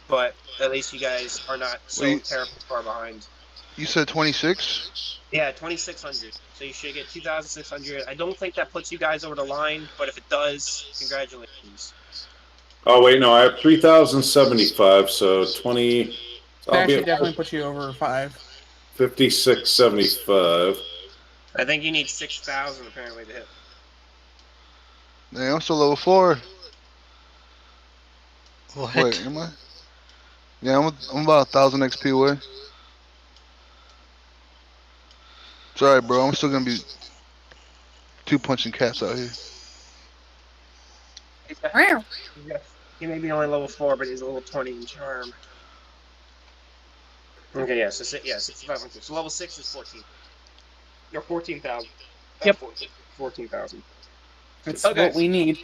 But at least you guys are not so terribly far behind. You said 26? Yeah, 2,600. So you should get 2,600. I don't think that puts you guys over the line, but if it does, congratulations. Oh wait, no, I have 3,075. So 20. That actually definitely puts you over 5. 5675. I think you need 6,000 apparently to hit. Damn, I'm still level 4. What? Wait, am I? Yeah, I'm about 1,000 XP away. Sorry, bro. I'm still gonna be 2 punching cats out here. He may be only level 4, but he's a level 20 in charm. Okay, yeah, so 6,500. So level 6 is 14. You're 14,000. Yep. 14,000. That's what we need.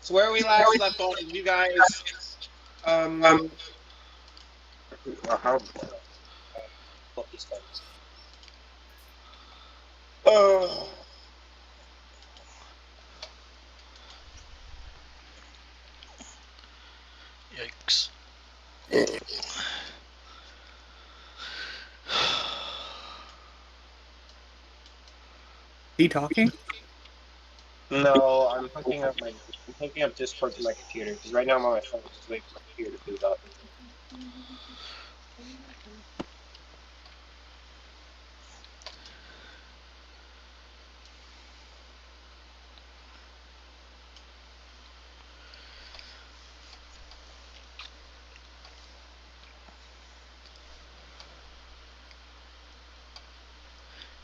So where we last left off, you guys, Yikes. He talking? No, I'm hooking up Discord to my computer because right now I'm on my phone, just waiting for my computer to boot up.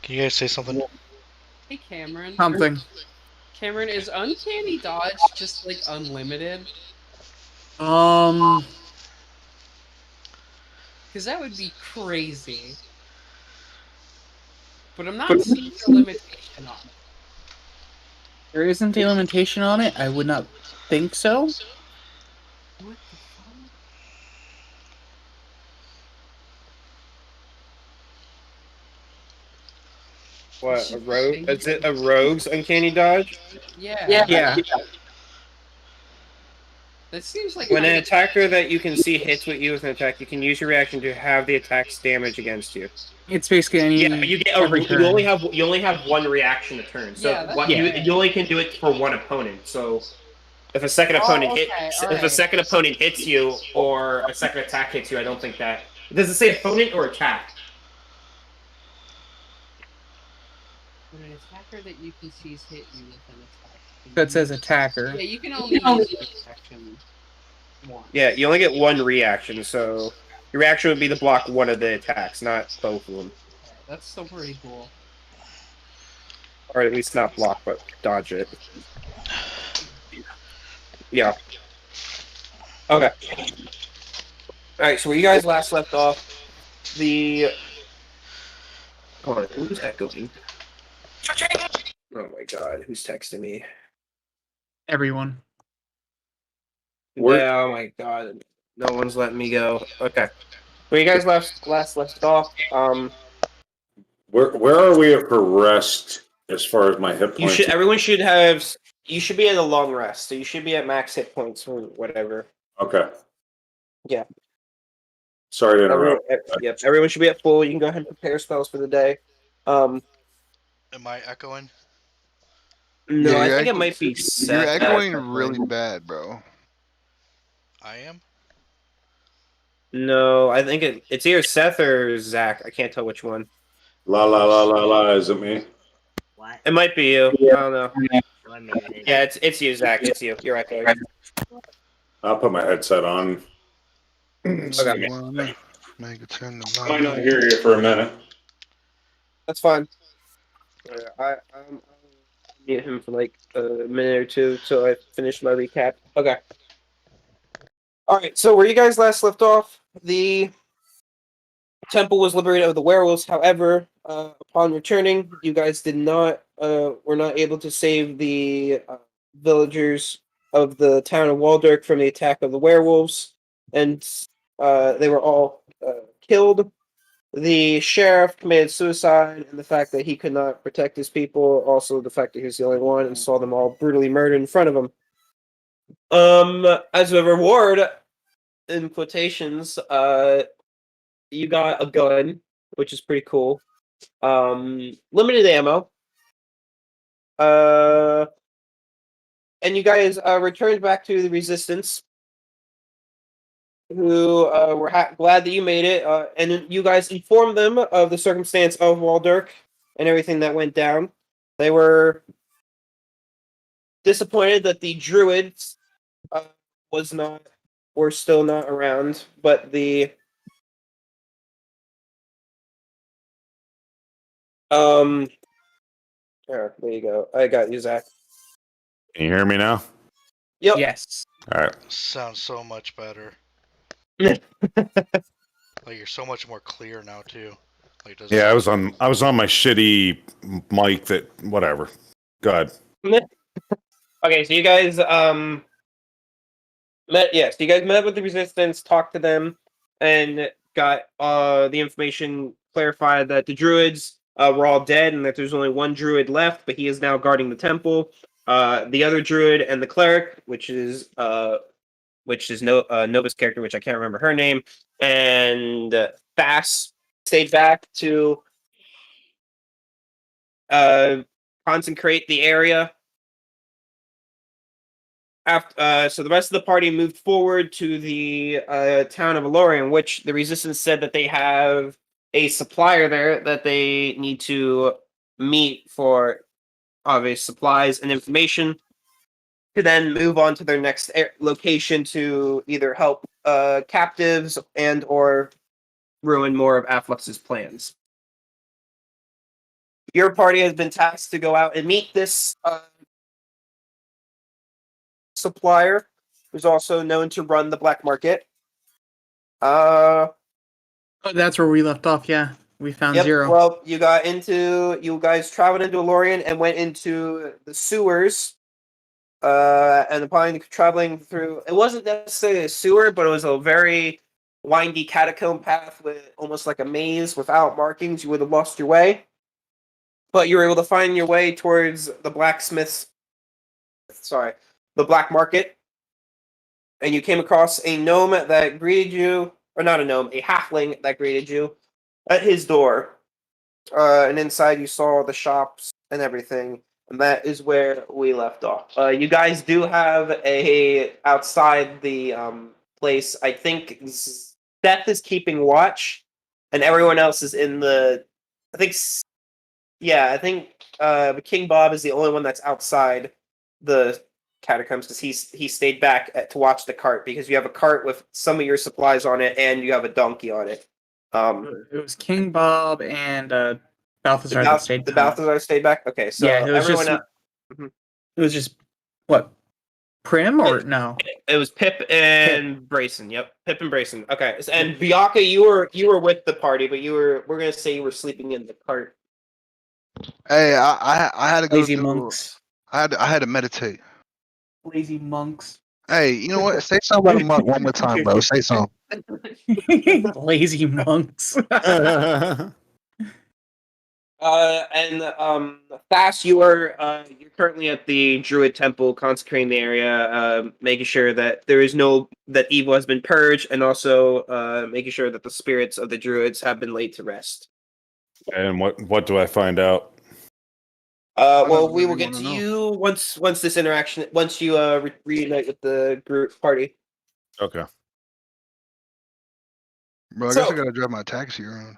Can you guys say something? Hey, Cameron. Something. Cameron, is Uncanny Dodge just, like, unlimited? Because that would be crazy. But I'm not seeing a limitation on it. There isn't a limitation on it? I would not think so. What the fuck? What, a rogue? Is it a rogue's uncanny dodge? Yeah. Yeah. That seems like... When an attacker that you can see hits with you with an attack, you can use your reaction to have the attack's damage against you. It's basically any. Yeah, but you get you only have one reaction a turn. So you only can do it for one opponent. So if a second opponent if a second opponent hits you or a second attack hits you, I don't think that does it say opponent or attack? When an attacker that you can see hit you with an attack. That says attacker. Yeah, you can only use reaction once. Yeah, you only get one reaction, so your reaction would be to block one of the attacks, not both of them. That's still pretty cool. Or at least not block, but dodge it. Yeah. Okay. Alright, so where you guys last left off, Hold on, who's echoing? Oh my god, who's texting me? Everyone. Yeah, oh my god, no one's letting me go. Okay. Where you guys last left off, Where are we for rest as far as my hit points? you should be at a long rest, so you should be at max hit points or whatever. Okay. Yeah. Sorry to interrupt. Yep, everyone should be at full. You can go ahead and prepare spells for the day. Am I echoing? No, Yeah, I think it might be You're Seth echoing that's really bad, bro. I am? No, I think it's either Seth or Zach. I can't tell which one. La la la la la. Is it me? What? It might be you. I don't know. What minute? Yeah, it's you, Zach. It's you. You're right there. I'll put my headset on. Okay. Make it turn I the might not hear you for a minute. That's fine. I'll mute him for like a minute or two till I finish my recap. Okay. Alright, so where you guys last left off, the temple was liberated of the werewolves. However, upon returning, you guys were not able to save the villagers of the town of Waldurk from the attack of the werewolves, and they were all killed. The sheriff committed suicide, and the fact that he could not protect his people, also the fact that he was the only one and saw them all brutally murdered in front of him. As a reward, in quotations, you got a gun, which is pretty cool. Limited ammo. And you guys returned back to the Resistance, who were glad that you made it, and you guys informed them of the circumstance of Waldirk and everything that went down. They were disappointed that the druids were still not around, but the there you go. I got you, Zach. Can you hear me now? Yep. Yes. All right. Sounds so much better. Like you're so much more clear now too. Like does Yeah, I was on my shitty mic that whatever. Go ahead. Okay, so you guys met with the Resistance, talked to them, and got the information clarified that the druids were all dead and that there's only one druid left, but he is now guarding the temple. The other druid and the cleric, which is Nova's character, which I can't remember her name, and Fass stayed back to consecrate the area. So the rest of the party moved forward to the town of Alorian, which the Resistance said that they have a supplier there that they need to meet for obvious supplies and information to then move on to their next location to either help captives and or ruin more of Afflux's plans. Your party has been tasked to go out and meet this supplier, who's also known to run the black market. Oh, that's where we left off. Yeah, we found Zero. Well, you guys traveled into Alorian and went into the sewers. And upon traveling through, it wasn't necessarily a sewer, but it was a very windy catacomb path with almost like a maze without markings. You would have lost your way, but you were able to find your way towards the the black market, and you came across a gnome that greeted you, or not a gnome, a halfling that greeted you at his door. And inside you saw the shops and everything, and that is where we left off. You guys do have outside the place. I think Seth is keeping watch, and everyone else is in the. I think King Bob is the only one that's outside the catacombs because he stayed back to watch the cart because you have a cart with some of your supplies on it and you have a donkey on it. It was King Bob and Balthasar that stayed. The Balthasar stayed back. Okay, so yeah, it was everyone. It was just what Prim or no? It was Pip and Brayson. Yep, Pip and Brayson. Okay, and Bianca, you were with the party, but we're gonna say you were sleeping in the cart. Hey, I had to go Lazy through. monks. I had to meditate. Lazy monks. Hey, you know what? Say something about a monk one more time, bro. Say something. Lazy monks. Fast, you're currently at the Druid Temple, consecrating the area, making sure that that evil has been purged, and also making sure that the spirits of the Druids have been laid to rest. And what do I find out? Well, we will get to you once you reunite with the group party. Okay. Bro, I guess I gotta drive my taxi around.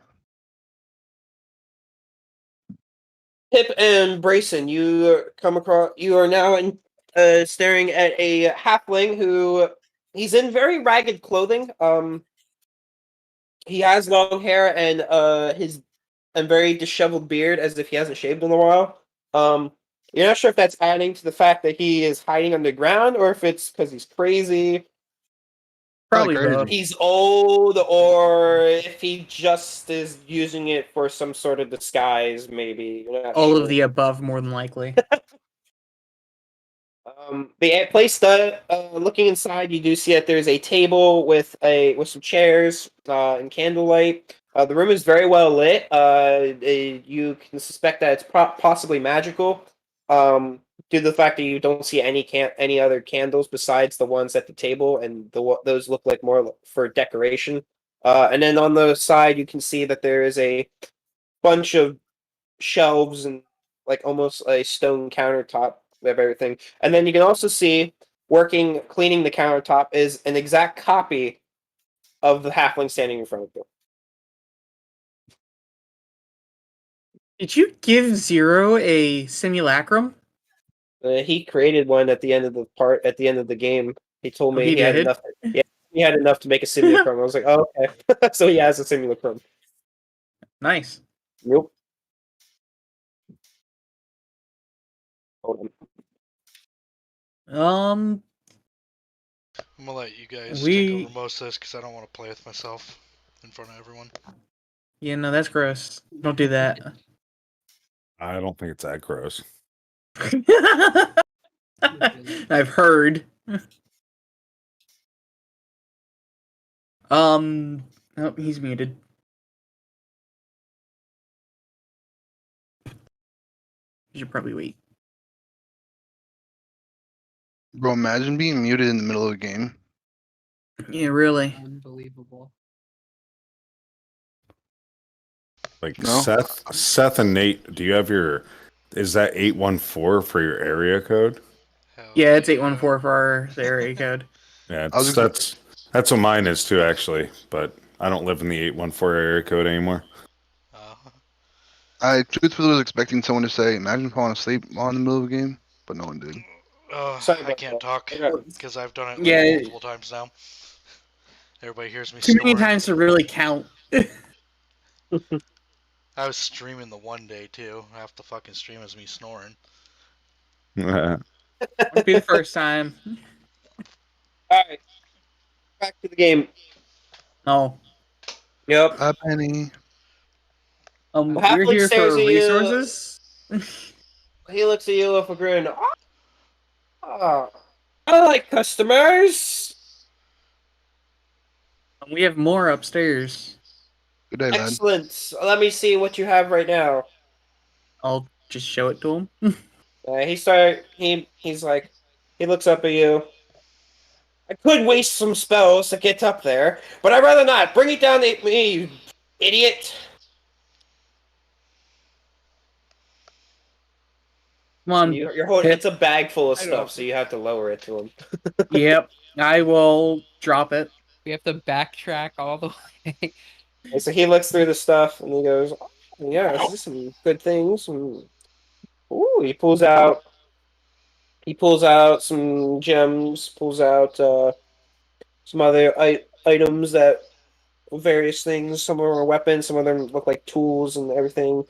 Pip and Brayson, you are now staring at a halfling who he's in very ragged clothing. He has long hair and very disheveled beard, as if he hasn't shaved in a while. You're not sure if that's adding to the fact that he is hiding underground, or if it's because he's crazy. Probably crazy. both. He's old, or if he just is using it for some sort of disguise, maybe. You're not All sure. of the above, more than likely. The place looking inside, you do see that there's a table with some chairs and candlelight. The room is very well lit. You can suspect that it's possibly magical. due to the fact that you don't see any other candles besides the ones at the table, and those look like more for decoration. And then on the side, you can see that there is a bunch of shelves and like almost a stone countertop of everything. And then you can also see cleaning the countertop is an exact copy of the halfling standing in front of you. Did you give Zero a simulacrum? He created one at the end of the game. He told Oh, me he he had did? enough. Yeah, he had enough to make a simulacrum. I was like, oh, okay. So he has a simulacrum. Nice. Nope. Hold on. Um, I'm gonna let you guys We- take over most of this because I don't want to play with myself in front of everyone. yeah, no, that's gross. Don't do that. I don't think it's that gross. I've heard. Oh, he's muted. You should probably wait. Bro, imagine being muted in the middle of a game. Yeah, really. Unbelievable. Like No? Seth and Nate, do you have is that 814 for your area code? Hell Yeah, it's 814 for our area code. Yeah, I was that's what mine is too, actually. But I don't live in the 814 area code anymore. I truthfully was expecting someone to say, imagine falling asleep while in the middle of a game, but no one did. Sorry I about can't that. talk I got- because I've done it Yeah. multiple times now. Everybody hears me Too many snoring. times to really count. I was streaming the one day too. Half the fucking stream is me snoring. Wouldn't be the first time. All right, back to the game. Oh. Yep. Bye, Penny. The We're halfling here stares for at you. resources. He looks at you with a grin. Ah, I like customers. We have more upstairs. Good day, lad. Excellent. Let me see what you have right now. I'll just show it to him. He's like, he looks up at you. I could waste some spells to get up there, but I'd rather not. Bring it down to me, you idiot. Come on. You're holding. Pip. It's a bag full of I stuff, know. so you have to lower it to him. Yep. I will drop it. We have to backtrack all the way. And so he looks through the stuff and he goes, oh, "Yeah, this is some good things." And, ooh, he pulls out some gems. Pulls out some other items that various things. Some of them are weapons. Some of them look like tools and everything.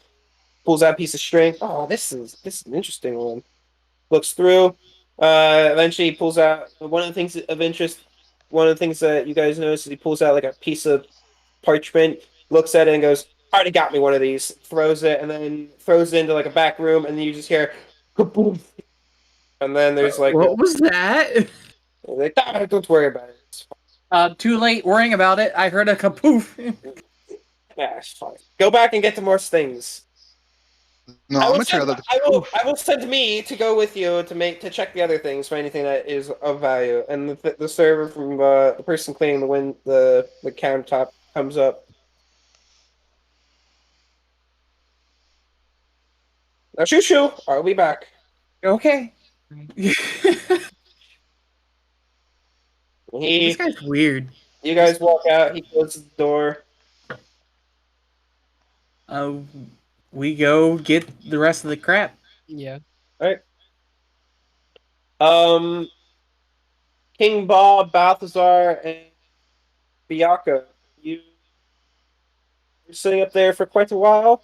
Pulls out a piece of string. Oh, this is an interesting one. Looks through. Eventually, he pulls out one of the things of interest. One of the things that you guys notice is he pulls out like a piece of parchment, looks at it, and goes, "Already got me one of these." Throws it, and then throws it into like a back room, and then you just hear, "Kaboom!" And then there's like, What was that? like, "Ah, don't worry about it. It's fine. Too late worrying about it. I heard a kapoof. Yeah, it's fine. Go back and get the more things." No, I'm gonna check out that. I will send me to go with you to check the other things for anything that is of value. And the server from the person cleaning the countertop comes up. Now shoo shoo, I'll be back. Okay. He This guy's weird. You guys walk out, he closes the door. We go get the rest of the crap. Yeah. Alright. King Bob, Balthasar, and Bianca, you were sitting up there for quite a while.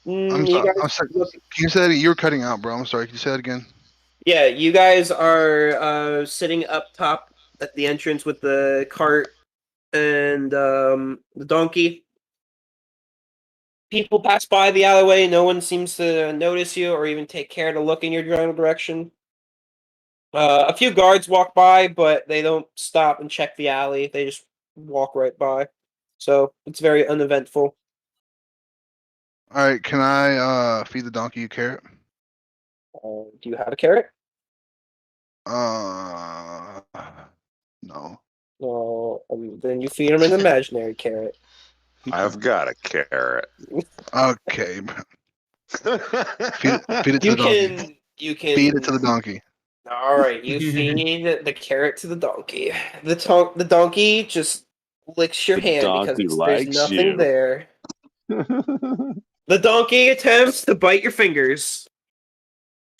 I'm You sorry. guys Can you say that? You were cutting out, bro. I'm sorry. Can you say that again? Yeah, you guys are sitting up top at the entrance with the cart and the donkey. People pass by the alleyway. No one seems to notice you or even take care to look in your general direction. A few guards walk by, but they don't stop and check the alley. They just walk right by. So it's very uneventful. All right. Can I feed the donkey a carrot? Do you have a carrot? No. No. Then you feed him an imaginary carrot. I've got a carrot. Okay. Feed it to You the donkey. can. You Feed it to the can. donkey. All right. You feed the carrot to the donkey. The donkey just licks your The hand because donkey there's likes nothing you. there. The donkey attempts to bite your fingers.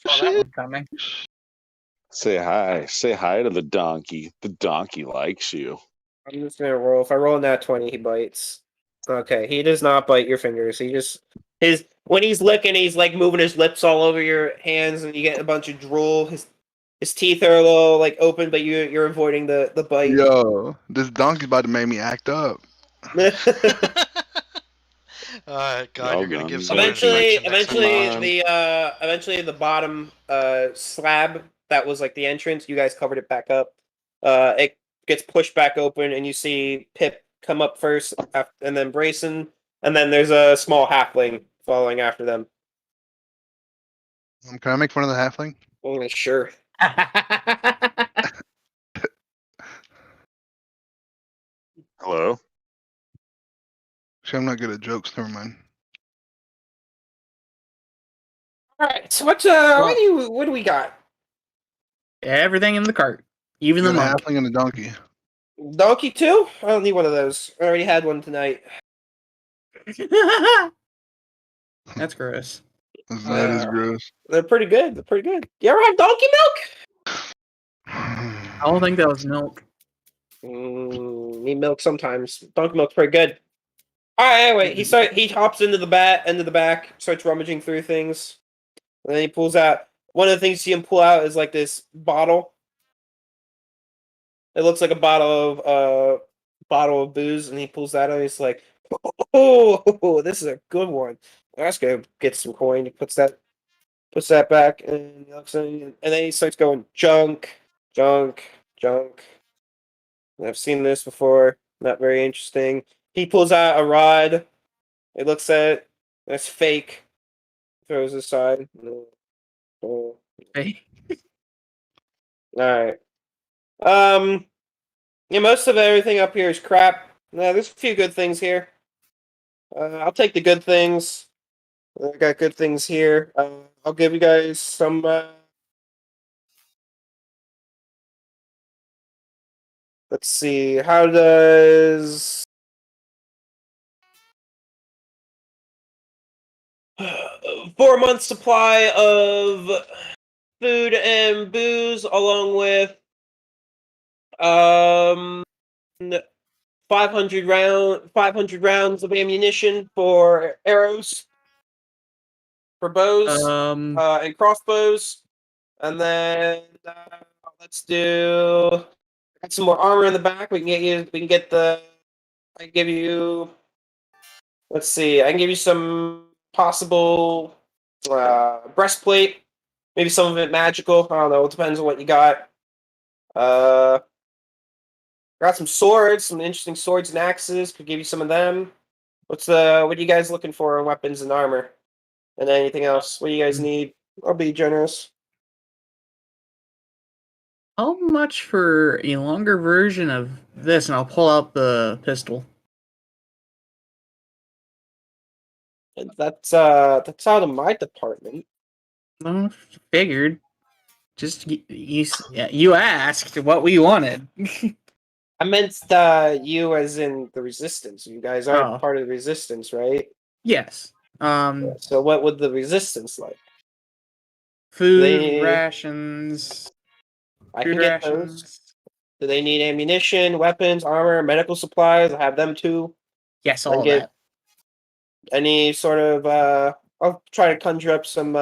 Saw that one coming. Say hi. Say hi to the donkey. The donkey likes you. I'm just gonna roll. If I roll a nat 20, he bites. Okay, he does not bite your fingers. He just when he's licking, he's like moving his lips all over your hands, and you get a bunch of drool. His teeth are a little like open, but you're avoiding the bite. Yo, this donkey's about to make me act up. God, Well you're gonna done, give someone an eventually, infection next eventually time. eventually the bottom slab that was like the entrance. You guys covered it back up. It gets pushed back open, and you see Pip come up first, and then Brayson, and then there's a small halfling following after them. Can I make fun of the halfling? Sure. Hello? See, I'm not good at jokes. Never mind. All right. So what do we got? Everything in the cart, even You the got a monk. halfling and a donkey. Donkey too? I don't need one of those. I already had one tonight. That's gross. That is gross. They're pretty good. They're pretty good. You ever have donkey milk? I don't think that was milk. Need milk sometimes. Donkey milk's pretty good. All right. Anyway, he hops into the back, starts rummaging through things, and then he pulls out one of the things you see him pull out is like this bottle. It looks like a bottle of booze, and he pulls that out. And he's like, "Oh, this is a good one. Let's go get some coin." He puts that back, and he looks at it, and then he starts going junk, junk, junk. I've seen this before. Not very interesting. He pulls out a rod. It looks at it. That's fake. Throws it aside. Oh. Hey. Alright. Yeah, most of everything up here is crap. There's a few good things here. I'll take the good things. I got good things here. I'll give you guys some. Let's see. How does 4 months supply of food and booze, along with 500 rounds of ammunition for arrows, for bows, and crossbows, and then let's do. Got some more armor in the back. We can get the. I can give you. Let's see. I can give you some possible breastplate. Maybe some of it magical. I don't know. It depends on what you got. Got some swords, some interesting swords and axes. Could give you some of them. What are you guys looking for in weapons and armor? And anything else? What do you guys need? I'll be generous. How much for a longer version of this? And I'll pull out the pistol. That's out of my department. Well, figured. Just you asked what we wanted. I meant you as in the resistance. You guys aren't part of the resistance, right? Yes. So what would the resistance like? Food rations. I can get those. Do they need ammunition, weapons, armor, medical supplies? I have them too. Yes, all of that. Any sort of I'll try to conjure up some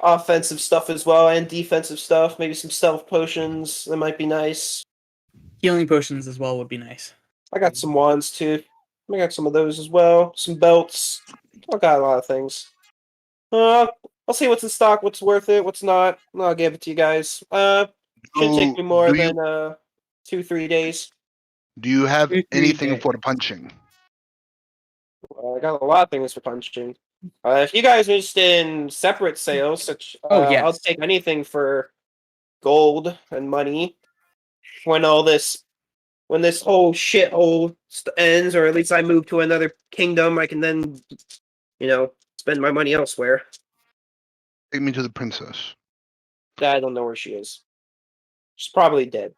offensive stuff as well and defensive stuff. Maybe some stealth potions. That might be nice. Healing potions as well would be nice. I got some wands too. I got some of those as well. Some belts. I got a lot of things. I'll see what's in stock, what's worth it, what's not. I'll give it to you guys. Shouldn't take me more than 2-3 days. Do you have anything for the punching? I got a lot of things for punching. If you guys are interested in separate sales, such Yes. I'll take anything for gold and money when all this when this whole shithole ends, or at least I move to another kingdom, I can then, spend my money elsewhere. Take me to the princess. I don't know where she is. She's probably dead.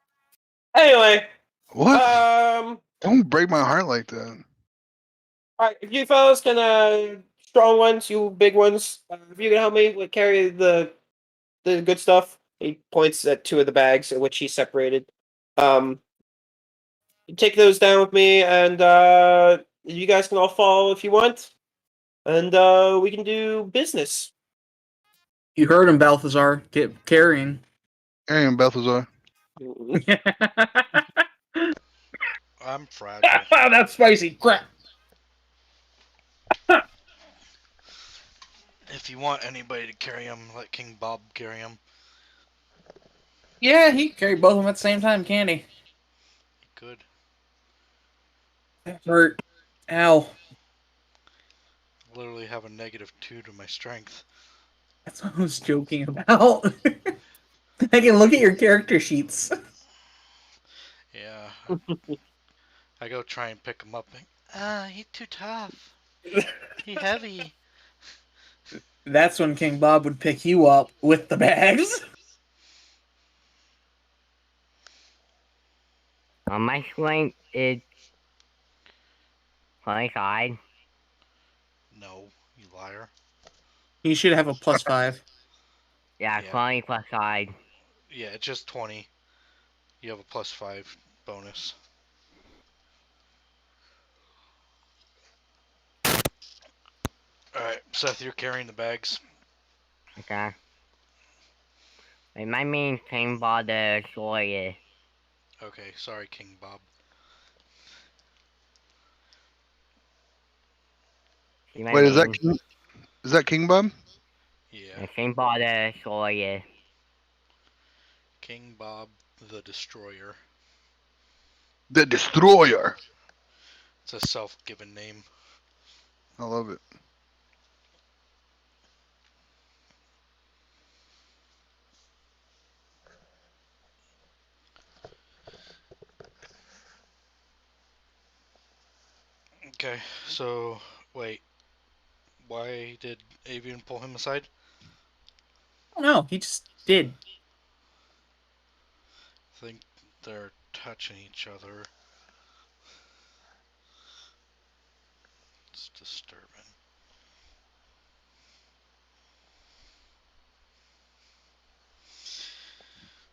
Anyway, What? um, Don't break my heart like that. all right, if you fellas can, strong ones, you big ones, if you can help me with carry the good stuff. He points at two of the bags, which he separated. You take those down with me, and you guys can all follow if you want, and we can do business. You heard him, Balthasar. Get carrying. Hey, Balthasar. I'm fragile. That's spicy. Crap. If you want anybody to carry him, let King Bob carry him. Yeah, he carried both of them at the same time, can't he? Good. That hurt. Ow. Literally have a -2 to my strength. That's what I was joking about. I can look at your character sheets. Yeah. I go try and pick him up. He's too tough. He heavy. That's when King Bob would pick you up with the bags. My strength is 25. No, you liar. He should have a +5. Yeah, Yeah. 20 plus 5. Yeah, it's just 20. You have a +5 bonus. Alright, Seth, you're carrying the bags. Okay. Wait, my name's King Bob the Destroyer. Okay, sorry, King Bob. See my Wait, is name? that King Bob? Yeah, King Bob the Destroyer. King Bob the Destroyer. The Destroyer. It's a self-given name. I love it. Okay, so, wait. Why did Avian pull him aside? Oh no, he just did. I think they're touching each other. It's disturbing.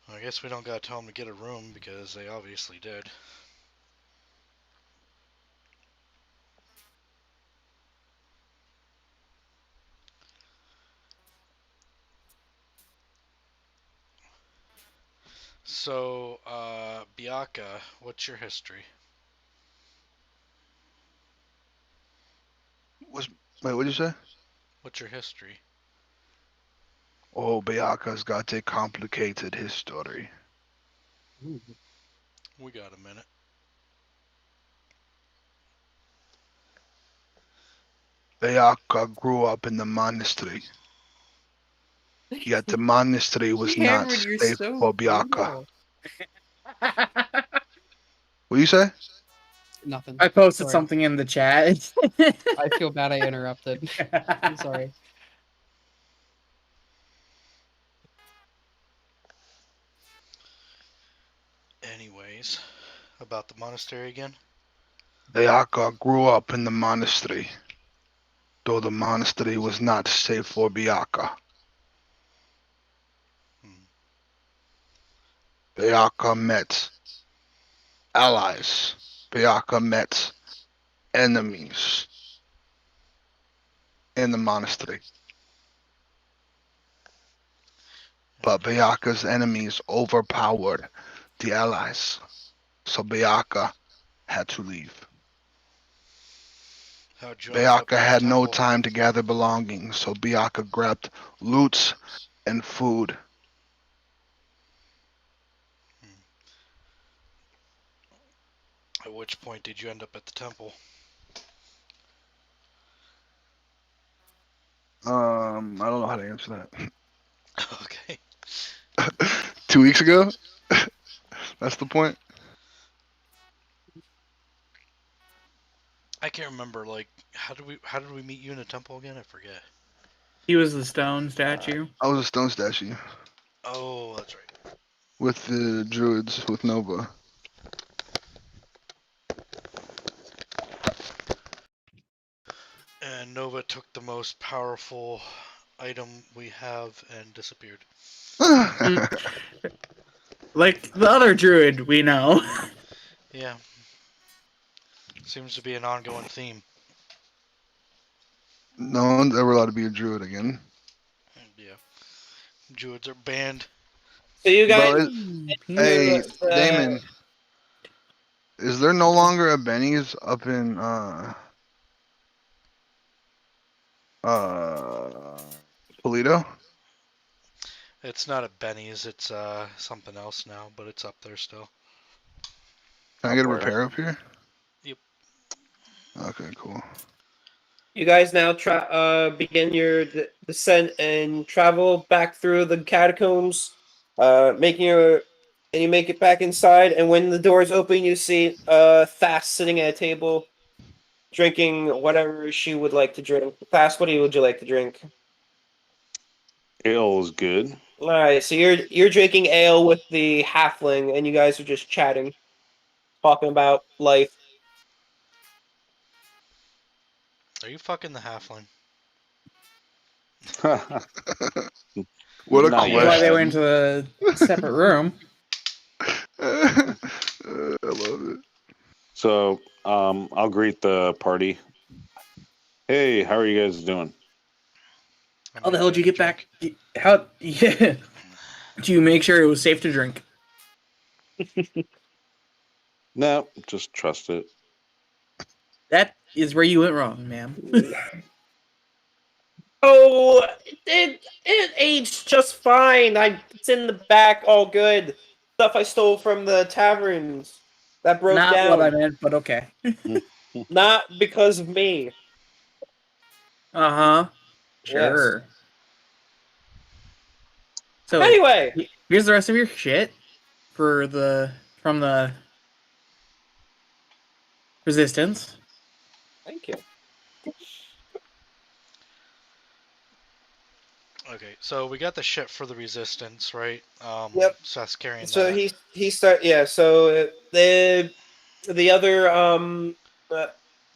I guess we don't gotta tell them to get a room because they obviously did. So, Biaka, what's your history? Wait, what did you say? What's your history? Oh, Biaka's got a complicated history. We got a minute. Biaka grew up in the monastery. Yet the monastery was not Cameron, you're safe so for Biaka. cool. What do you say? Nothing. I posted Sorry. something in the chat. I feel bad I interrupted. I'm sorry. Anyways, about the monastery again? Biaka grew up in the monastery, though the monastery was not safe for Biaka. Biaka met allies. Biaka met enemies in the monastery. But Biaka's enemies overpowered the allies, so Biaka had to leave. How'd you end up Biaka in the had no temple? time to gather belongings, so Biaka grabbed loot and food. At which point did you end up at the temple? I don't know how to answer that. Okay. 2 weeks ago. That's the point. I can't remember. Like, how did we meet you in a temple again? I forget. He was the stone statue. I was a stone statue Oh, that's right. with the druids with Nova. And Nova took the most powerful item we have and disappeared. Like the other druid we know. Yeah. Seems to be an ongoing theme. No one's ever allowed to be a druid again. Yeah. Druids are banned. So you guys, Bro, hey, Damon, is there no longer a Benny's up in Toledo? It's not at Benny's, it's something else now, but it's up there still. Can I get a Where? repair up here? Yep. Okay, cool. You guys now begin your descent and travel back through the catacombs, and you make it back inside. And when the doors open, you see Thas sitting at a table, drinking whatever she would like to drink. Thas, what would you like to drink? Ale is good. All right, so you're drinking ale with the halfling, and you guys are just chatting, talking about life. Are you fucking the halfling? What a Not That's why they yet. went into a separate room. I love it. So, I'll greet the party. Hey, how are you guys doing? How the hell did you get back? How? Yeah. Do you make sure it was safe to drink? No, just trust it. That is where you went wrong, ma'am. Oh, it aged just fine. It's in the back, all good. Stuff I stole from the taverns that broke Not down. what I meant, but okay. Not because of me. Uh huh. Yes. Sure. So Anyway, here's the rest of your shit from the resistance. thank you. Okay, so we got the shit for the resistance, right? Yep. Seth's carrying So that. he start yeah. So the other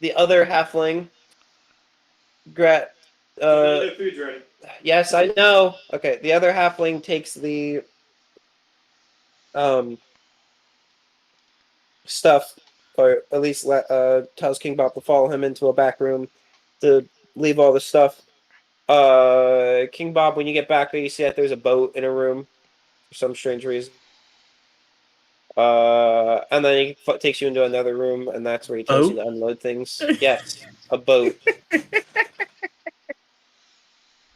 the other halfling, Gret. The food's ready. Yes, I know. Okay, the other halfling takes the stuff, or at least tells King Bob to follow him into a back room to leave all the stuff. King Bob, when you get back there, you see that there's a boat in a room for some strange reason. And then he takes you into another room, and that's where he tells you to unload things. Yes, a boat.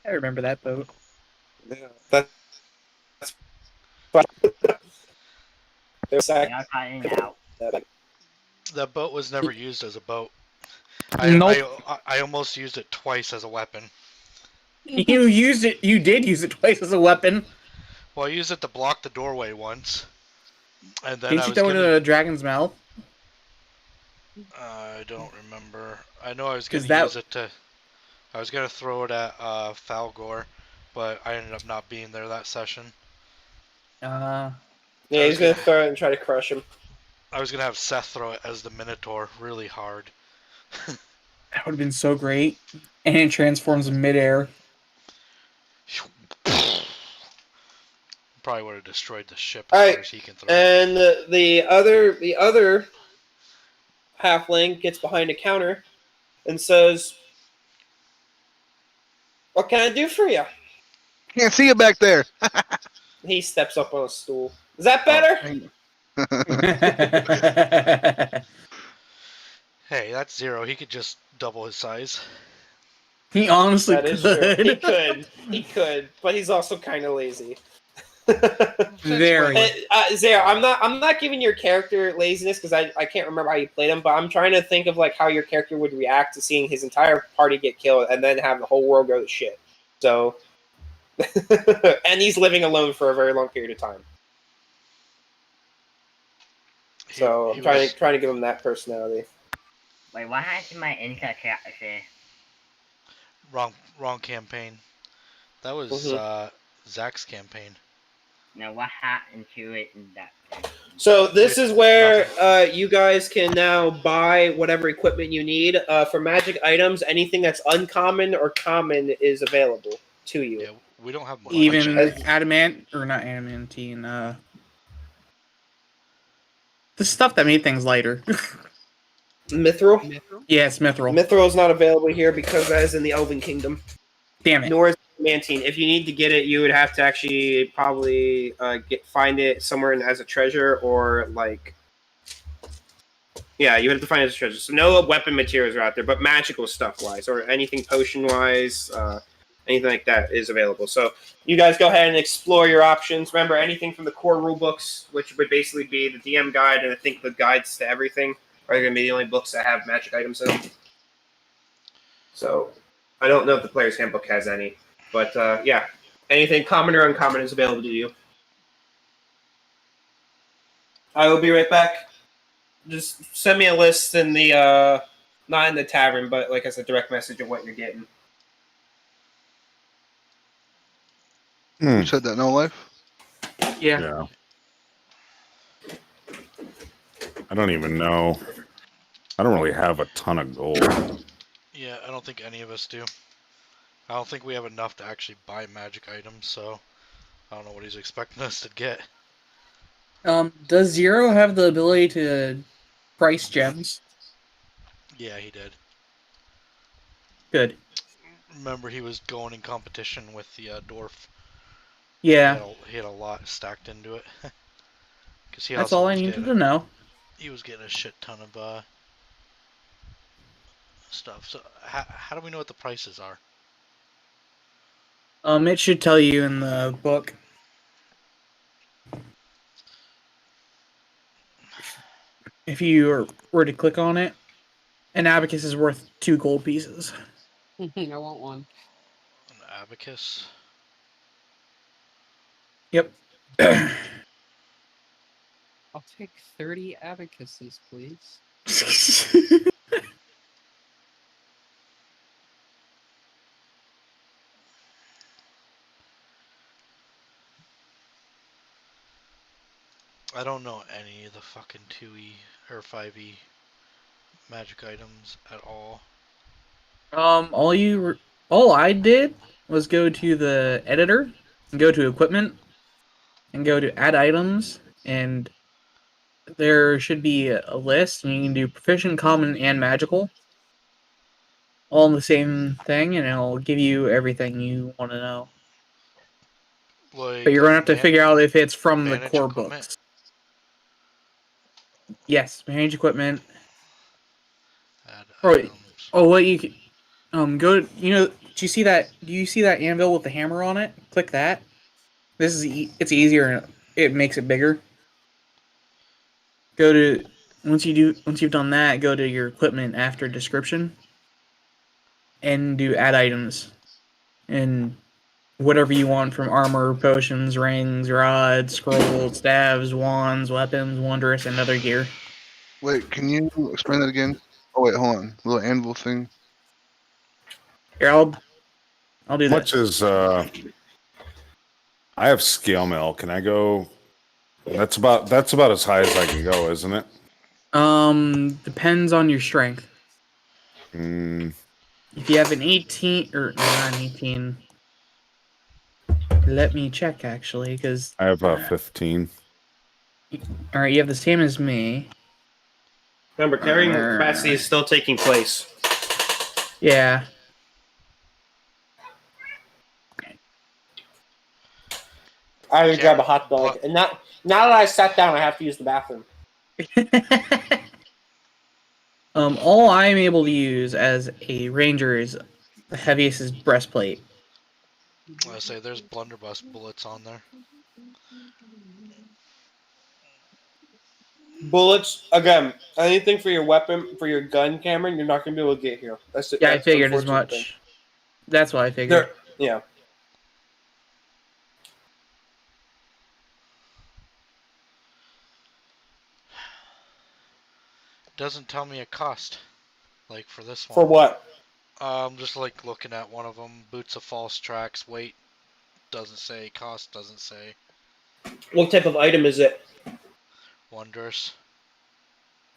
I remember that boat. Yeah, that's there's Yeah, cutting out. That boat was never used as a boat. Nope. I almost used it twice as a weapon. You used it. You did use it twice as a weapon. Well, I used it to block the doorway once, and then Didn't I you was throw it gonna. in a dragon's mouth? I don't remember. I know I was 'Cause gonna that- use it to. I was gonna throw it at Falgor, but I ended up not being there that session. Yeah, he's gonna throw it and try to crush him. I was gonna have Seth throw it as the Minotaur really hard. That would have been so great. And it transforms midair. Probably would have destroyed the ship All as right, far as he can throw. and the other halfling gets behind a counter and says, "What can I do for you?" Can't see it back there. He steps up on a stool. Is that better? Hey, that's Zero. He could just double his size. He honestly That is true. He could, but he's also kind of lazy. Very. Zero, I'm not giving your character laziness because I can't remember how you played him, but I'm trying to think of like how your character would react to seeing his entire party get killed and then have the whole world go to shit. So, and he's living alone for a very long period of time. So I'm trying to give him that personality. Wait, what happened to my Inca chapter? Wrong campaign. That was Zach's campaign. No, what happened to it in that thing? So this is where you guys can now buy whatever equipment you need. For magic items, anything that's uncommon or common is available to you. Yeah, we don't have much. Even adamant or not adamantine. The stuff that made things lighter. Mithril? Yes, mithril. Mithril is not available here because that is in the Elven Kingdom. Damn it. Nor is adamantine. If you need to get it, you would have to actually probably find it somewhere as a treasure or like. Yeah, you have to find it as a treasure. So no weapon materials are out there, but magical stuff wise or anything potion wise, anything like that is available. So you guys go ahead and explore your options. Remember, anything from the core rule books, which would basically be the DM guide and I think the guides to everything, are going to be the only books that have magic items in them. So I don't know if the player's handbook has any, but yeah, anything common or uncommon is available to you. I will be right back. Just send me a list in the not in the tavern, but like as a direct message of what you're getting. You said that no life? Yeah. I don't even know. I don't really have a ton of gold. Yeah, I don't think any of us do. I don't think we have enough to actually buy magic items, so I don't know what he's expecting us to get. Does Zero have the ability to price gems? Yeah, he did. Good. Remember, he was going in competition with the dwarf. Yeah. He had a lot stacked into it. Cause That's all I needed to know. He was getting a shit ton of stuff. So how do we know what the prices are? It should tell you in the book. If you were to click on it, an abacus is worth 2 gold pieces. I want one. An abacus? Yep. I'll take 30 abacuses, please. I don't know any of the fucking 2e or 5e magic items at all. All I did was go to the editor, and go to equipment, and go to add items, and there should be a list, and you can do proficient, common, and magical, all in the same thing, and it'll give you everything you want to know. Like, But you're gonna have to figure out if it's from the core equipment? books. Yes, manage equipment. Add Oh, items. what you go to, do you see that anvil with the hammer on it? Click that. This is it's easier and it makes it bigger. Go to once you've done that, go to your equipment after description and do add items. And whatever you want from armor, potions, rings, rods, scrolls, staves, wands, weapons, wondrous, and other gear. Wait, can you explain that again? Oh wait, hold on. Little anvil thing. Here, I'll do How much that. is I have scale mail. Can I go? That's about as high as I can go, isn't it? Depends on your strength. Mm, If you have an 18 or not an 18, let me check actually, because I have 15. all right, you have the same as me. Remember, carrying capacity is still taking place. Yeah. I had to grab a hot dog, and now that I sat down, I have to use the bathroom. All I'm able to use as a ranger is the heaviest is breastplate. I say there's blunderbuss bullets on there. Bullets, again, anything for your weapon, for your gun, Cameron, you're not going to be able to get here. That's it. Yeah, I That's figured as unfortunate thing. much. That's what I figured. Yeah. Doesn't tell me a cost. Like for this one. For what? Just like looking at one of them. Boots of false tracks. Weight doesn't say. Cost doesn't say. What type of item is it? Wondrous.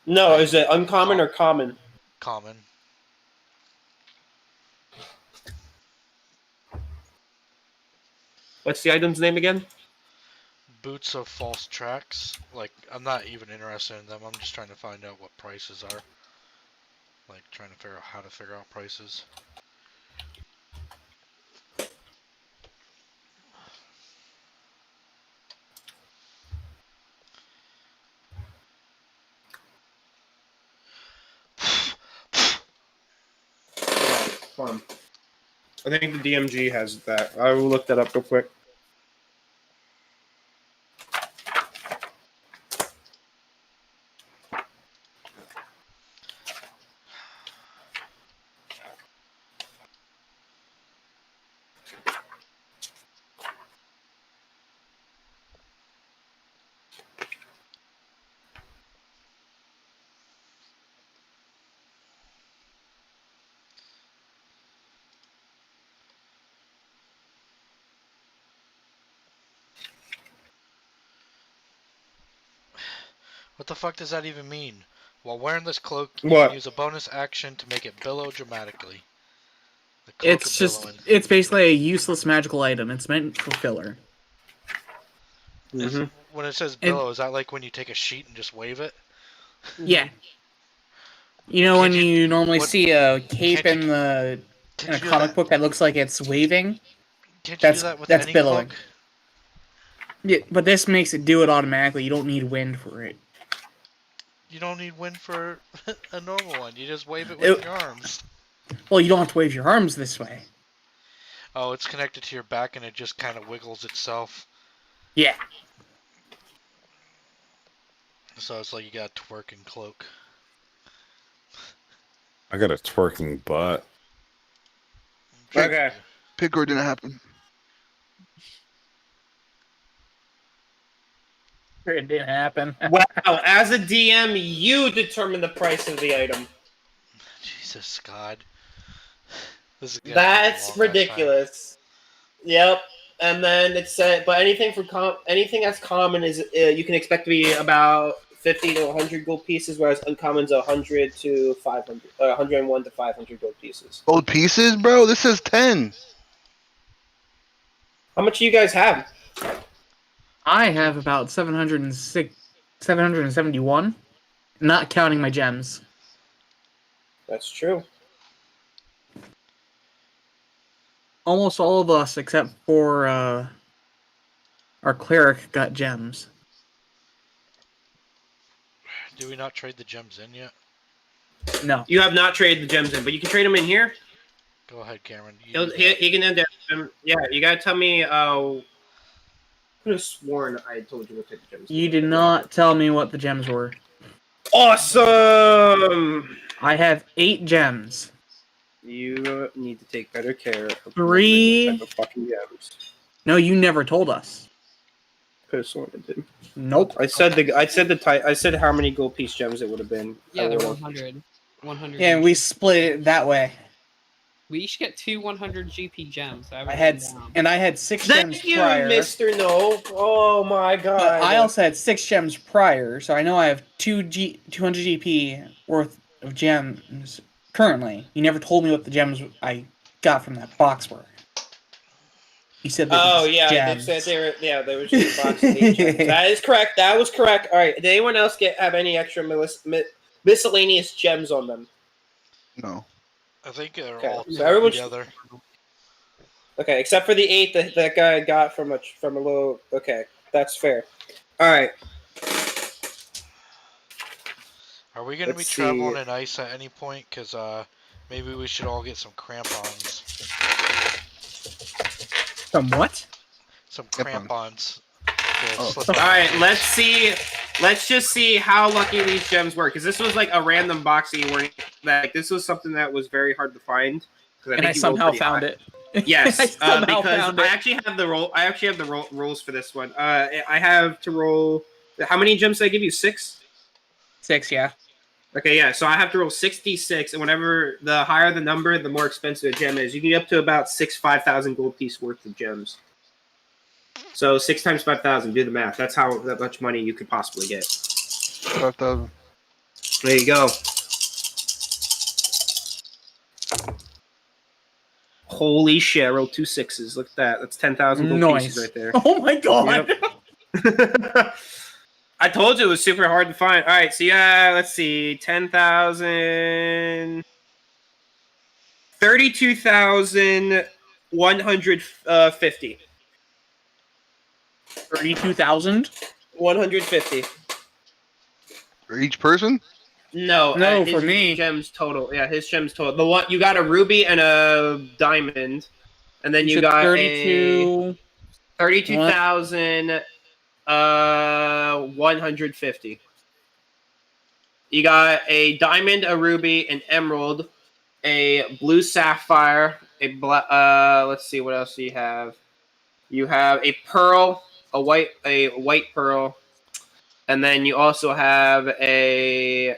No, is it uncommon or common? Common. What's the item's name again? Boots of false tracks. Like, I'm not even interested in them. I'm just trying to find out what prices are. Like, trying to figure out how to figure out prices. Fun. I think the DMG has that. I will look that up real quick. What the fuck does that even mean? While wearing this cloak, you What? can use a bonus action to make it billow dramatically. The cloak It's of just, billowing. it's basically a useless magical item. It's meant for filler. Mm-hmm. When it says billow, is that like when you take a sheet and just wave it? Yeah. You know when Can't you- you normally what- see a cape can't you- in a Can't you do comic that? book that looks like it's waving? Can't you do that with that's any billowing. cloak? Yeah, but this makes it do it automatically. You don't need wind for it. You don't need wind for a normal one. You just wave it with your arms. Well, you don't have to wave your arms this way. Oh, it's connected to your back and it just kind of wiggles itself. Yeah. So it's like you got a twerking cloak. I got a twerking butt. Okay. Picker didn't happen. It didn't happen. Wow. As a DM, you determine the price of the item. Jesus God. This is gonna take a That's long ass ridiculous. Yep. And then it said, but anything for anything that's common is you can expect to be about 50 to 100 gold pieces, whereas uncommons 100 to 500, 101 to 500 gold pieces. Gold pieces, bro? This is 10. How much do you guys have? I have about 771, not counting my gems. That's true. Almost all of us, except for our cleric, got gems. Do we not trade the gems in yet? No. You have not traded the gems in, but you can trade them in here. Go ahead, Cameron. He can end up. Yeah, you gotta tell me. I could have sworn I told you what type of gems. You did not tell me what the gems were. Awesome. I have 8 gems. You need to take better care of 3. what type of fucking gems. No, you never told us. Could have sworn it did. Nope. I said how many gold piece gems it would have been. Yeah, they're would've- 100. 100. Yeah, each. we split it that way. We each get 2 100 GP gems. I I had 6 gems Thank you, prior. Mr. No. Oh my god. But I also had 6 gems prior, so I know I have 200 GP worth of gems currently. You never told me what the gems I got from that box were. You said that. Oh yeah, gems. they said they were. Yeah, there was 2 boxes each. That is correct. That was correct. All right. Did anyone else have any extra miscellaneous gems on them? No. I think they're Okay, all so everyone should- together. Okay, except for the 8 that guy got from a little. Okay, that's fair. All right. Are we going to be Let's traveling see. in ice at any point? Because maybe we should all get some crampons. Some what? Some Crampons. crampons. Oh. Slip All on. right. Let's see. Let's just see how lucky these gems were, because this was like a random box that you weren't. Like this was something that was very hard to find. 'cause And I think you rolled somehow pretty found high. it. Yes, I somehow because found I it. actually have the roll. I actually have the rules for this one. I have to roll. How many gems did I give you? 6. 6, yeah. Okay, yeah. So I have to roll 66, and whenever the higher the number, the more expensive a gem is. You can get up to about 5,000 gold piece worth of gems. So 6 times 5,000. Do the math. That's how that much money you could possibly get. 5,000. There you go. Holy shit! I rolled 2 6s. Look at that. That's 10,000 gold pieces Nice. right there. Oh my god. Yep. I told you it was super hard to find. All right, so yeah, let's see, 10,000, 32,150. 32,000? 150. For each person? No, No, his for me. gems total. Yeah, his gems total. The one you got a ruby and a diamond, and then You you said got 32. 32,000 150. You got a diamond, a ruby, an emerald, a blue sapphire, a black. Let's see what else you have. You have a pearl, a white pearl, and then you also have a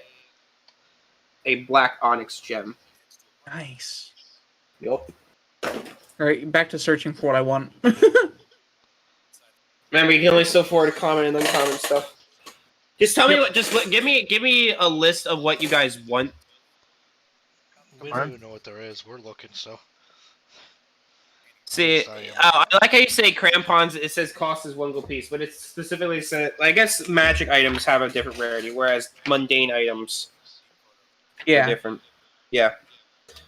black onyx gem. Nice. Yep. Alright, back to searching for what I want. Remember, you can only still forward a common and uncommon stuff. Just tell me Yep. what. Give me a list of what you guys want. We Fine. don't even know what there is. We're looking, so. See, least I am. I like how you say crampons. It says cost is 1 gold piece, but it's specifically said. I guess magic items have a different rarity, whereas mundane items are Yeah. different. Yeah.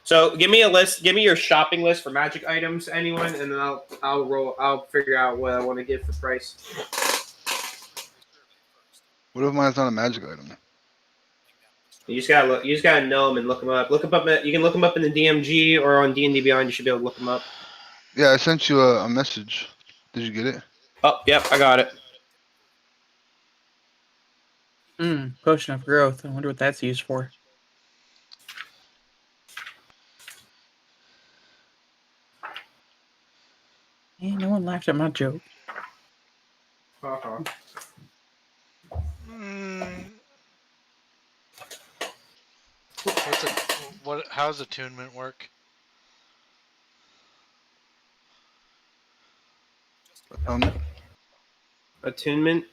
So give me a list. Give me your shopping list for magic items, anyone, and then I'll figure out what I want to give for price. What if mine's not a magic item? You just gotta look. You just gotta know them and look them up. Look them up. You can look them up in the DMG or on D&D Beyond. You should be able to look them up. Yeah, I sent you a message. Did you get it? Oh, yep, I got it. Potion of growth. I wonder what that's used for. Hey, no one laughed at my joke. Uh-huh. How's attunement work? Attunement.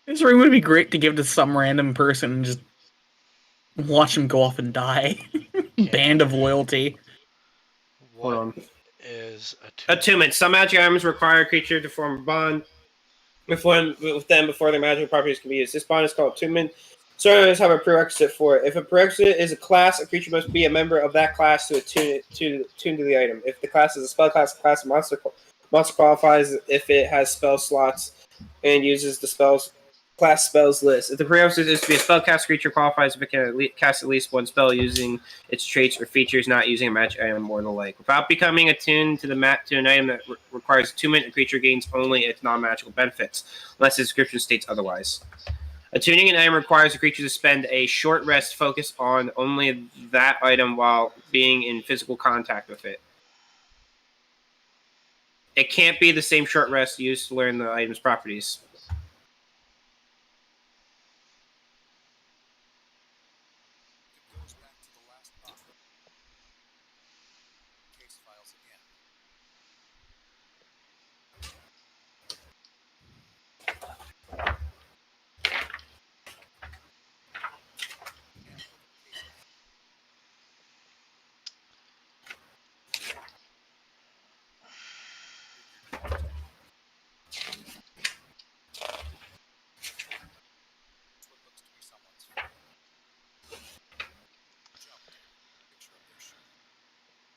This ring would be great to give to some random person and just watch him go off and die. Band of loyalty. Hold on. Is Attunement. Some magic items require a creature to form a bond with them before their magical properties can be used. This bond is called attunement. Certain items have a prerequisite for it. If a prerequisite is a class, a creature must be a member of that class to attune to the item. If the class is a spell class, monster qualifies if it has spell slots and uses the class spells list. If the prerequisite is to be a spellcast, creature qualifies if it can cast at least one spell using its traits or features, not using a magic item or the like. Without becoming attuned to an item that requires attunement, a creature gains only its non-magical benefits, unless the description states otherwise. Attuning an item requires a creature to spend a short rest focused on only that item while being in physical contact with it. It can't be the same short rest used to learn the item's properties.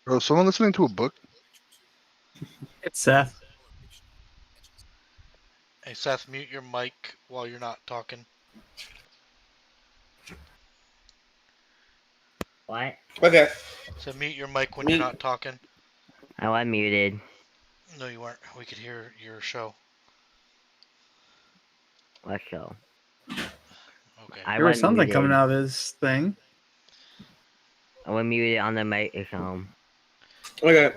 Bro, someone listening to a book? It's Seth. Hey Seth, mute your mic while you're not talking. What? Okay. So mute your mic when you're not talking. Oh, I'm muted. No, you weren't. We could hear your show. What show? Okay. I There was went something muted. coming out of his thing. I went muted on the microphone. Okay.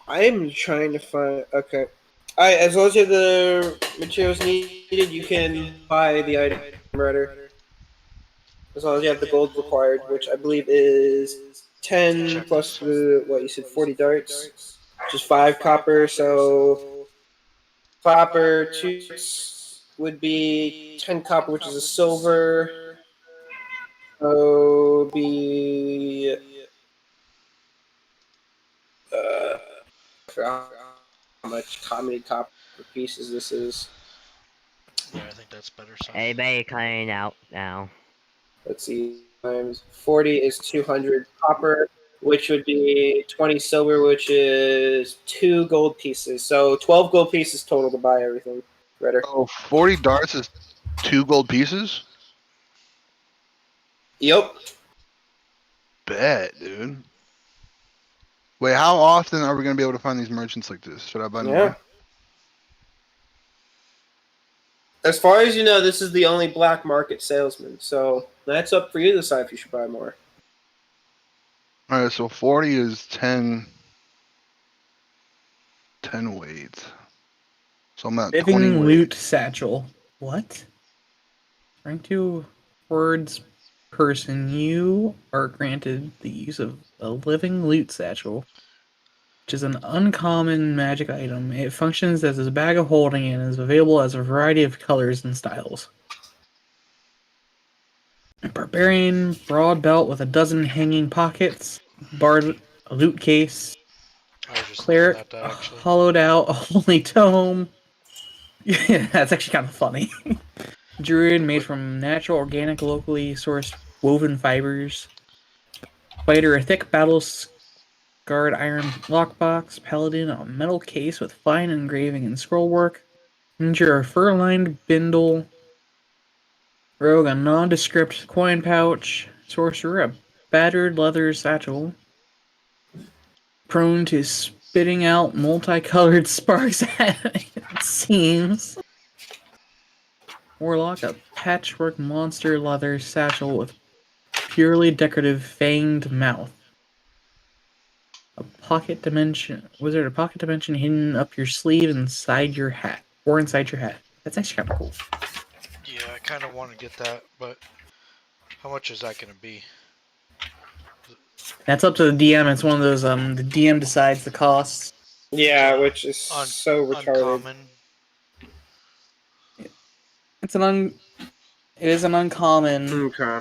I'm trying to find. Okay. Alright, as long as you have the materials needed, you can buy the item writer. As long as you have the gold required, which I believe is 10 Check plus this. what you said, 40 darts, which is 5 copper. So copper 2 would be 10 copper, which is a silver. So be I forgot how much many copper pieces this is. Yeah, I think that's better, son. Everybody cutting out now. Let's see, times 40 is 200 copper, which would be 20 silver, which is 2 gold pieces. So 12 gold pieces total to buy everything. Redder. Oh, 40 darts is 2 gold pieces? Yep. Bet, dude. Wait, how often are we going to be able to find these merchants like this? Should I buy Yeah. more? As far as you know, this is the only black market salesman. So that's up for you to decide if you should buy more. Alright, so 40 is 10 weight. So I'm at 20 Living weight. loot satchel. What? Rank 2 words person, you are granted the use of a living loot satchel, which is an uncommon magic item. It functions as a bag of holding and is available as a variety of colors and styles. Barbarian, broad belt with a dozen hanging pockets, bard, a loot case, I was just cleric, thinking that actually. hollowed out holy tome. Yeah, that's actually kind of funny. Druid made from natural, organic, locally sourced woven fibers. Fighter, a thick battle scarred iron lockbox. Paladin, a metal case with fine engraving and scrollwork. Ninja, a fur-lined bindle. Rogue, a nondescript coin pouch. Sorcerer, a battered leather satchel. Prone to spitting out multicolored sparks at seams. Warlock, a patchwork monster leather satchel with purely decorative fanged mouth. A pocket dimension wizard, a pocket dimension hidden up your sleeve inside your hat. Or inside your hat. That's actually kinda cool. Yeah, I kind of want to get that, but how much is that going to be? That's up to the DM. It's one of those the DM decides the costs. Yeah, which is Un- so retarded. uncommon. It's it is an uncommon. Okay.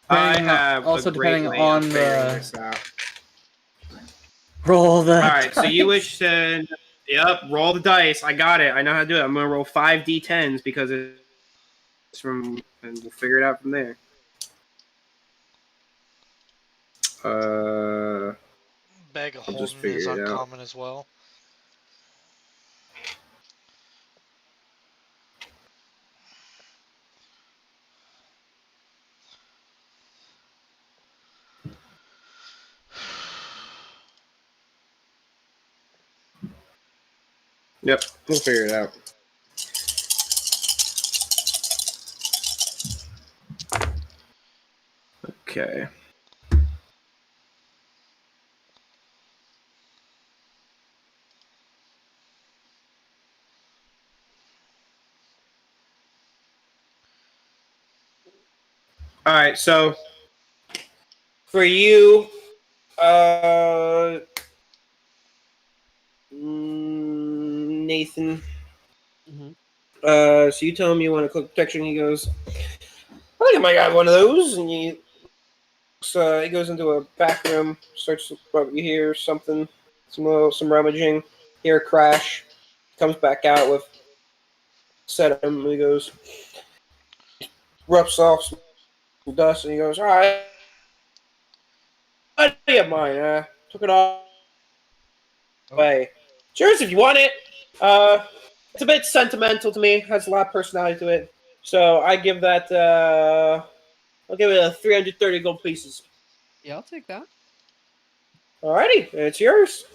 I have also a great depending way of on figuring the this out. roll the Alright, so you dice. wish to. Yep, roll the dice. I got it. I know how to do it. I'm going to roll 5 d10s because it's from. And we'll figure it out from there. Bag of I'll just holding is figure it out. uncommon as well. Yep, we'll figure it out. Okay. Alright, so for you, Nathan. Mhm. So you tell him you want a cloak protection. He goes, I think I might got one of those. And he goes into a back room, starts. You hear something, some rummaging. Hear a crash. Comes back out with set of him. And he goes, roughs off some dust, and he goes, all right, I have mine. Took it all away. Cheers if you want it. It's a bit sentimental to me. Has a lot of personality to it. So I give that. I'll give it a 330 gold pieces. Yeah, I'll take that. Alrighty, it's yours.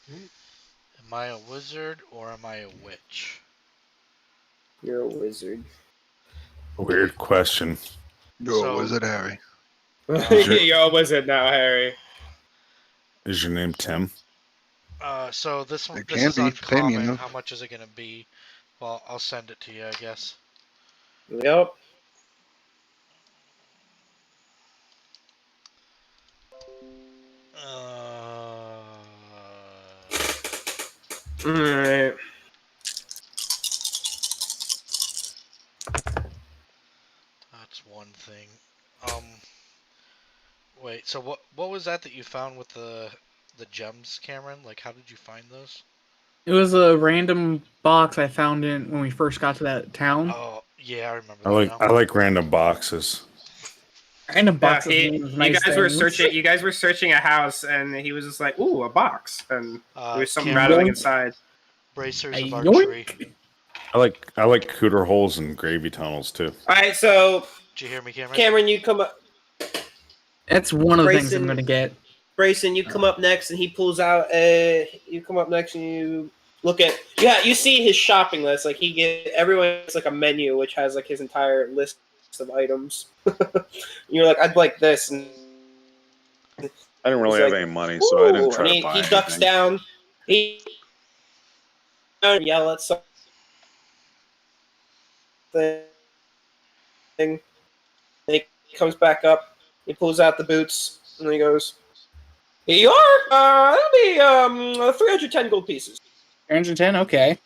Am I a wizard or am I a witch? You're a wizard. Weird question. You're So- a wizard, Harry. You're a wizard now, Harry. Is your name Tim? So this one, It this can is be if you pay me uncommon. enough. How much is it gonna be? Well, I'll send it to you, I guess. Yep. Alright. That's one thing. Wait. So what was that you found with the gems, Cameron? Like, how did you find those? It was a random box I found in when we first got to that town. Oh, yeah, I remember I that like now. I like random boxes. Random Yeah, boxes mean you nice guys were things. searching. You guys were searching a house, and he was just like, "Ooh, a box," and there was something Cameron, rattling inside. bracers of Yoink. archery. I like cooter holes and gravy tunnels too. All right, so Did you hear me, Cameron? Cameron, you come up. That's one of the things I'm Grayson- gonna get. Grayson, you come up next, and he pulls out. You come up next, and you look at. Yeah, you see his shopping list. Like everyone gets like a menu, which has like his entire list of items. You're like, I'd like this, and I didn't really He's have like, any money, so I didn't ooh, try and to buy he ducks anything. down. He yell at something. Then he comes back up. He pulls out the boots, and he goes, "Here you are. That'll be 310 gold pieces." 310, okay.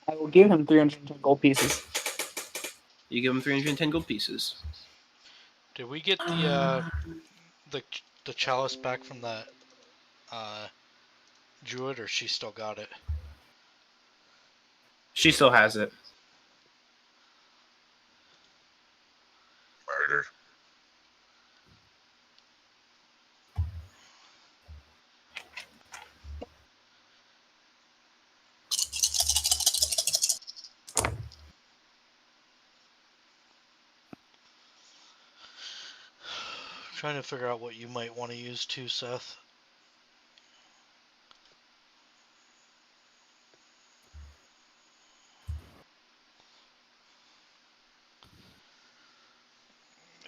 I will give him 310 gold pieces. You give him 310 gold pieces. Did we get the chalice back from that druid, or she still got it? She still has it. Murder. Trying to figure out what you might want to use too, Seth.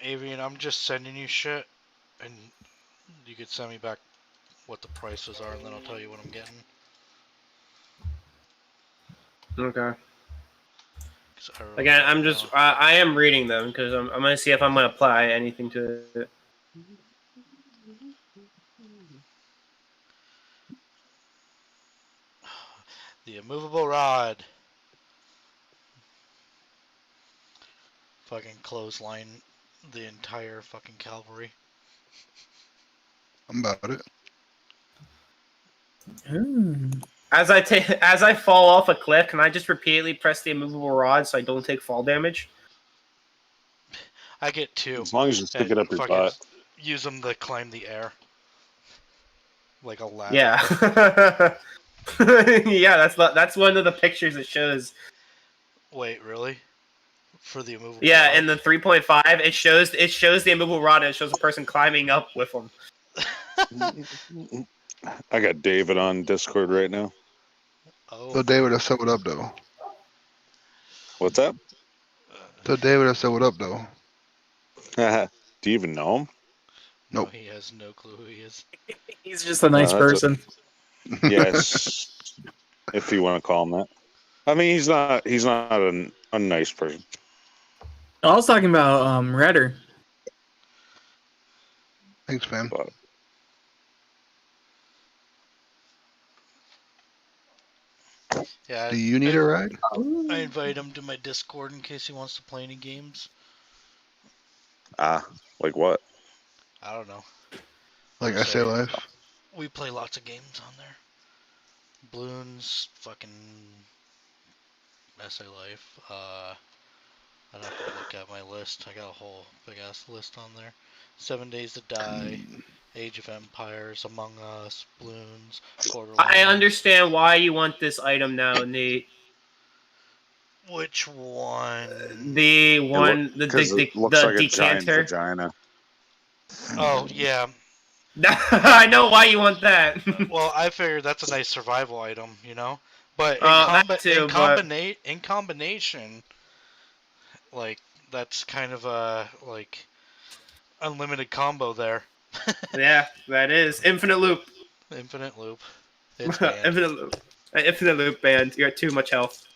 Avian, I'm just sending you shit, and you could send me back what the prices are, and then I'll tell you what I'm getting. Okay. 'Cause I really Again, don't I'm just know. I am reading them because I'm gonna see if I'm gonna apply anything to it. The immovable rod. Fucking clothesline the entire fucking cavalry. I'm about it. As I fall off a cliff, can I just repeatedly press the immovable rod so I don't take fall damage? I get two. As long as you stick and it up your fucking butt. use them to climb the air. Like a ladder. Yeah. Yeah, that's one of the pictures it shows. Wait, really? For the immovable Yeah, rod? in the 3.5, it shows the immovable rod and it shows a person climbing up with them. I got David on Discord right now. Oh. So David, I said what up though. What's up? So David, I said what up though. Do you even know him? No, Nope. he has no clue who he is. He's just a nice that's person. Yes, if you want to call him that. I mean, he's not a nice person. I was talking about Redder. Thanks, fam. But Yeah, Do you need a ride? I invite him to my Discord in case he wants to play any games. like what? I don't know. Like I Just say say, life. we play lots of games on there. Bloons, fucking SA Life, I'd have to look at my list. I got a whole big ass list on there. 7 Days to Die, Age of Empires, Among Us, Bloons, Borderlands. I understand why you want this item now, Nate. Which one? The one, Because it looks like a giant decanter. vagina. Oh yeah. I know why you want that. Well, I figured that's a nice survival item, you know. But that too, but- in combination, like that's kind of a like unlimited combo there. Yeah, that is infinite loop. Infinite loop. It's banned. Infinite loop. Infinite loop banned. You got too much health.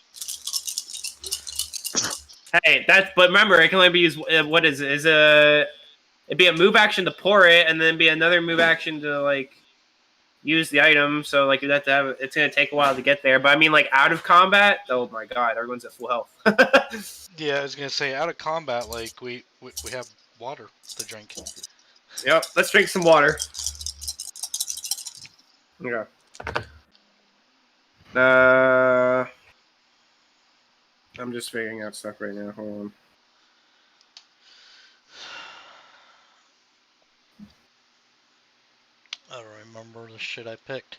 Hey, but remember, it can only be used. What is it? It'd be a move action to pour it, and then be another move action to like use the item. So like you have to have. It's gonna take a while to get there. But I mean, like out of combat. Oh my god, everyone's at full health. Yeah, I was gonna say out of combat, like we have water to drink. Yep. Let's drink some water. Okay. I'm just figuring out stuff right now. Hold on. I don't remember the shit I picked.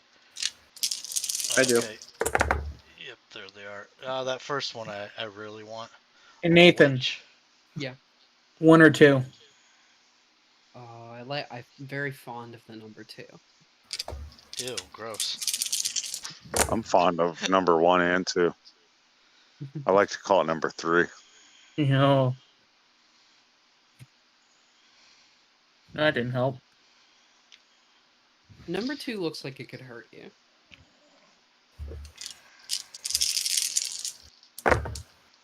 I do. Yep, there they are. That first one I really want. And Nathan, Which- Yeah. 1 or 2. I'm very fond of the number 2. Ew, gross. I'm fond of number 1 and 2. I like to call it number 3. You know, that didn't help. Number 2 looks like it could hurt you.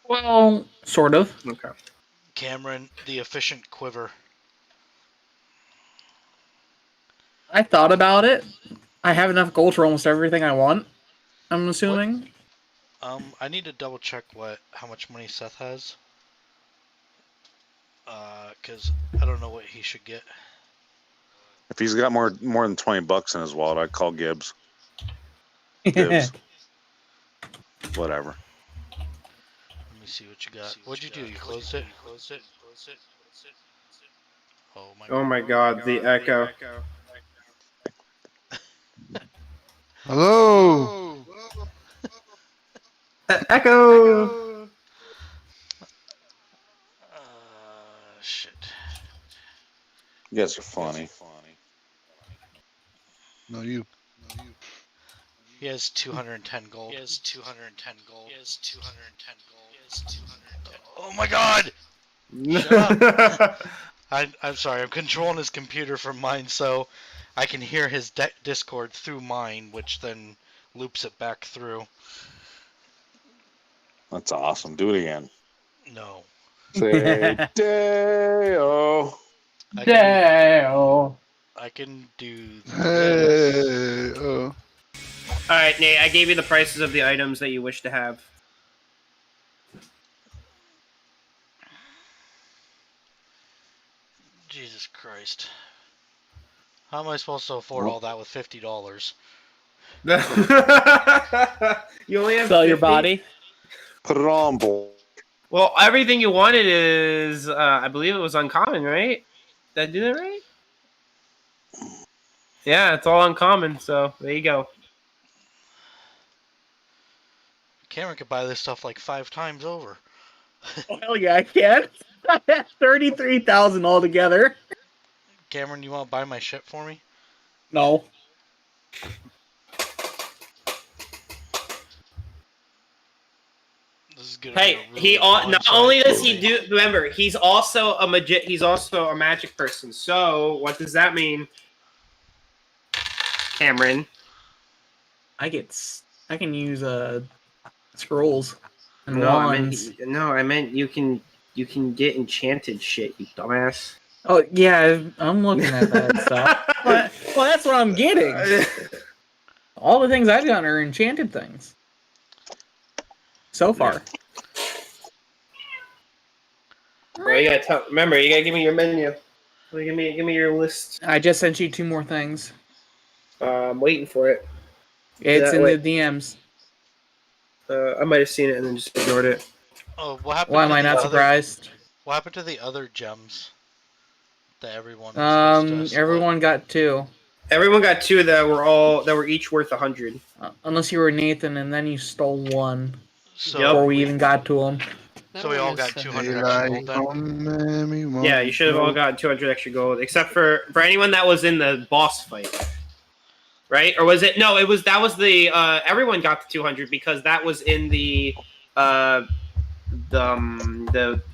Well, sort of. Okay. Cameron, the efficient quiver. I thought about it. I have enough gold for almost everything I want. I'm assuming. I need to double check how much money Seth has. Cause I don't know what he should get. If he's got more than $20 in his wallet, I'd call Gibbs. Gibbs. Whatever. Let me see what you got. What'd you do? You closed it? Oh my god, the echo. Hello. Echo. Shit. You guys are funny. No, you. He has 210 gold. Oh my god! I'm sorry, I'm controlling his computer from mine so I can hear his Discord through mine, which then loops it back through. That's awesome. Do it again. No. Say Deo. Dale. I can do Hey. Alright, Nate, I gave you the prices of the items that you wish to have. Jesus Christ. How am I supposed to afford all that with $50? You only have Sell your 50? body. Put it on, boy. Well, everything you wanted is, I believe it was uncommon, right? Did I do that right? Yeah, it's all uncommon, so there you go. Cameron could buy this stuff like 5 times over. Oh, hell yeah, I can. I have 33,000 altogether. Cameron, you want to buy my shit for me? No. This is gonna Hey, be a really not blindside only does for he me. do. Remember, he's also a magic person. So what does that mean, Cameron? I can use scrolls and No, wands. I meant you can get enchanted shit, you dumbass. Oh yeah, I'm looking at that stuff. Well, that's what I'm getting. All the things I've gotten are enchanted things. So far. Well, you gotta remember, you gotta give me your menu. Give me your list. I just sent you 2 more things. I'm waiting for it. It's That in way- the DMs. I might have seen it and then just ignored it. Oh, what happened Why to am I the not other? surprised? What happened to the other gems that everyone was supposed to split? Everyone got 2. Everyone got 2 that were each worth 100. Unless you were Nathan and then you stole 1 So before we even got to him. So we all got 200 extra Daylight gold then. come, everyone Yeah, you should have all go. gotten 200 extra gold, except for anyone that was in the boss fight, right? Or was it? No, it was that was the everyone got the 200 because that was in the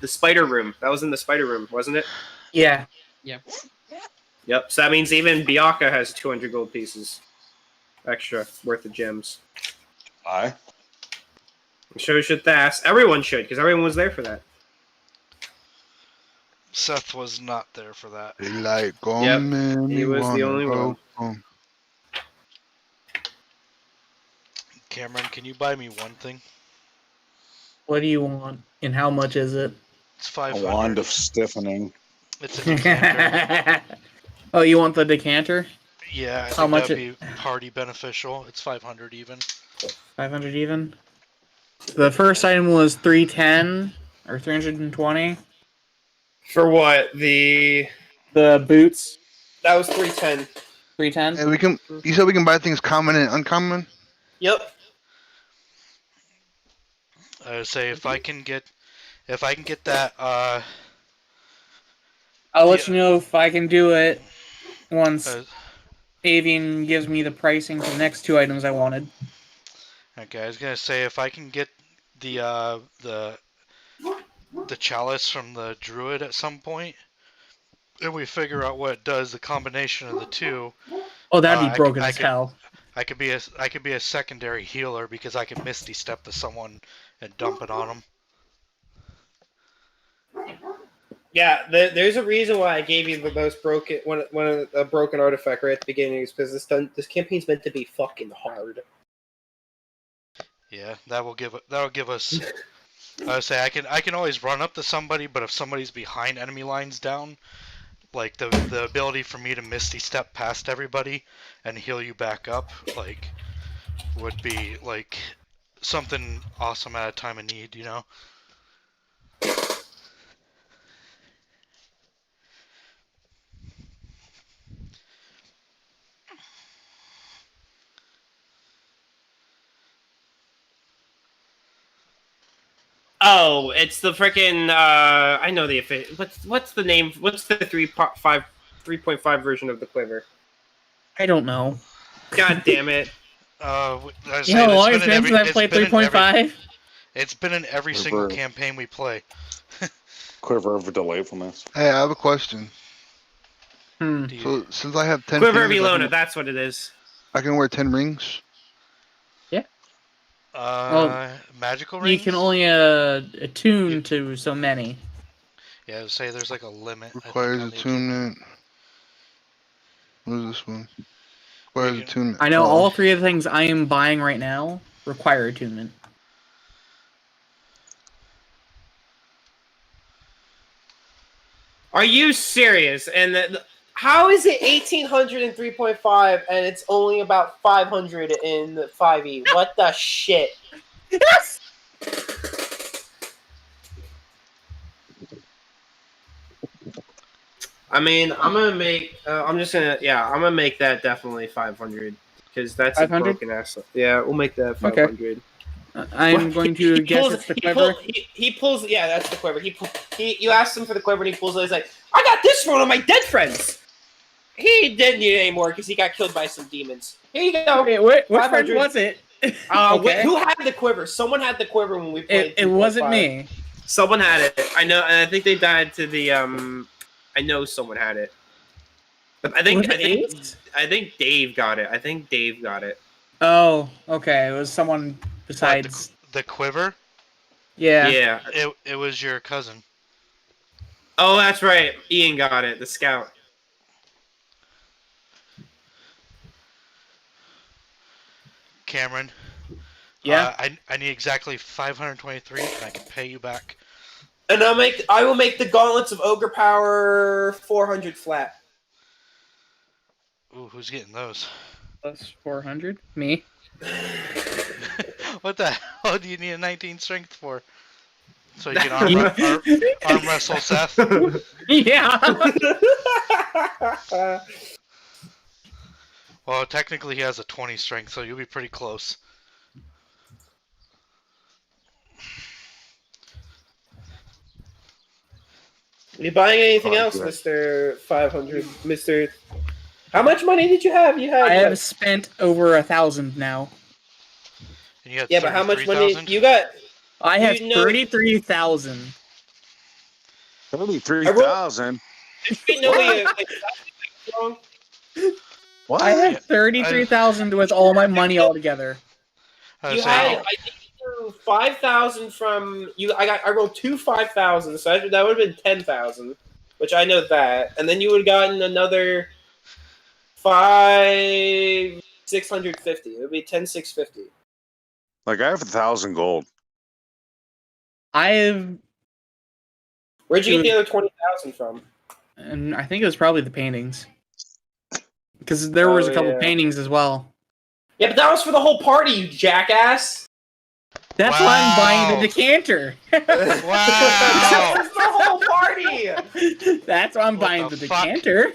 spider room. That was in the spider room, wasn't it? Yeah. Yep. So that means even Bianca has 200 gold pieces extra worth of gems. Aye. So should Thas. Everyone should, because everyone was there for that. Seth was not there for that. Daylight come, he was the everyone only go one. home. Cameron, can you buy me one thing? What do you want? And how much is it? It's A 500. wand of stiffening. It's a decanter. Oh, you want the decanter? Yeah, I How think much that'd be party beneficial. It's 500 even. 500 even? The first item was 310 or 320. For what? The boots. That was 310. 310? Hey, we can. You said we can buy things common and uncommon. Yep. I would say if I can get that I'll let you know if I can do it once uh, Avian gives me the pricing for the next 2 items I wanted. okay, I was gonna say if I can get the chalice from the druid at some point, and we figure out what it does, the combination of the two. Oh, that'd be I broken c- I as could- hell. I could be a secondary healer because I can misty step to someone and dump it on them. Yeah, there's a reason why I gave you the most broken a broken artifact right at the beginning is because this campaign's meant to be fucking hard. Yeah, that'll give us. I would say I can always run up to somebody, but if somebody's behind enemy lines down, like the ability for me to misty step past everybody and heal you back up, like, would be like something awesome at a time of need, you know? Oh, it's the freaking I know the what's the name? What's the 3.5 version of the quiver? I don't know. God damn it! I You know, it's long been as in every, I've it's played been in every, 3.5. it's been in every single Quiver. campaign we play. Quiver of delightfulness. Hey, I have a question. Hmm. Do you, So since I have 10 Quiver of fingers, Elona, that's what it is. I can wear 10 rings. magical rings? You can only attune to so many. Yeah, say there's like a limit. Requires I think, on the attunement. attunement. What is this one? Requires You can- attunement. I know Oh. all 3 of the things I am buying right now require attunement. Are you serious? And how is it 1800 in 3.5 and it's only about 500 in 5e? What the shit? I mean, I'm gonna make. I'm gonna make that definitely 500 because that's 500? a broken ass. Yeah, we'll make that 500. I'm going to guess it's the quiver. He pulls. Yeah, that's the quiver. You asked him for the quiver, and he pulls it. He's like, I got this for one of my dead friends. He didn't need it anymore because he got killed by some demons. Here you go. Wait, which friend 500. was it? Okay. Who had the quiver? Someone had the quiver when we played. It wasn't 3.5. me. Someone had it. I know, and I think they died to the. I know someone had it. But I think Dave got it. Oh, okay. It was someone besides. the quiver? Yeah. Yeah. It was your cousin. Oh, that's right. Ian got it. The scout. Cameron. Yeah. I need exactly 523, and I can pay you back. And I will make the gauntlets of ogre power 400 flat. Ooh, who's getting those? Plus 400? Me. What the hell do you need a 19 strength for? So you can arm wrestle Seth. Yeah. Well, technically he has a 20 strength, so you'll be pretty close. You buying anything else, good. Mr. 500? Mr. How much money did you have? You had I have what? spent over 1,000 now. And you had Yeah, but how much money 33,000? you got? I have You know, 33,000. 33,000. you know you like, wrong. What? I have Yeah, 33,000 with all my money all together. I You was had, saying, I think you 5,000 from you. I rolled two 5,000, so that would have been 10,000, which I know that, and then you would have gotten another 650. It would be 10,650. Like I have 1,000 gold. I have, Where'd you get the other 20,000 from? and I think it was probably the paintings. Because there was a couple yeah. paintings as well. Yeah, but that was for the whole party, you jackass. That's why I'm buying Wow. the decanter. wow! That was the whole party. That's why I'm What buying the the fuck? decanter.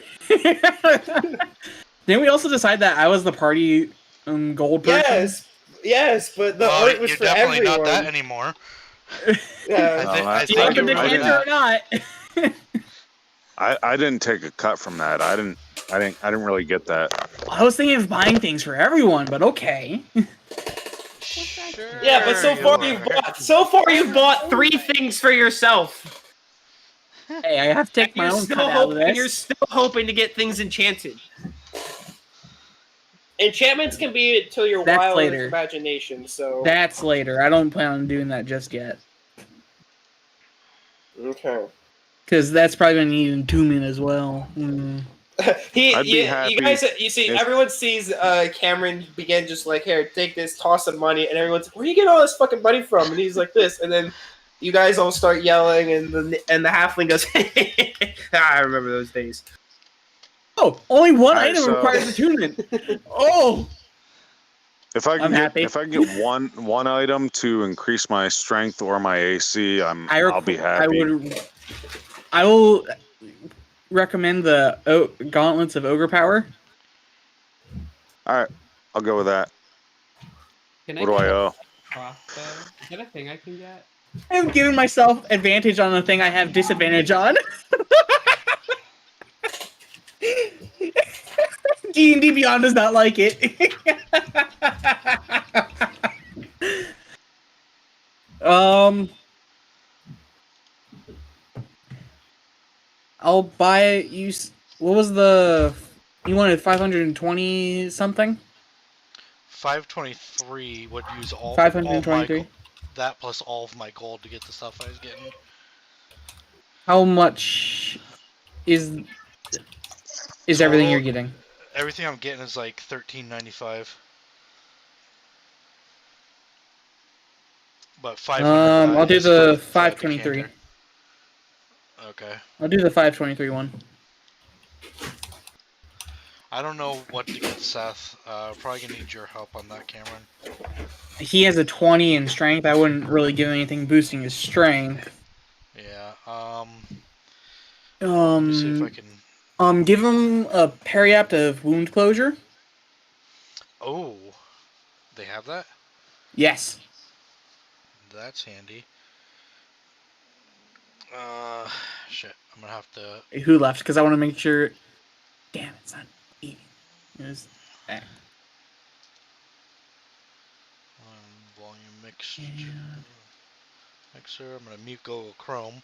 Didn't we also decide that I was the party gold person? Yes, but the Well, art was you're for definitely everyone. not that anymore. Yeah. I Do you want think the it was- decanter or not? I didn't take a cut from that. I didn't really get that. I was thinking of buying things for everyone, but okay. Sure Yeah, but so far you you've bought 3 things for yourself. Hey, I have to take my own cut out of And you're this. still hoping to get things enchanted. Enchantments can be until your That's wildest later. imagination, so That's later. I don't plan on doing that just yet. okay. Because that's probably going to need Attunement as well. I'd be You happy guys, you see, if- everyone sees Cameron begin just like, here, take this, toss some money, and everyone's like, where do you get all this fucking money from? And he's like this, and then you guys all start yelling, and the halfling goes, I remember those days. Oh, only one Alright, item so- requires Attunement. Oh! If I I'm can happy. if I can get one item to increase my strength or my AC, I'll be happy. I will recommend the Gauntlets of Ogre Power. All right, I'll go with that. Can What do I get a owe? crossbow? Is that a thing I can get? I'm giving myself advantage on the thing I have disadvantage on. D&D Beyond does not like it. I'll buy it. What was the? You wanted 520 something? 523 would use all my 523. gold. That plus all of my gold to get the stuff I was getting. How much is everything you're getting? Everything I'm getting is like $13.95. But 500. I'll do the 523. Okay. I'll do the 523 one. I don't know what to get Seth. Probably gonna need your help on that, Cameron. He has a 20 in strength. I wouldn't really give anything boosting his strength. Yeah. Let me see if I can. Give him a periapt of wound closure. Oh, they have that. Yes. That's handy. Shit. I'm gonna have to. Who left? Because I want to make sure. Damn, it's not eating. It was that. Volume mixture. Mixer. I'm gonna mute Google Chrome.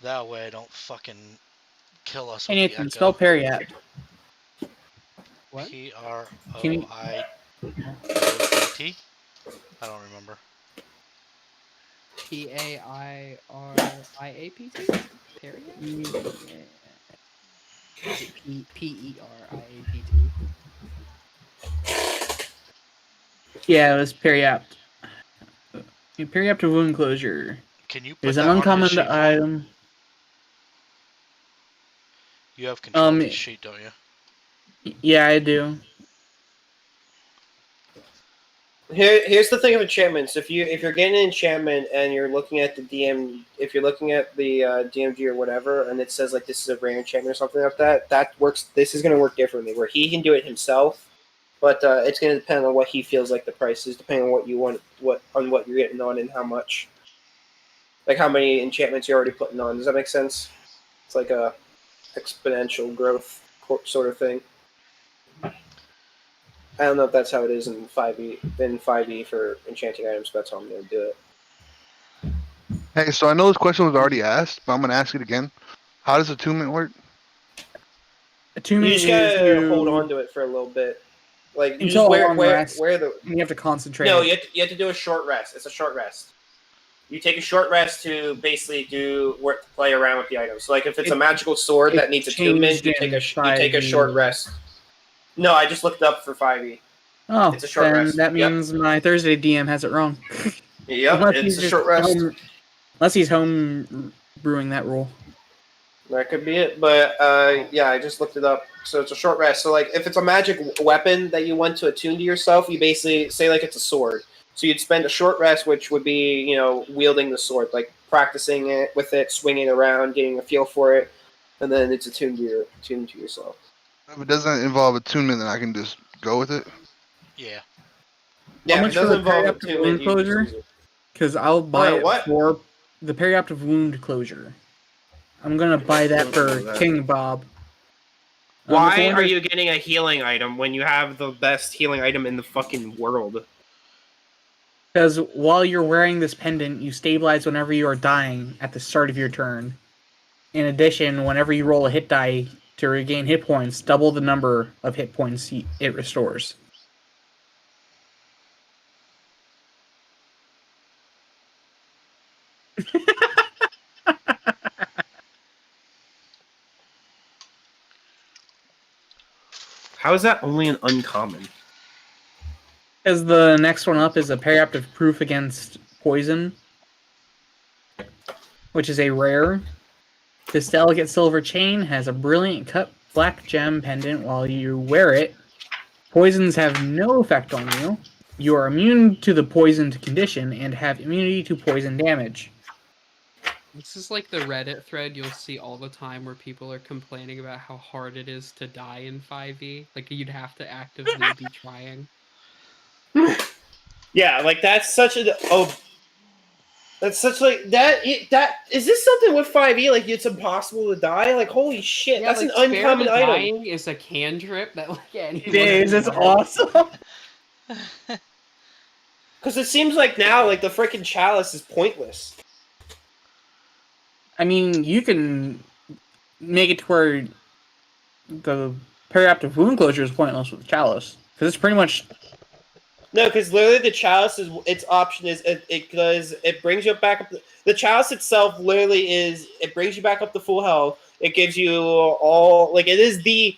That way I don't fucking kill us Hey with the Nathan, echo. spell periapt. What? P-R-O-I-O-T? I don't remember. P-A-I-R-I-A-P-T? Period? P-E-R-I-A-P-T. Yeah, it was periapt. Periapt of wound closure. Can you put There's that an on uncommon his sheet? item. You have control of this sheet, don't you? Yeah, I do. Here's the thing of enchantments. If you're getting an enchantment and you're looking at the if you're looking at the DMG or whatever, and it says like this is a rare enchantment or something like that, that works. This is going to work differently, where he can do it himself, but it's going to depend on what he feels like the price is, depending on what you want, what you're getting on, and how much, like how many enchantments you're already putting on. Does that make sense? It's like a exponential growth sort of thing. I don't know if that's how it is in 5e for enchanting items, but that's how I'm going to do it. Hey, so I know this question was already asked, but I'm gonna ask it again. How does attunement work? Attunement You just is gotta hold on to it for a little bit. Like you just until a long rest. where the You have to concentrate. No, you have to do a short rest. It's a short rest. You take a short rest to basically play around with the items. So like if it's a magical sword that needs attunement, you take a short rest. No, I just looked up for 5e. Oh, it's a short then rest. that means my Thursday DM has it wrong. Yep, it's a short rest. Unless he's home brewing that rule. That could be it, but yeah, I just looked it up. So it's a short rest. So like, if it's a magic weapon that you want to attune to yourself, you basically say like it's a sword. So you'd spend a short rest, which would be wielding the sword, like practicing it with it, swinging around, getting a feel for it, and then it's attuned to yourself. If it doesn't involve attunement, then I can just go with it. Yeah. Yeah, How if much it doesn't for the involve periaptive attunement, wound you can just closure? use it. Because I'll buy it what? for the periaptive wound closure. I'm gonna buy that for King Bob. Why are you getting a healing item when you have the best healing item in the fucking world? Because while you're wearing this pendant, you stabilize whenever you are dying at the start of your turn. In addition, whenever you roll a hit die to regain hit points, double the number of hit points it restores. How is that only an uncommon? As the next one up is a periaptive proof against poison, which is a rare. This delicate silver chain has a brilliant cut black gem pendant while you wear it. Poisons have no effect on you. You are immune to the poisoned condition and have immunity to poison damage. This is like the Reddit thread you'll see all the time where people are complaining about how hard it is to die in 5e. Like you'd have to actively be trying. Yeah, like that's such like that. That is this something with 5e? Like it's impossible to die. Like holy shit, Yeah, that's like, an uncommon spare me item. dying is a cantrip that like anyone It is. can It's know. awesome. Because it seems like now, like the freaking chalice is pointless. I mean, you can make it to where the periaptive wound closure is pointless with the chalice because it's pretty much. No, because literally the chalice is its option is it brings you back up. The chalice itself literally it brings you back up to full health. It gives you all it is the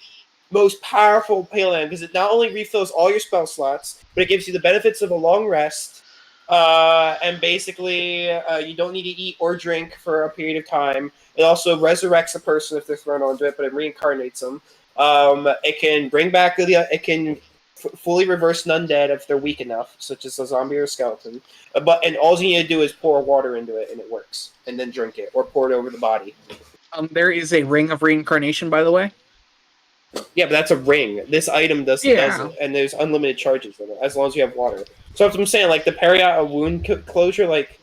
most powerful pale end because it not only refills all your spell slots, but it gives you the benefits of a long rest. And basically, you don't need to eat or drink for a period of time. It also resurrects a person if they're thrown onto it, but it reincarnates them. It can bring back it can fully reverse an undead if they're weak enough, such as a zombie or a skeleton. And all you need to do is pour water into it, and it works. And then drink it, or pour it over the body. There is a ring of reincarnation, by the way. Yeah, but that's a ring. This item doesn't, and there's unlimited charges in it, as long as you have water. So that's what I'm saying, like, the periaptive wound closure, like,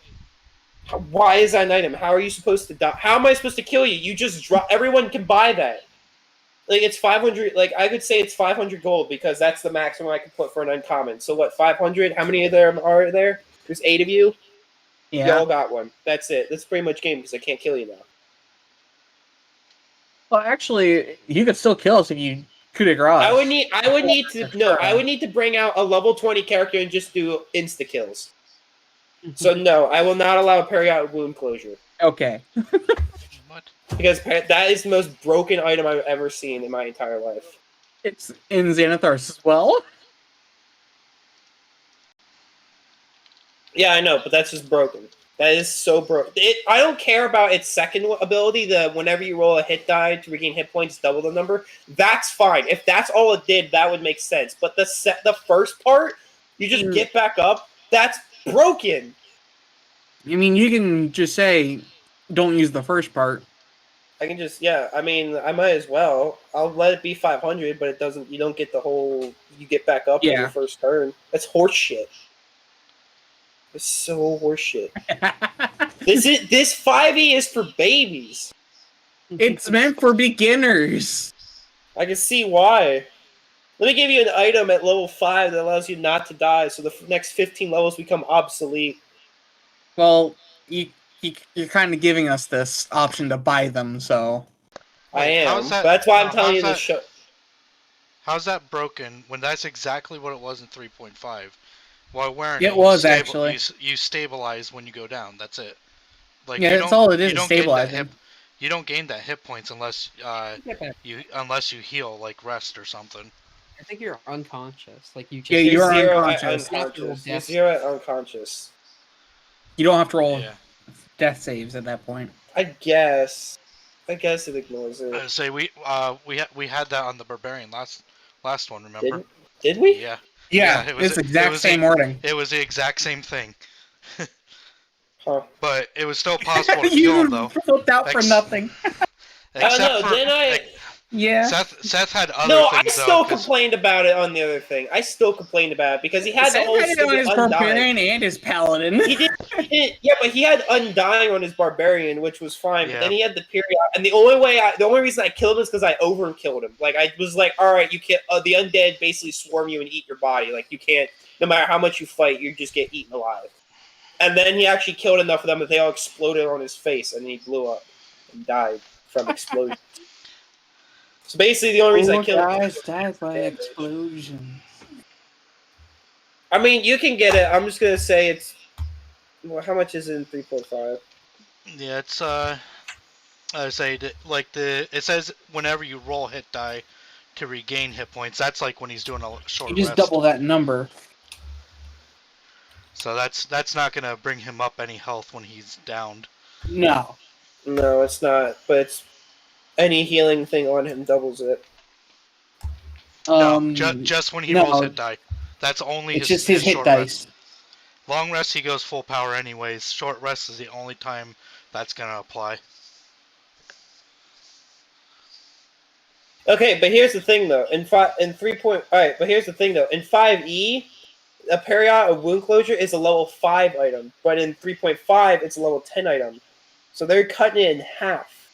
why is that an item? How are you supposed to die? How am I supposed to kill you? You just drop. Everyone can buy that. Like, it's 500, like, I could say it's 500 gold, because that's the maximum I could put for an uncommon. So what, 500? How many of them are there? There's 8 of you? Yeah. Y'all got one. That's it. That's pretty much game, because I can't kill you now. Well, actually, you could still kill us if you coup de grace. I would need to bring out a level 20 character and just do insta kills. So no, I will not allow periodic wound closure. Okay. What? Because that is the most broken item I've ever seen in my entire life. It's in Xanathar's as well. Yeah, I know, but that's just broken. That is so broken. I don't care about its second ability, the whenever you roll a hit die to regain hit points, double the number. That's fine. If that's all it did, that would make sense. But the first part, You just get back up? That's broken! I mean, you can just say, don't use the first part. I can just, yeah, I mean, I might as well. I'll let it be 500, but it doesn't, you don't get the whole, you get back up in your first turn. That's horseshit. It's so horseshit. This 5e is for babies. It's meant for beginners. I can see why. Let me give you an item at level 5 that allows you not to die, so the next 15 levels become obsolete. Well, you're kind of giving us this option to buy them, so... I am. How's that, But that's why I'm telling you to show... How's that broken when that's exactly what it was in 3.5? While wearing it was actually. You stabilize when you go down. That's it. Like yeah, that's all it is. Stabilizing. You don't gain that hit points unless you heal, like rest or something. I think you're unconscious. Like you just you're unconscious. You're 0 at unconscious. You don't have to roll death saves at that point. I guess it ignores it. I say we had that on the barbarian last one. Remember? Did we? Yeah. Yeah, it was exact same wording. It was the exact same thing. Huh. But it was still possible to kill him, though. You flipped out for nothing. Oh no, didn't I? Yeah. Seth had other no, things, I still complained about it on the other thing. I still complained about it because he had the whole on his barbarian and his paladin. He did, yeah, but he had undying on his barbarian, which was fine. Yeah. But then he had the period, and the only reason I killed him is because I overkilled him. Like I was like, all right, you can't. The undead basically swarm you and eat your body. Like you can't, no matter how much you fight, you just get eaten alive. And then he actually killed enough of them that they all exploded on his face, and he blew up and died from explosion. So basically, the only reason I killed him died by explosions. I mean, you can get it. I'm just gonna say it's. Well, how much is it in 3.5? Yeah, it's I say it says whenever you roll hit die to regain hit points. That's like when he's doing a short You just rest. double that number. So that's not gonna bring him up any health when he's downed. No. No, it's not. But it's any healing thing on him doubles it. No, just when he rolls hit die. That's only it's just his hit short dice. Rest. Long rest he goes full power anyways. Short rest is the only time that's gonna apply. Okay, but here's the thing though. In 3. All right, but here's the thing though. In 5e, a Period of Wound Closure is a level 5 item, but in 3.5 it's a level 10 item. So they're cutting it in half.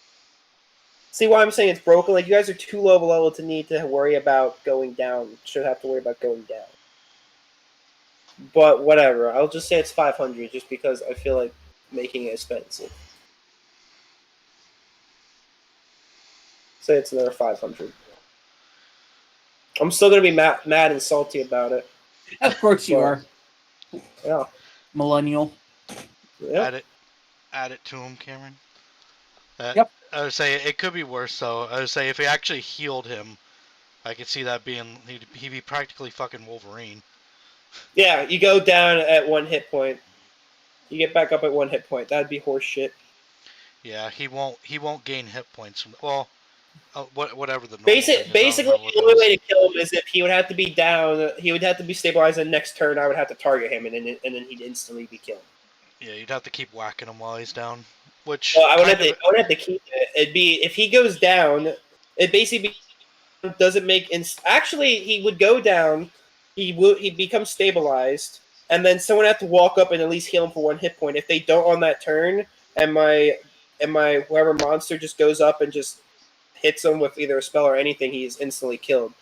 See why I'm saying it's broken? Like you guys are too low of a level to need to worry about going down. Should have to worry about going down. But whatever. I'll just say it's 500 just because I feel like making it expensive. Say it's another 500. I'm still gonna be mad and salty about it. Of course you are. Yeah. Millennial. Yep. Add it to him, Cameron. Yep. I would say it could be worse though. I would say if he actually healed him, I could see that being he'd be practically fucking Wolverine. Yeah, you go down at 1 hit point. You get back up at 1 hit point. That'd be horseshit. Yeah, he won't gain hit points from whatever the normal basically the only way to kill him is if he would have to be down. He would have to be stabilized. And next turn, I would have to target him, and then he'd instantly be killed. Yeah, you'd have to keep whacking him while he's down. Which I would have to keep it. It'd be if he goes down. It basically doesn't make. Actually, he would go down. He becomes stabilized, and then someone have to walk up and at least heal him for 1 hit point. If they don't on that turn, and my whoever monster just goes up and just hits him with either a spell or anything, he's instantly killed.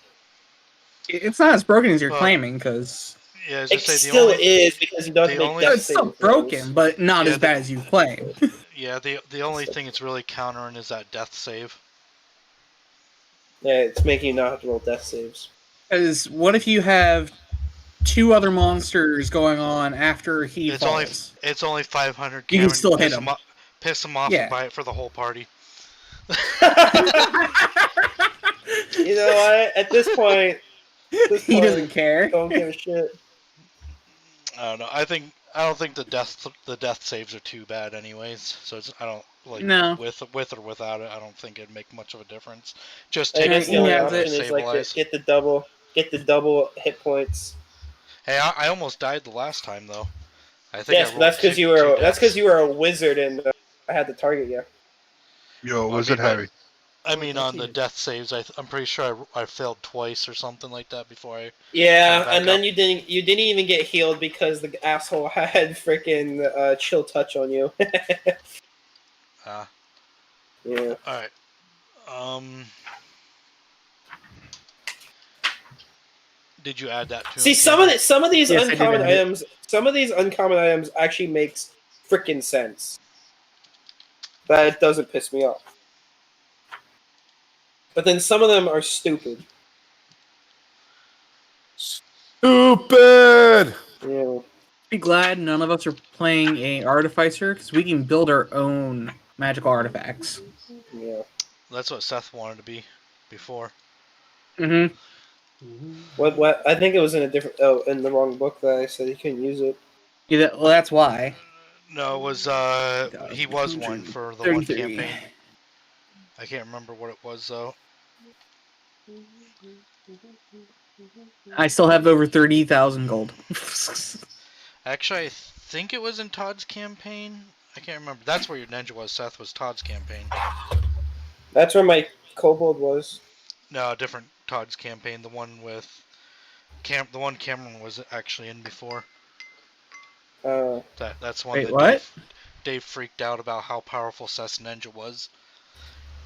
It's not as broken as you're claiming, because yeah, it still is because he doesn't make. It's still broken, but not as bad as you claim. Yeah, the only thing it's really countering is that death save. Yeah, it's making you not have to roll death saves. Because what if you have 2 other monsters going on after he falls? It's only 500. You can still hit him. Piss him off and buy it for the whole party. You know what? At this point, he doesn't care. Don't give a shit. I don't know. I don't think the death saves are too bad, anyways. So I don't like with or without it. I don't think it'd make much of a difference. Just take it the only option is like get the double hit points. Hey, I almost died the last time though. I think Yes, I but that's rolled because two- you two were deaths. a wizard and I had to target you. Yo, Well, Wizard Harry. I Oh, mean, that's on the even- death saves, I'm pretty sure I failed twice or something like that before I. Yeah, back and then up. you didn't even get healed because the asshole had freaking chill touch on you. Ah, Yeah. all right. Did you add that to See, him, some of these Yes, I did uncommon add it. items, actually makes freaking sense. That doesn't piss me off. But then some of them are stupid. Stupid. Yeah. Be glad none of us are playing a artificer because we can build our own magical artifacts. Yeah. That's what Seth wanted to be before. Mm-hmm. What? I think it was in a different. Oh, in the wrong book that I said you couldn't use it. Yeah, well, that's why. No, it was he was one for the one 33. campaign. I can't remember what it was though. I still have over 30,000 gold. Actually, I think it was in Todd's campaign. I can't remember. That's where your ninja was. Seth was Todd's campaign. That's where my kobold was. No, different Todd's campaign. The one with the one Cameron was actually in before. That's one Wait, that what? Dave freaked out about how powerful Seth's ninja was.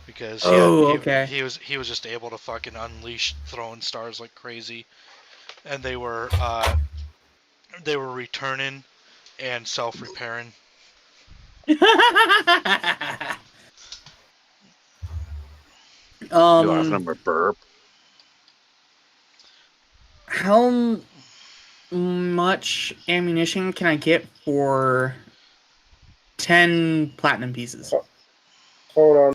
Because Okay. he was just able to fucking unleash throwing stars like crazy, and they were returning and self repairing. Do I have number burp? How much ammunition can I get for 10 platinum pieces? Hold on.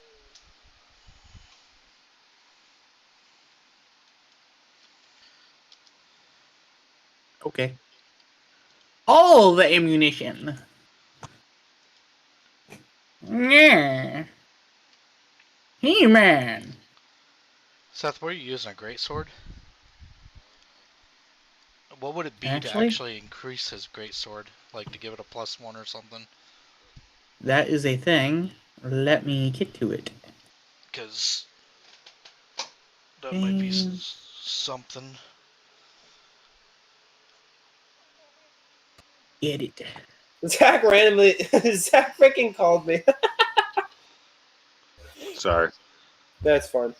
Okay. All the ammunition. Yeah. He-Man. Seth, were you using a greatsword? What would it be to Actually? actually increase his greatsword? Like to give it a +1 or something? That is a thing. Let me get to it. Because that might be And something. get it. Zach freaking called me. Sorry. That's fun.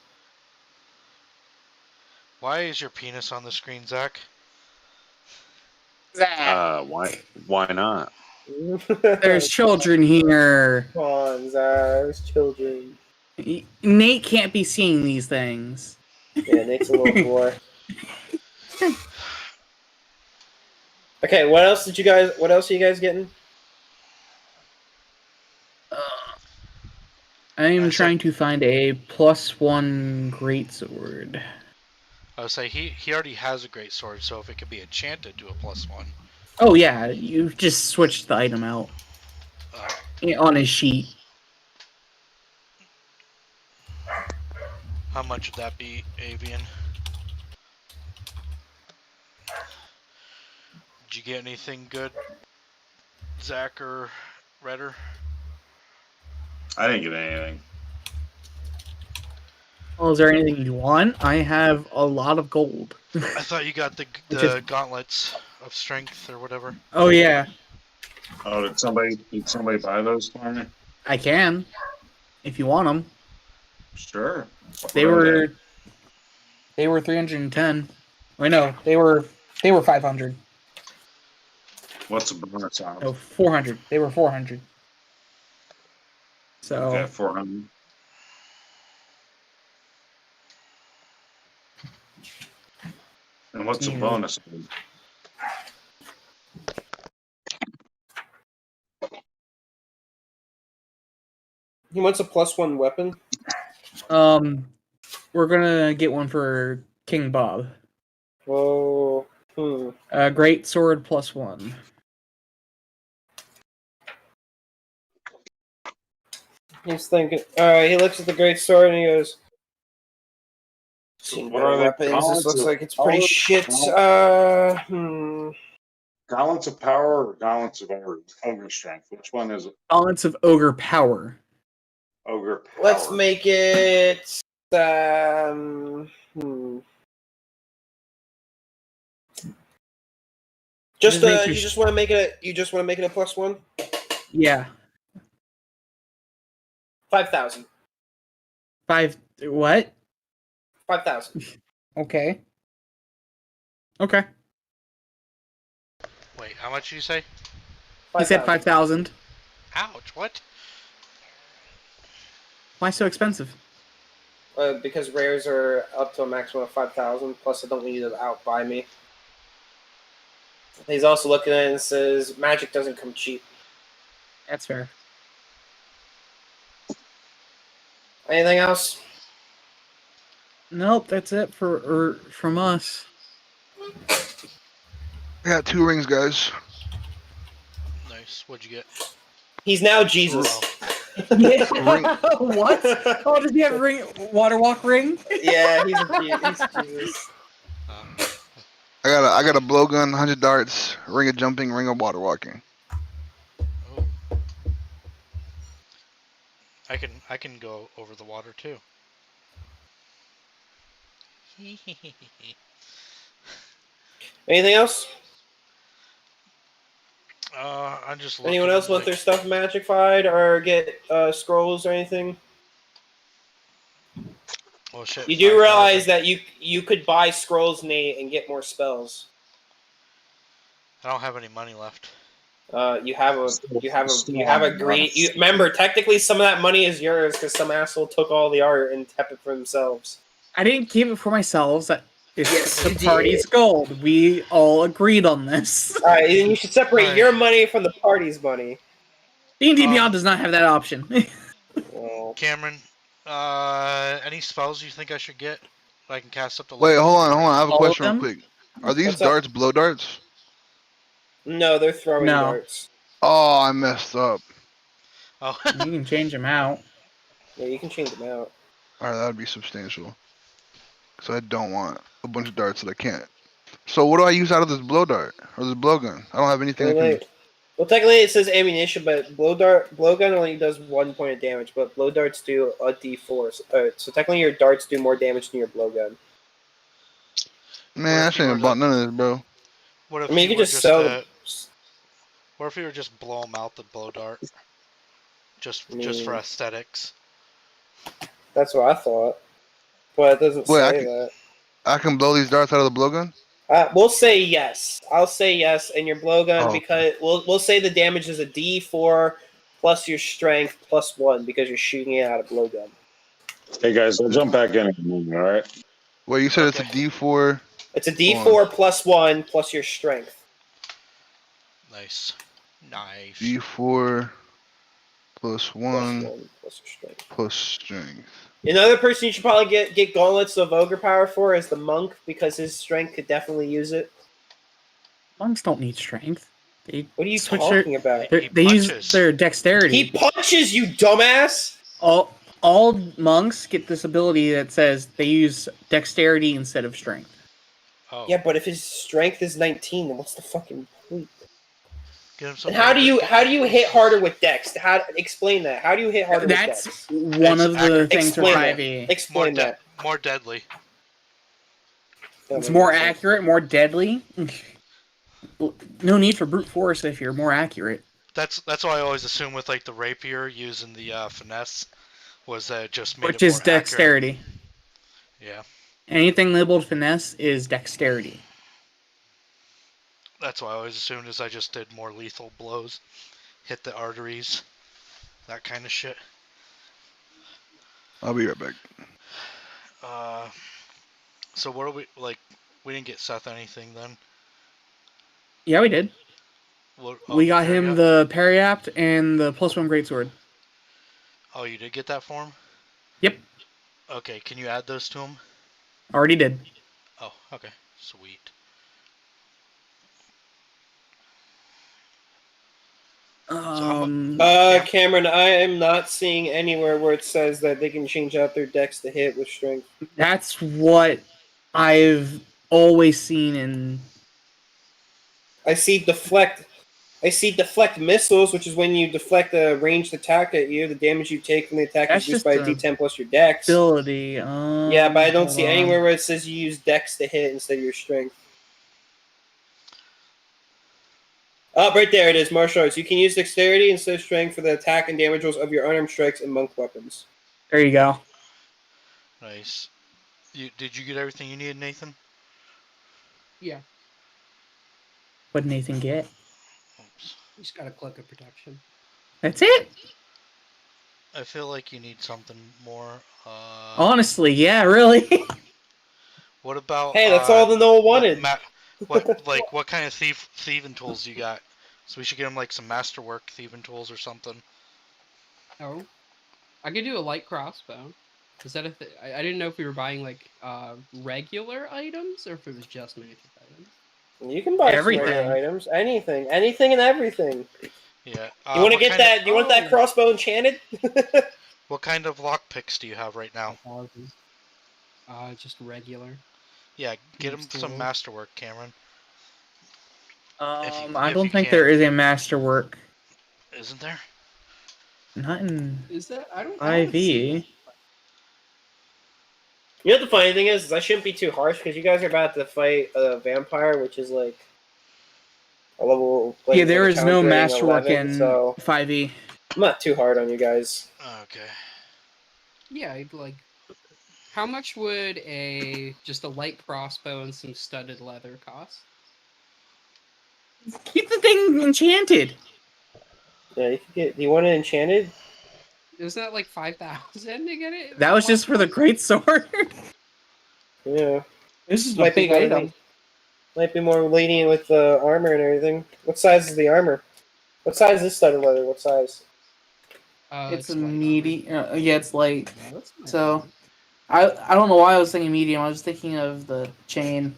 Why is your penis on the screen, Zach? Why not? There's children here. Come on, Zach. There's children. Nate can't be seeing these things. Yeah, Nate's a little boy. Okay, what else are you guys getting? I'm I trying to find a +1 greatsword. I would say he already has a greatsword, so if it could be enchanted to a +1. Oh yeah, you just switched the item out on his sheet. How much would that be, Avian? Did you get anything good, Zach or Redder? I didn't get anything. Well, is there anything you want? I have a lot of gold. I thought you got the Just- gauntlets of strength or whatever. Oh yeah, Oh, did somebody buy those for me? I can, if you want them. Sure. They What are were 310. Wait, no, they were 500. What's the bonus on No, them? 400. They were 400. So Okay, 400. And what's the Yeah. bonus? He wants a +1 weapon. we're gonna get one for King Bob. Oh, Great sword +1. He's thinking. All right, he looks at the great sword and he goes, "Seen What better are they weapons. This called? looks like it's Oh, pretty shit. Gauntlets of power or gauntlets of ogre strength? Which one is it? Balance of ogre power. Ogre power. Let's make it. Just Just make you your- just want to make it. You just want to make it a +1. Yeah. 5,000. 5. What? 5,000. Okay. Okay. Wait, how much did you say? He said 5,000. Ouch! What? Why so expensive? Because rares are up to a maximum of 5,000. Plus, I don't need them out by me. He's also looking at it and says, "Magic doesn't come cheap." That's fair. Anything else? Nope, that's it from us. I got 2 rings, guys. Nice. What'd you get? He's now Jesus. Yeah. Ring. What? Oh, does he have a ring? Water walk ring? Yeah, he's Jesus. I got a blowgun, 100 darts, ring of jumping, ring of water walking. Oh. I can go over the water too. Anything else? I'm just. Anyone looking, else want like- their stuff magified or get scrolls or anything? Oh shit! You do 5,000. realize that you could buy scrolls, Nate, and get more spells. I don't have any money left. You have a great. You remember, technically, some of that money is yours because some asshole took all the art and kept it for themselves. I didn't keep it for myself. It's Yes, the you did. party's gold. We all agreed on this. All right, then you should separate Alright. your money from the party's money. D&D Beyond does not have that option. Well, Cameron, any spells you think I should get? I can cast up to. Wait, level hold on. I have a All of question real them? quick. Are these What's up? darts blow darts? no, they're throwing No. darts. Oh, I messed up. Oh. You can change them out. Yeah, you can change them out. Alright, that would be substantial. Because I don't want a bunch of darts that I can't. So what do I use out of this blow dart? Or this blowgun? I don't have anything that can... Well, technically it says ammunition, but blowgun only does 1 point of damage, but blow darts do a d4. So technically your darts do more damage than your blowgun. Man, I if you shouldn't were have bought to- none of this, bro. What if I mean, you were could just sell them. What if you were just blow them out the blow dart? Just for aesthetics. That's what I thought, but it doesn't Wait, say that. I can blow these darts out of the blowgun? We'll say yes. I'll say yes, and your blowgun Oh. because we'll say the damage is a d4 plus your strength plus 1 because you're shooting it out of blowgun. Hey guys, I'll jump back in a minute, all right? Wait, you said Okay. it's a D4. It's a d4 plus 1 plus your strength. Nice. Nice. D4 plus Plus 1 1 plus your strength. plus strength. Another person you should probably get gauntlets of ogre power for is the monk because his strength could definitely use it. Monks don't need strength. They What are you switch talking about? They punches. use their dexterity. He punches you, dumbass. All monks get this ability that says they use dexterity instead of strength. Oh. Yeah, but if his strength is 19, then what's the fucking point? Get him some And how do you damage. hit harder with dex? Explain that? How do you hit harder with That's dex? one of the things for Explain that. 5e. Explain that. More deadly. It's more accurate, more deadly. No need for brute force if you're more accurate. That's why I always assume with like the rapier using the finesse was that it just made Which it is more accurate. dexterity. Yeah. Anything labeled finesse is dexterity. That's why I always assumed is I just did more lethal blows, hit the arteries, that kind of shit. I'll be right back. So what are we like? We didn't get Seth anything then. Yeah, we did. We got Periapt? him the Periapt and the +1 greatsword. Oh, you did get that for him? Yep, Okay, can you add those to him? already did. Oh, okay, sweet. Cameron, I am not seeing anywhere where it says that they can change out their dex to hit with strength. That's what I've always seen in I see deflect. I see deflect missiles, which is when you deflect a ranged attack at you. The damage you take from the attack That's is reduced just by a a D10 plus your dex. ability. Yeah, but I don't hold see on. anywhere where it says you use dex to hit instead of your strength. Oh, right there it is. Martial arts. You can use dexterity instead of strength for the attack and damage rolls of your unarmed strikes and monk weapons. There you go. Nice. Did you get everything you needed, Nathan? Yeah, What did Nathan get? Oops. you just gotta click a protection. That's it. I feel like you need something more. Honestly, yeah, really. What about? Hey, that's all the Noah wanted. What kind of thieving tools you got? So we should get him like some masterwork thieving tools or something. Oh, I could do a light crossbow. Is that a I didn't know if we were buying like regular items or if it was just magic items. You can buy some Everything. regular items. Anything and everything. Yeah. You want to get that? You want that crossbow enchanted? What kind of lockpicks do you have right now? Just regular. Yeah, get him Use some tools. masterwork, Cameron. I if don't you think can. there is a masterwork. Isn't there? Not in Is that I haven't seen 5e. it. You know what the funny thing is I shouldn't be too harsh because you guys are about to fight a vampire, which is like a level. Like, Yeah, it's there like a is no challenge rating masterwork 11, in so 5e. I'm not too hard on you guys. Okay. Yeah, like how much would just a light crossbow and some studded leather cost? Keep the thing enchanted. Yeah, you can get. Do you want it enchanted? Isn't that like 5,000 to get it? That was Light just for the crossbow? great sword. Yeah, This is a might be big more item. might be more lenient with the armor and everything. What size is the armor? What size is studded leather? What size? It's a light armor. medium. Yeah, it's light. Yeah, that's not So bad. I don't know why I was thinking medium. I was thinking of the chain,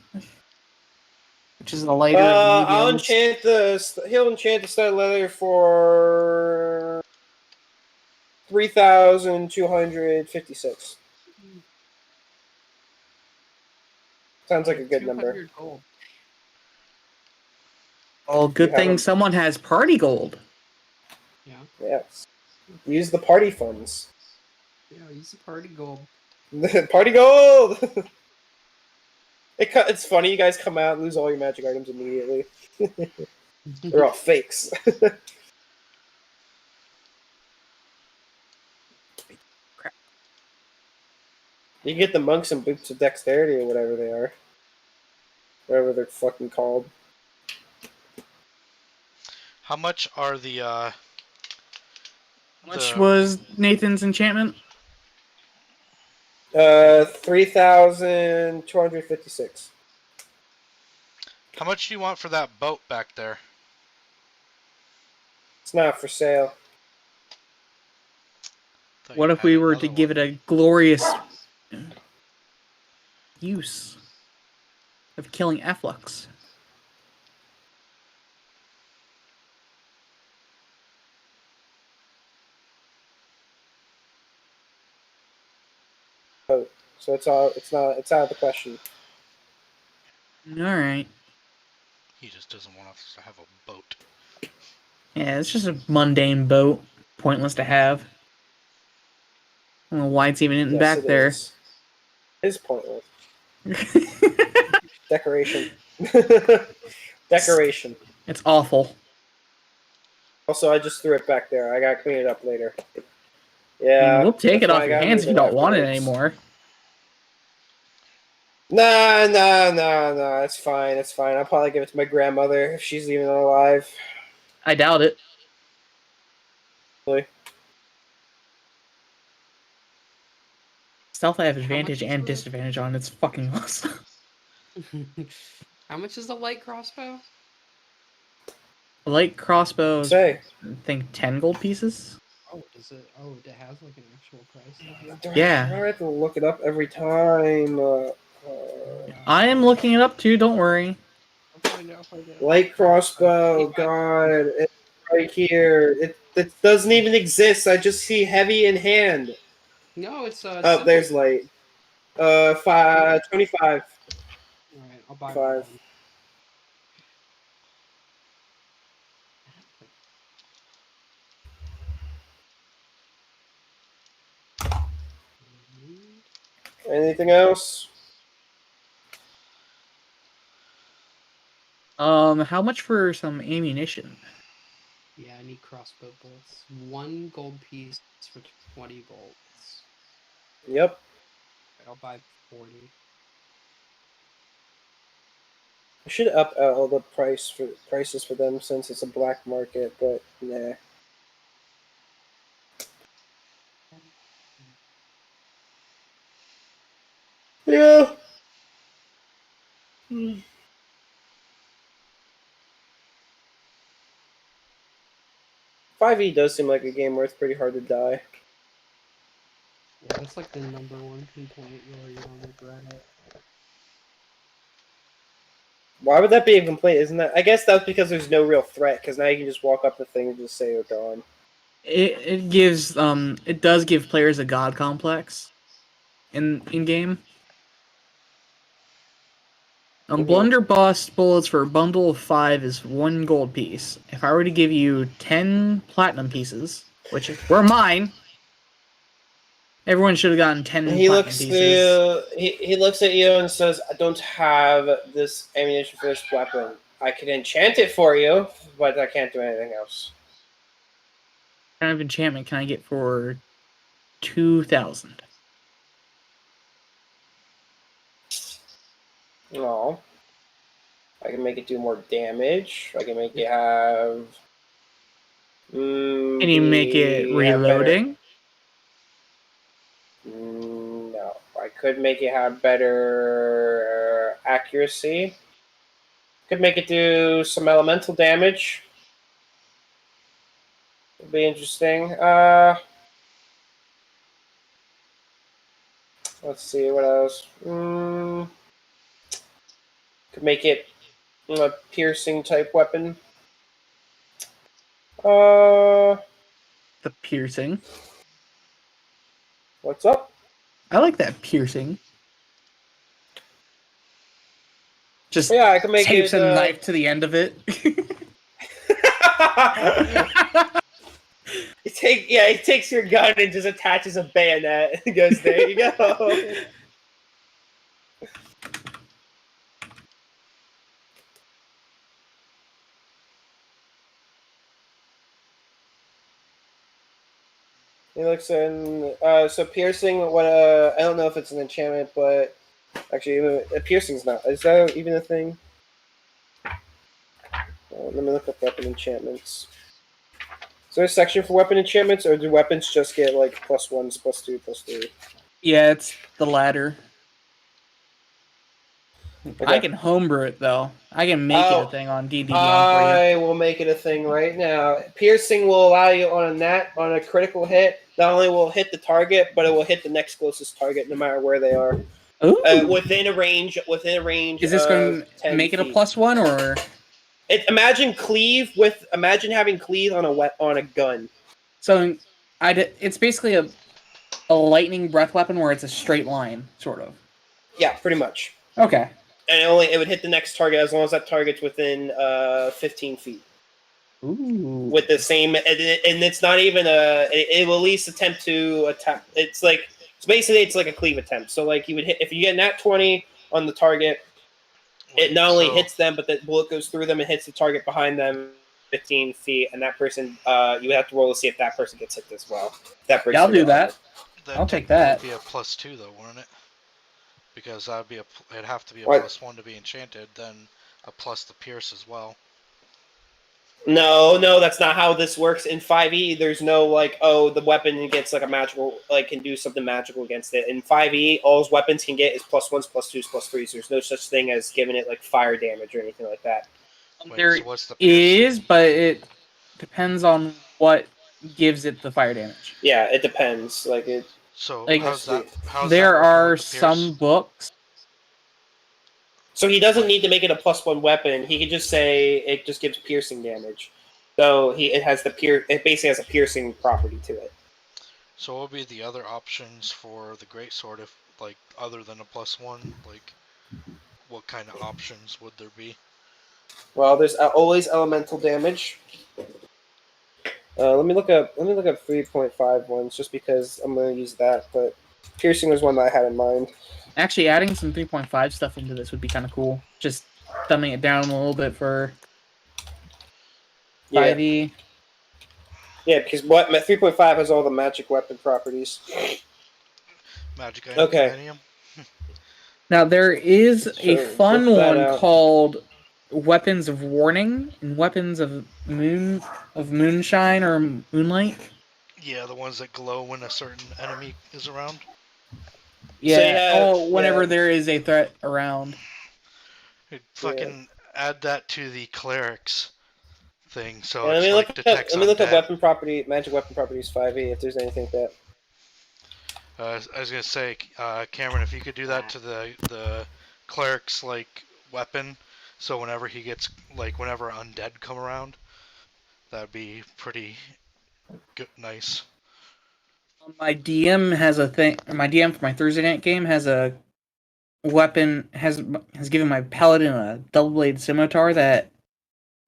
which is the lighter of the I'll mediums. enchant the. He'll enchant the studded leather for 3,256. Sounds like a good number. 200 gold. Oh, good have thing a- someone has party gold. Yeah. Yes. Use the party funds. Yeah, use the party gold. Party gold! It's funny, you guys come out and lose all your magic items immediately. They're all fakes. Crap. You can get the monks and boots of dexterity or whatever they are. Whatever they're fucking called. How much are the How much was Nathan's enchantment? 3,256. How much do you want for that boat back there? It's not for sale. Thought What you if had we were to another give one. it a glorious use of killing efflux? So it's out of the question. All right. He just doesn't want us to have a boat. Yeah, it's just a mundane boat. Pointless to have. I don't know why it's even in Yes, back it there. is. It is pointless. Decoration. Decoration. It's awful. Also, I just threw it back there. I gotta clean it up later. I Yeah. mean, we'll take that's it why off I your gotta hands if move you don't want it afterwards. anymore. No. It's fine. It's fine. I'll probably give it to my grandmother if she's even alive. I doubt it. Really. Stealth I have How advantage much is and the- disadvantage on. It's fucking awesome. How much is the light crossbow? Light crossbows, I Say. think 10 gold pieces? Oh, does it? Oh, it has like an actual price. Do Yeah. I have to look it up every time? I am looking it up too, don't worry. I'll find out if I get it. Light crossbow. God, it's right here. It doesn't even exist. I just see heavy in hand. No, it's Oh, simple. there's light. 25. All right, I'll buy 5. one. Anything else? How much for some ammunition? Yeah, I need crossbow bolts. 1 gold piece for 20 bolts. Yep. I'll buy 40. I should up all the prices for them since it's a black market, but nah. Yeah. 5e does seem like a game where it's pretty hard to die. Yeah, that's like the #1 complaint you'll read on the Reddit. Why would that be a complaint? Isn't that? I guess that's because there's no real threat. Because now you can just walk up the thing and just say you're gone. It gives it does give players a god complex in game. Blunderbuss bullets for a bundle of 5 is 1 gold piece. If I were to give you 10 platinum pieces, which were mine, everyone should have gotten 10 He platinum looks pieces. he looks at you and says, "I don't have this ammunition for this weapon. I can enchant it for you, but I can't do anything else." What kind of enchantment can I get for 2,000? No. I can make it do more damage. I can make it have. Can you make it have better. reloading? No, I could make it have better accuracy. Could make it do some elemental damage. Would be interesting. Let's see what else. Could make it a piercing type weapon. The piercing. What's up? I like that piercing. Just Yeah, I can make tapes it. a knife to the end of it. He takes your gun and just attaches a bayonet. And goes, there you go. He looks in. So piercing. What? I don't know if it's an enchantment, but actually, piercing's not. Is that even a thing? Let me look up weapon enchantments. Is there a section for weapon enchantments, or do weapons just get like +1s, +2, +3? Yeah, it's the latter. Okay. I can homebrew it though. I can make it a thing on D&D Beyond for you. I will make it a thing right now. Piercing will allow you on a critical hit. Not only will it hit the target, but it will hit the next closest target, no matter where they are. Ooh. Within a range. Is this going of to 10 make it a feet. +1 or? Imagine having cleave on a gun. So it's basically a lightning breath weapon where it's a straight line, sort of. Yeah, pretty much. Okay. And it would hit the next target as long as that target's within 15 feet. Ooh. With the same, and it's not even it will at least attempt to attack. It's like it's like a cleave attempt. So like you would hit if you get nat 20 on the target, it not only hits them, but the bullet goes through them and hits the target behind them 15 feet, and that person you would have to roll to see if that person gets hit as well. Yeah, I'll do that. I'll take that. That'd be a +2 though, wouldn't it? Because that'd be it'd have to be a What? +1 to be enchanted, then a plus the pierce as well. No, that's not how this works in 5e. There's no like, oh, the weapon gets like a magical, like can do something magical against it. In 5e, all weapons can get is +1s, +2s, +3s. There's no such thing as giving it like fire damage or anything like that. There is, but it depends on what gives it the fire damage. Yeah, it depends. Like it. So like, how's that there working are with the pierce? some books. So he doesn't need to make it a +1 weapon. He can just say it just gives piercing damage. So it basically has a piercing property to it. So what would be the other options for the greatsword if like other than a +1? Like what kind of options would there be? Well, there's always elemental damage. Let me look up 3.5 ones just because I'm going to use that. But Piercing was one that I had in mind. Actually, adding some 3.5 stuff into this would be kind of cool. Just dumbing it down a little bit for Yeah. 5e. Yeah, because what 3.5 has all the magic weapon properties. Magic Okay. Anium. Now there is a So, fun work that one out. called Weapons of Warning and Weapons of Moonshine or Moonlight. Yeah, the ones that glow when a certain enemy is around. So you Yeah. have- Whenever yeah. there is a threat around. Hey, fucking add that to the clerics thing, so And let it's me like look up. detects Let me look up undead. magic weapon properties 5e if there's anything that. I was gonna say, Cameron, if you could do that to the cleric's like weapon, so whenever he gets whenever undead come around, that'd be pretty good, nice. My DM has a thing. My DM for my Thursday night game has a weapon has given my paladin a double blade scimitar that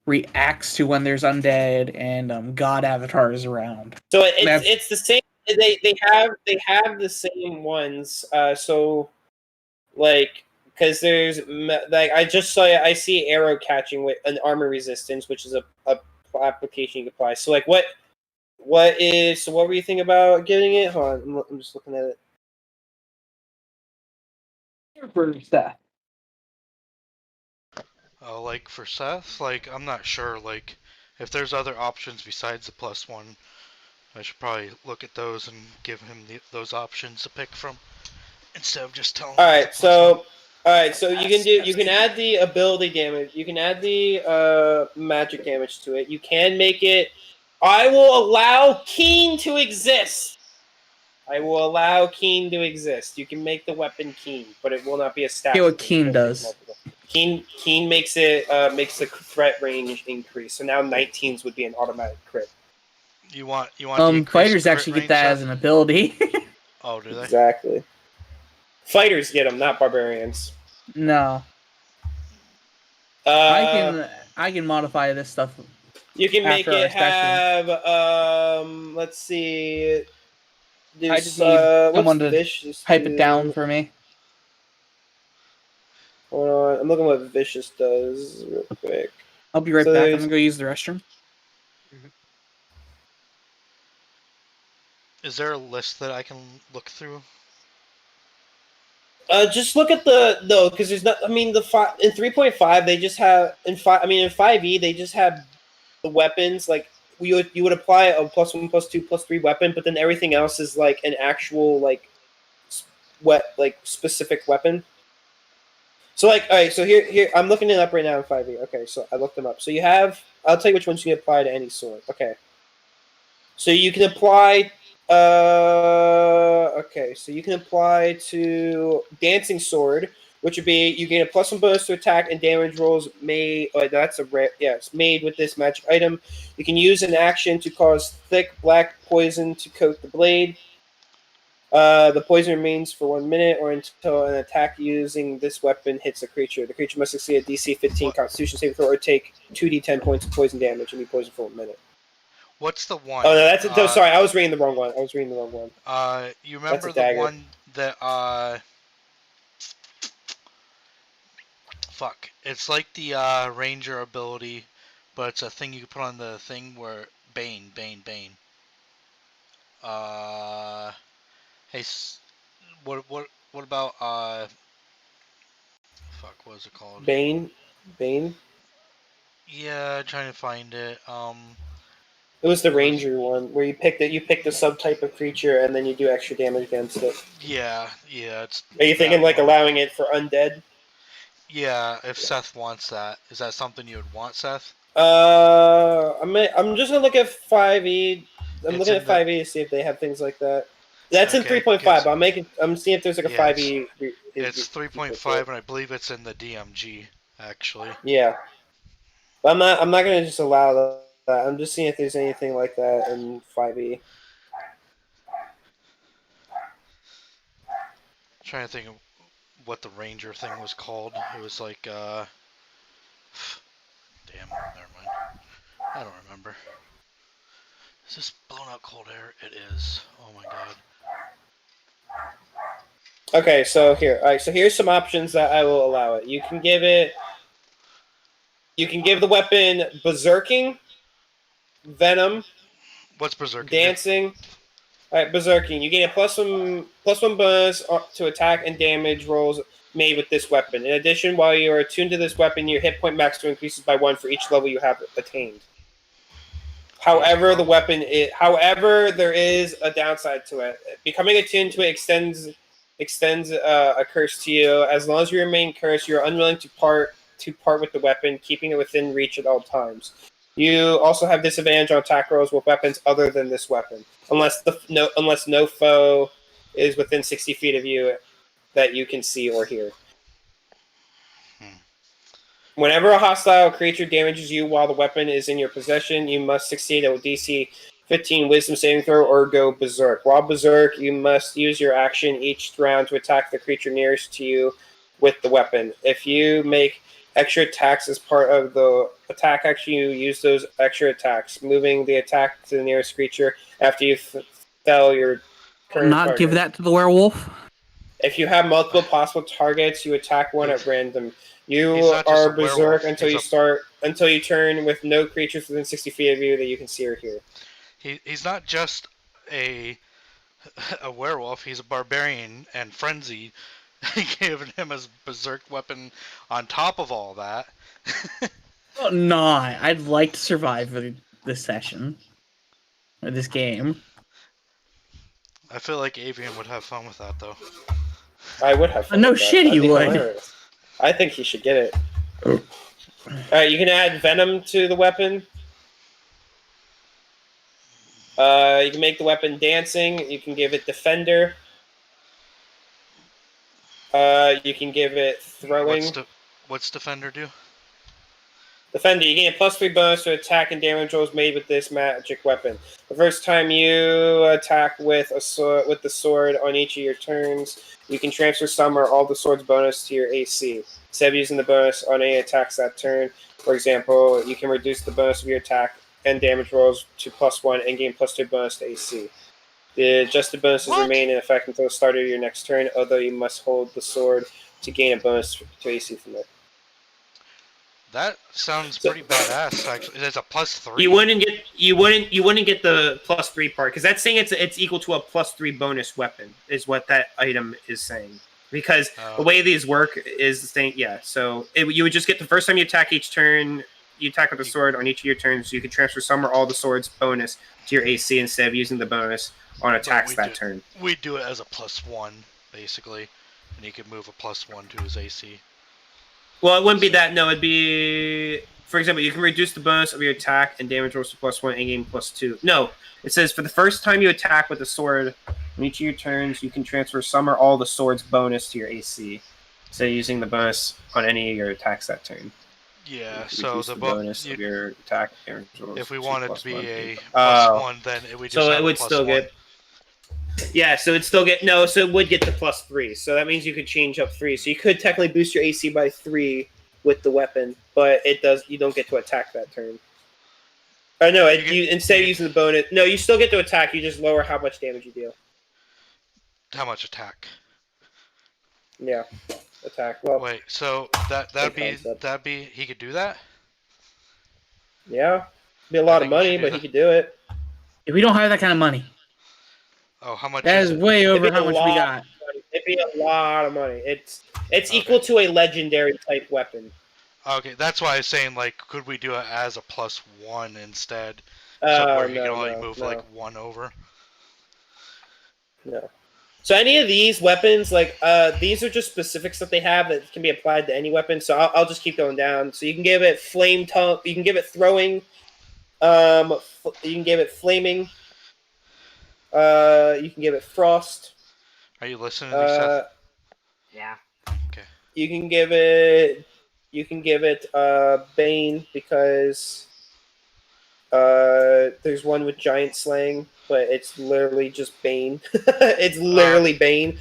reacts to when there's undead and god avatars around. So That's- it's the same. They have the same ones. So like because there's like I see arrow catching with an armor resistance, which is a application you can apply. So like what were you thinking about getting it? Hold on, I'm just looking at it. for Seth. Like for Seth, I'm not sure. If there's other options besides the +1, I should probably look at those and give him those options to pick from instead of just telling him. All right, so you can add the ability damage. You can add the magic damage to it. You can make it. I will allow Keen to exist. I will allow Keen to exist. You can make the weapon Keen, but it will not be a stat. Okay, what Keen does. Keen makes makes the threat range increase. So now 19s would be an automatic crit. You want the fighters actually get that as an ability. Oh, do they? Exactly. Fighters get them, not barbarians. No. I can modify this stuff. You can make after our it session. have let's see. There's, I just need someone to Vicious type it down for me. Hold on, I'm looking what Vicious does real quick. I'll be right So back. I'm there's- gonna go use the restroom. Is there a list that I can look through? Just look at because there's not. I mean, in 3.5 they just have in 5e they just have the weapons like you would apply a +1, +2, +3 weapon, but then everything else is like an actual specific weapon. So all right, so here I'm looking it up right now in 5e. Okay, so I looked them up. So you have I'll tell you which ones you can apply to any sword. Okay. So you can apply okay, so you can apply to Dancing Sword, which would be you gain a +1 bonus to attack and damage rolls made. Oh, that's a rare. Yeah, it's made with this magic item. You can use an action to cause thick black poison to coat the blade. The poison remains for 1 minute or until an attack using this weapon hits a creature. The creature must succeed a DC 15 Constitution saving throw or take 2d10 points of poison damage and be poisoned for 1 minute. What's the one? Oh no, no, sorry, I was reading the wrong one. You remember the dagger. one that fuck. It's like the ranger ability, but it's a thing you can put on the thing where Bane. Hey, what about fuck, what is it called? Bane. Yeah, trying to find it. It was the ranger one where you picked it. You picked a subtype of creature and then you do extra damage against it. Yeah, it's. Are you thinking like allowing it for undead? Yeah, if Seth wants that, is that something you would want, Seth? I'm just gonna look at 5e. I'm looking at 5e to see if they have things like that. That's in 3.5. But I'm seeing if there's like a 5e. It's 3.5, and I believe it's in the DMG actually. Yeah, but I'm not gonna just allow that. I'm just seeing if there's anything like that in 5e. Trying to think of what the ranger thing was called. It was like damn, never mind. I don't remember. Is this blown out cold air? It is. Oh my god. Okay, so here, all right. So here's some options that I will allow it. You can give the weapon berserking, venom, What's berserking? dancing. All right, berserking. You gain a +1 bonus to attack and damage rolls made with this weapon. In addition, while you are attuned to this weapon, your hit point maximum increases by 1 for each level you have attained. However, there is a downside to it. Becoming attuned to it extends a curse to you. As long as you remain cursed, you are unwilling to part with the weapon, keeping it within reach at all times. You also have disadvantage on attack rolls with weapons other than this weapon, unless no foe is within 60 feet of you that you can see or hear. Whenever a hostile creature damages you while the weapon is in your possession, you must succeed a DC 15 Wisdom saving throw or go berserk. While berserk, you must use your action each round to attack the creature nearest to you with the weapon. If you make extra attacks as part of the attack action, you use those extra attacks, moving the attack to the nearest creature after you fell your current Not target. give that to the werewolf. If you have multiple possible targets, you attack one at random. You He's not just are a berserk werewolf, until you turn with no creatures within 60 feet of you that you can see or hear. He's not just a werewolf. He's a barbarian and frenzied. Giving him his berserk weapon on top of all that. Oh, no, I'd like to survive for this session. Or this game. I feel like Avian would have fun with that, though. I would have fun No with that. shit, That'd he be would. hilarious. I think he should get it. Alright, you can add venom to the weapon. You can make the weapon dancing. You can give it defender. You can give it throwing. What's defender do? Defender, you gain a +3 bonus to attack and damage rolls made with this magic weapon. The first time you attack with the sword on each of your turns, you can transfer some or all the sword's bonus to your AC. Instead of using the bonus on any attacks that turn, for example, you can reduce the bonus of your attack and damage rolls to +1 and gain +2 bonus to AC. The adjusted bonuses remain in effect until the start of your next turn, although you must hold the sword to gain a bonus to AC from it. That sounds pretty badass. Actually, there's a +3. You wouldn't get the +3 part because that's saying it's equal to a +3 bonus weapon is what that item is saying. Because the way these work is the thing, yeah. So you would just get the first time you attack each turn, you attack with the sword on each of your turns. You can transfer some or all the sword's bonus to your AC instead of using the bonus on attacks that turn. We do it as a +1 basically, and he could move a +1 to his AC. Well, it wouldn't be that. No, it'd be, for example, you can reduce the bonus of your attack and damage rolls to +1 and gain +2. No, it says for the first time you attack with the sword on each of your turns, you can transfer some or all the sword's bonus to your AC. So using the bonus on any of your attacks that turn. Yeah, so the bonus of your attack damage rolls. If we want it to be a +1, then it would just so have it would still get. Yeah, so it'd still get so it would get the +3. So that means you could change up 3. So you could technically boost your AC by 3 with the weapon, but you don't get to attack that turn. Or no, instead of using the bonus, no, you still get to attack. You just lower how much damage you deal. How much attack? Yeah, attack. Well, wait, so that'd be he could do that? Yeah, it'd be a lot of money, but he could do it. If we don't have that kind of money. Oh, how much? That is way over how much we got. It'd be a lot of money. It's equal to a legendary type weapon. Okay, that's why I was saying, like, could we do it as a +1 instead? So where you can only move like 1 over. No. So any of these weapons, like these are just specifics that they have that can be applied to any weapon. So I'll just keep going down. So you can give it flame tongue. You can give it throwing. You can give it flaming. You can give it frost. Are you listening to these, Seth? Yeah. Okay. You can give it Bane because there's one with giant slaying, but it's literally just Bane. It's literally Bane.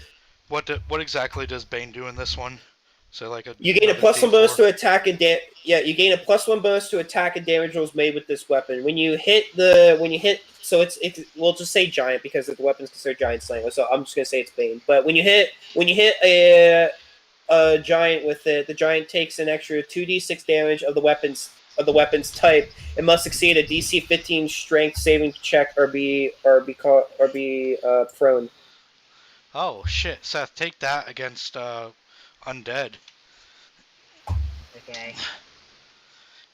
What exactly does Bane do in this one? So like You gain a another +1 bonus D4. to attack and you gain a +1 bonus to attack and damage rolls made with this weapon. When you hit, so it's we'll just say giant because the weapon's considered giant slang. So I'm just gonna say it's Bane. But when you hit a giant with it, the giant takes an extra 2d6 damage of the weapon's type. It must succeed a DC 15 Strength saving check or be prone. Oh shit, Seth, take that against undead. Okay.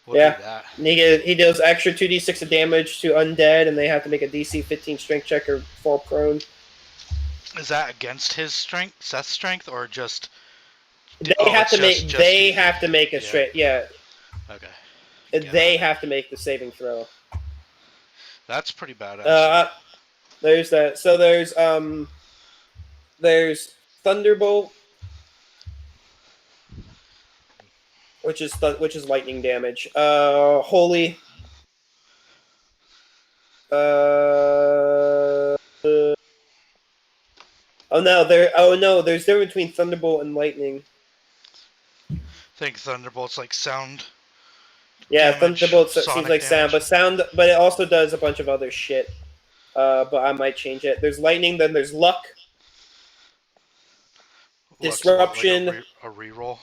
We'll Yeah. do that. And he deals extra 2d6 of damage to undead, and they have to make a DC 15 Strength check or fall prone. Is that against his strength, Seth's strength, or just? They have to make. They DC. have to make a straight. Yeah. Okay. They have to make the saving throw. That's pretty badass. There's that. So there's Thunderbolt, which is lightning damage. Holy. Oh no, there's difference between Thunderbolt and lightning. I think Thunderbolt's like sound. Yeah, damage, Thunderbolt seems sonic like damage. but it also does a bunch of other shit. But I might change it. There's lightning, then there's luck. Disruption. Like a reroll.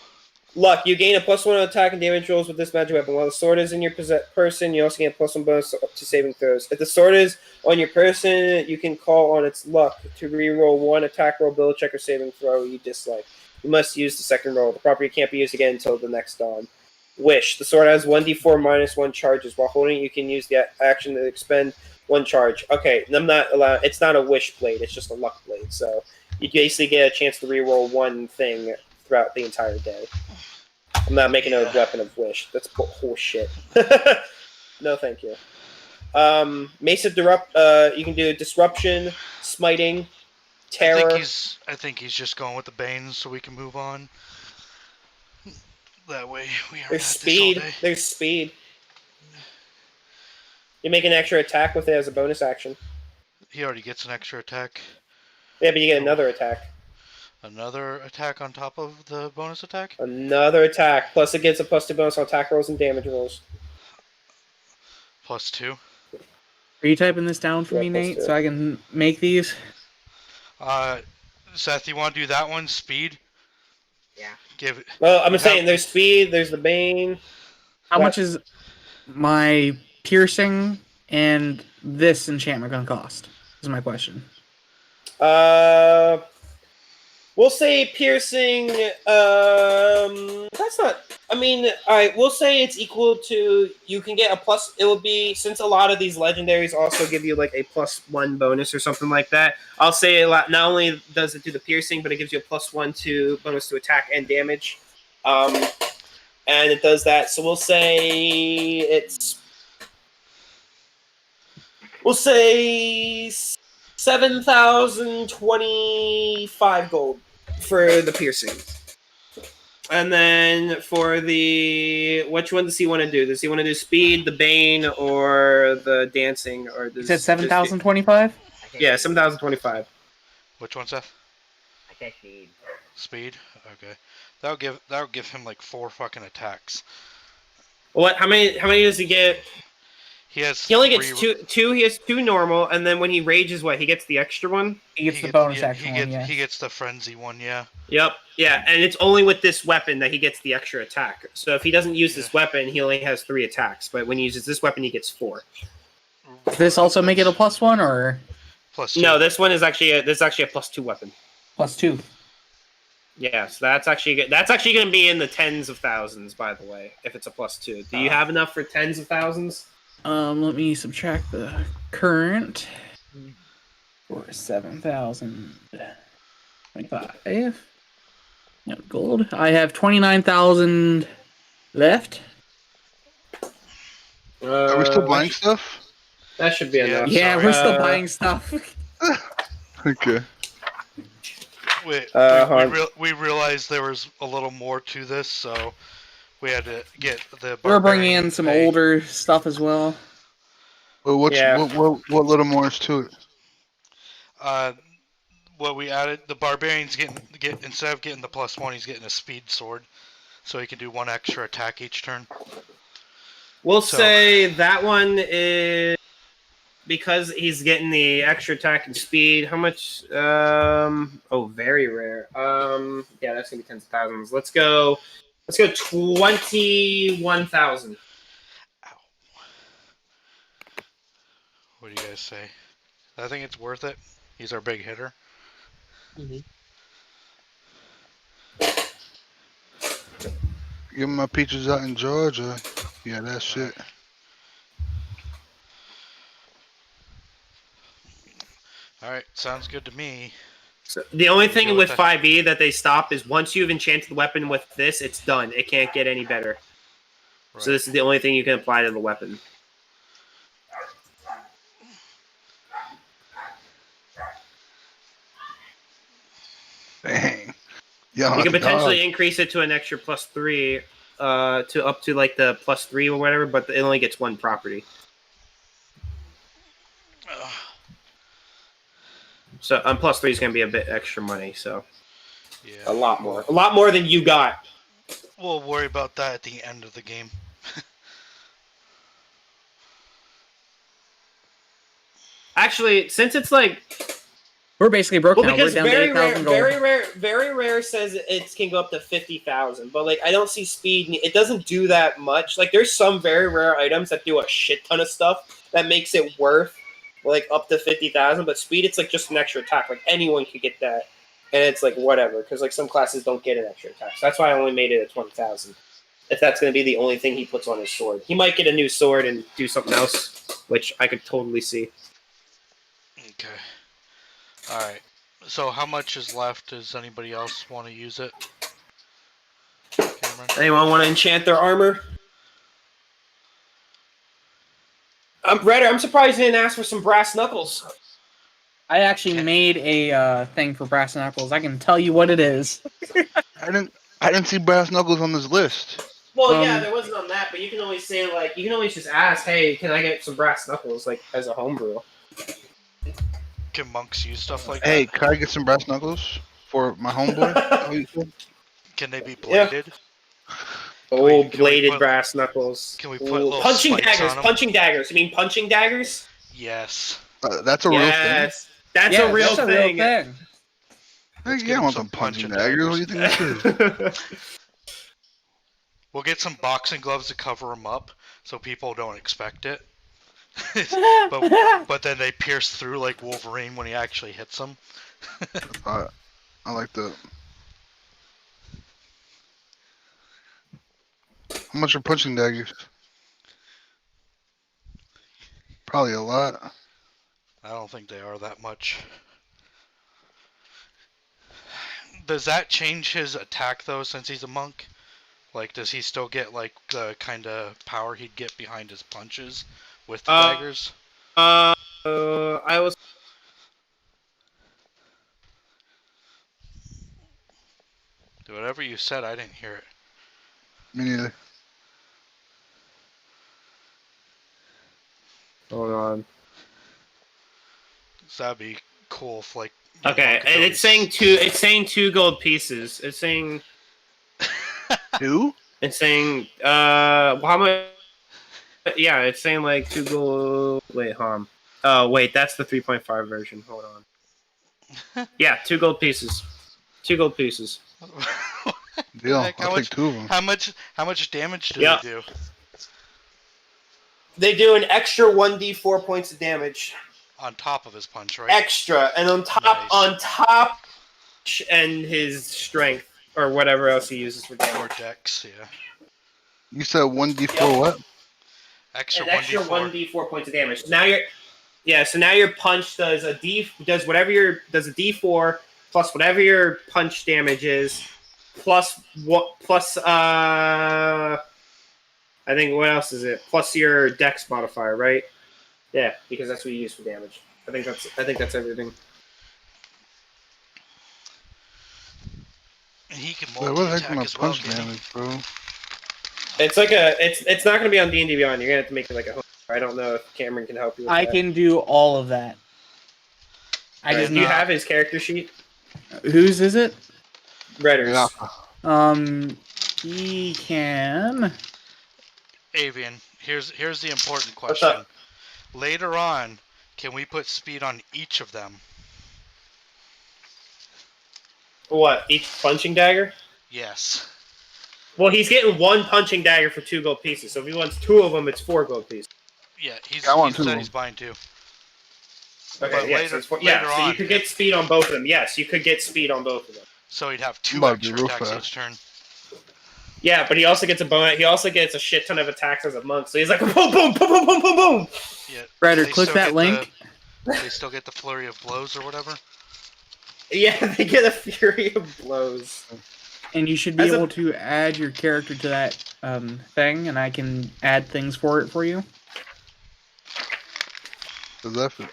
Luck. You gain a +1 attack and damage rolls with this magic weapon. While the sword is in your person, you also gain a +1 bonus to saving throws. If the sword is on your person, you can call on its luck to reroll 1 attack roll, build check, or saving throw you dislike. You must use the second roll. The property can't be used again until the next dawn. Wish. The sword has 1d4 -1 charges. While holding it, you can use the action to expend 1 charge. Okay, I'm not allowed. It's not a wish blade. It's just a luck blade. So you basically get a chance to reroll 1 thing throughout the entire day. I'm not making a weapon of wish. That's horseshit. No, thank you. Mace of you can do disruption, smiting, terror. I think he's just going with the Bane so we can move on. That way we are. There's speed. There's speed. You make an extra attack with it as a bonus action. He already gets an extra attack. Yeah, but you get another attack. Another attack on top of the bonus attack? Another attack. Plus it gets a +2 bonus on attack rolls and damage rolls. +2. Are you typing this down for me, Nate, +2. so I can make these? Seth, you want to do that one? Speed? Yeah. Give it. Well, I'm saying there's speed, there's the Bane. How much is my piercing and this enchantment going to cost? Is my question. We'll say piercing. That's not. I mean, all right. We'll say it's equal to. You can get a plus. It will be, since a lot of these legendaries also give you like a +1 bonus or something like that. I'll say a lot. Not only does it do the piercing, but it gives you a +1 to bonus to attack and damage. And it does that. So we'll say it's. We'll say 7,025 gold for the piercing. And then for the... Which one does he want to do? Does he want to do speed, the Bane, or the dancing? Or does, You said 7,025? Yeah, 7,025. Which one, Seth? I say speed. Speed? Okay. That'll give him like 4 fucking attacks. What? How many does he get? He only gets two. He has 2 normal, and then when he rages, what? He gets the extra one. He gets the bonus action one. He gets the frenzy one. Yeah. Yep. Yeah, and it's only with this weapon that he gets the extra attack. So if he doesn't use this weapon, he only has 3 attacks. But when he uses this weapon, he gets 4. Does this also make it a +1 or +2? No, this one is actually a +2 weapon. +2? Yeah, so that's actually going to be in the tens of thousands. By the way, if it's a +2, do you have enough for tens of thousands? Let me subtract the current for 7,025. No gold. I have 29,000 left. Are we still buying stuff? That should be enough. Yeah, sorry. we're still buying stuff. Okay. We realized there was a little more to this, so we had to get the. We're bringing in some older stuff as well. Well, what little more is to it? what we added, the barbarian's get instead of getting the +1, he's getting a speed sword, so he can do 1 extra attack each turn. We'll So- say that one is because he's getting the extra attack and speed. How much? Oh, very rare. Yeah, that's gonna be tens of thousands. Let's go 21,000. Ow. What do you guys say? I think it's worth it. He's our big hitter. Give my peaches out in Georgia. Yeah, that shit. Alright, sounds good to me. So the only thing Deal with with 5e that they stop is once you've enchanted the weapon with this, it's done. It can't get any better. Right. So this is the only thing you can apply to the weapon. Dang. Yeah, You can potentially increase it to an extra +3, to up to like the +3 or whatever, but it only gets one property. So +3 is going to be a bit extra money. So Yeah. a lot more than you got. We'll worry about that at the end of the game. Actually, since it's like We're basically broke now. We're because down to 8,000 gold. very rare says it can go up to 50,000, but like I don't see speed. It doesn't do that much. Like there's some very rare items that do a shit ton of stuff that makes it worth like up to 50,000. But speed, it's like just an extra attack. Like anyone could get that, and it's like whatever because like some classes don't get an extra attack. So that's why I only made it at 20,000. If that's going to be the only thing he puts on his sword, he might get a new sword and do something else, which I could totally see. Okay. Alright. So how much is left? Does anybody else want to use it? Cameron? Anyone want to enchant their armor? Redder, I'm surprised you didn't ask for some brass knuckles. I actually made a thing for brass knuckles. I can tell you what it is. I didn't see brass knuckles on this list. Well, yeah, there wasn't on that, but you can always say like you can always just ask, "Hey, can I get some brass knuckles?" Like as a homebrew. Can monks use stuff like Hey, that? can I get some brass knuckles for my homeboy? How you feel? Can they be Yeah. bladed? Oh, can we bladed put- brass knuckles. can we put Ooh, little punching spikes daggers? on 'em? Punching daggers? You mean punching daggers? Yes. That's a real thing. Yes, that's Yeah, a real that's a thing. real thing. Hey, Let's yeah, get I him want some some punching punching daggers. What do you think this is? We'll get some boxing gloves to cover them up so people don't expect it. but then they pierce through like Wolverine when he actually hits them. I like the. How much are punching daggers? Probably a lot. I don't think they are that much. Does that change his attack though since he's a monk? Like, does he still get like the kind of power he'd get behind his punches with the daggers? I was. Whatever you said, I didn't hear it. Me neither. Hold on. So that'd be cool if like. Okay, monk could and always- it's saying two. It's saying 2 gold pieces. It's saying. Two? It's saying. How much? Yeah, it's saying like 2 gold. Wait, Oh, wait, that's the 3.5 version. Hold on. Yeah, 2 gold pieces. 2 gold pieces. Deal. Heck, I'll take 2 of them. How much damage do Yeah. they do? They do an extra 1d4 points of damage. On top of his punch, right? Extra, and on Nice. top, and his strength or whatever else he uses for Or damage. dex, yeah. You said 1d4 what? Extra An extra 1d4. 1d4 points of damage. So now your punch does a d4 plus whatever your punch damage is plus I think what else is it? Plus your dex modifier, right? Yeah, because that's what you use for damage. I think that's everything. And he can Wait, what the heck's multi-attack my as well, punch can he? damage, bro? It's like it's not gonna be on D&D Beyond. You're gonna have to make it like a home. I don't know if Cameron can help you with I that. can do all of that. I just Do you need. have his character sheet? Whose is it? Redder's. Yeah. He can. Avian, here's the important What's question. up? Later on, can we put speed on each of them? What? Each punching dagger? Yes. Well, he's getting one punching dagger for 2 gold pieces. So if he wants 2 of them, it's 4 gold pieces. Yeah, I want he said two. he's buying 2. Okay, But yeah, later- so, it's 4, later so you on, could get speed on both of them. Yes, you could get speed on both of them. So he'd have 2 about to be extra real attacks fast. each turn. Yeah, but he also gets a bonus. He also gets a shit ton of attacks as a monk. So he's like boom, boom, boom, boom, boom, boom, boom. Yeah. Ryder, they click still that get link. They still get the flurry of blows or whatever. Yeah, they get a fury of blows. And you should be As a- able to add your character to that thing, and I can add things for it for you. Does that fit?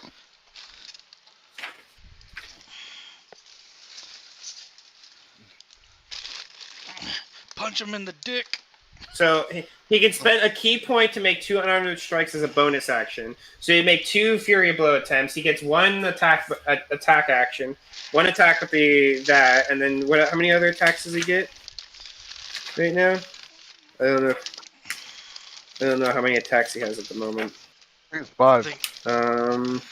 Punch him in the dick. So he can spend a key point to make 2 unarmed strikes as a bonus action. So you make 2 fury blow attempts. He gets 1 attack action, 1 attack with that, and then what? How many other attacks does he get right now? I don't know. I don't know how many attacks he has at the moment. I think it's 5. I think,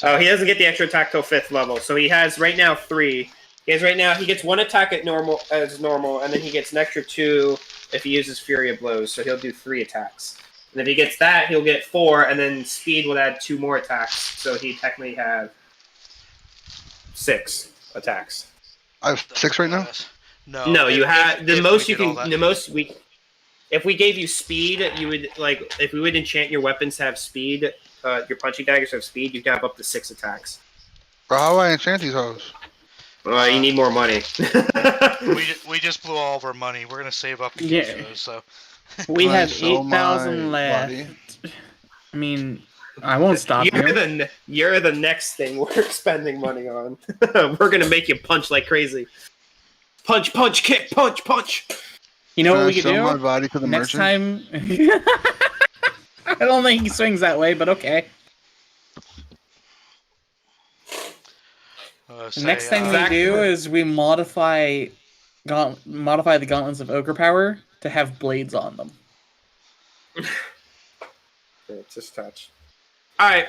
Oh, he doesn't get the extra attack till 5th level. So he has right now 3. He gets 1 attack at normal, and then he gets an extra 2 if he uses Fury of Blows. So he'll do 3 attacks. And if he gets that, he'll get 4, and then Speed will add 2 more attacks. So he technically have 6 attacks. I have 6 right now. No, you have the most you we did all can. that. The most we. If we gave you speed, you would like. If we would enchant your weapons to have speed, your punching daggers to have speed, you could have up to 6 attacks. Bro, how do I enchant these hoes? You need more money. We just blew all of our money. We're gonna save up and Yeah. use those. So We Can I have sell 8,000 my left. body? I mean, I won't stop you're you. you're the next thing we're spending money on. We're gonna make you punch like crazy. Punch, punch, kick, punch, punch. You know Can what I we could sell my do? body to the Next merchant? time. I don't think he swings that way, but okay. The next thing we Zach- do is we modify the gauntlets of ogre power to have blades on them. Yeah, just touch. All right.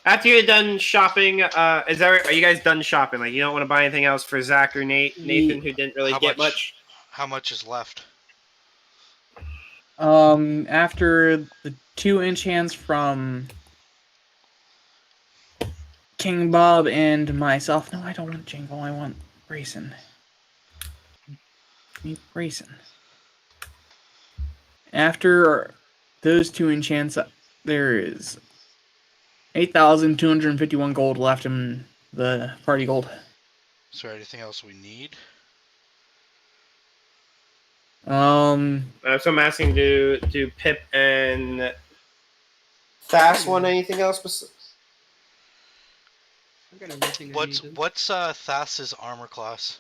After you're done shopping, are you guys done shopping? Like, you don't want to buy anything else for Zach or Nathan, who didn't really get much? How much is left? After the 2 enchants from King Bob and myself. No, I don't want Jingle. I want Grayson. I need Grayson. After those 2 enchants, there is 8,251 gold left in the party gold. Is there anything else we need? So I'm asking, do Pip and Fast want anything else? I've got everything I needed. What's Thas's armor class?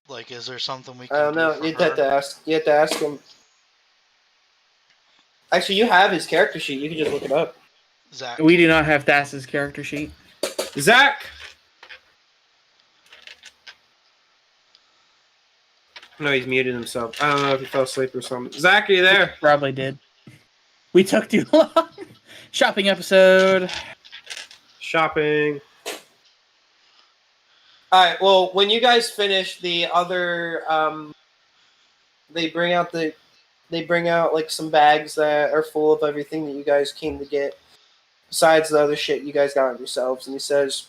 Like, is there something we can I don't know. do for You'd her? have to ask. You have to ask him. Actually, you have his character sheet. You can just look it up. Zach. We do not have Thas's character sheet. Zach. No, he's muted himself. I don't know if he fell asleep or something. Zach, are you there? Probably did. We took too long. Shopping episode. Shopping. All right. Well, when you guys finish the other, they bring out like some bags that are full of everything that you guys came to get, besides the other shit you guys got yourselves. And he says,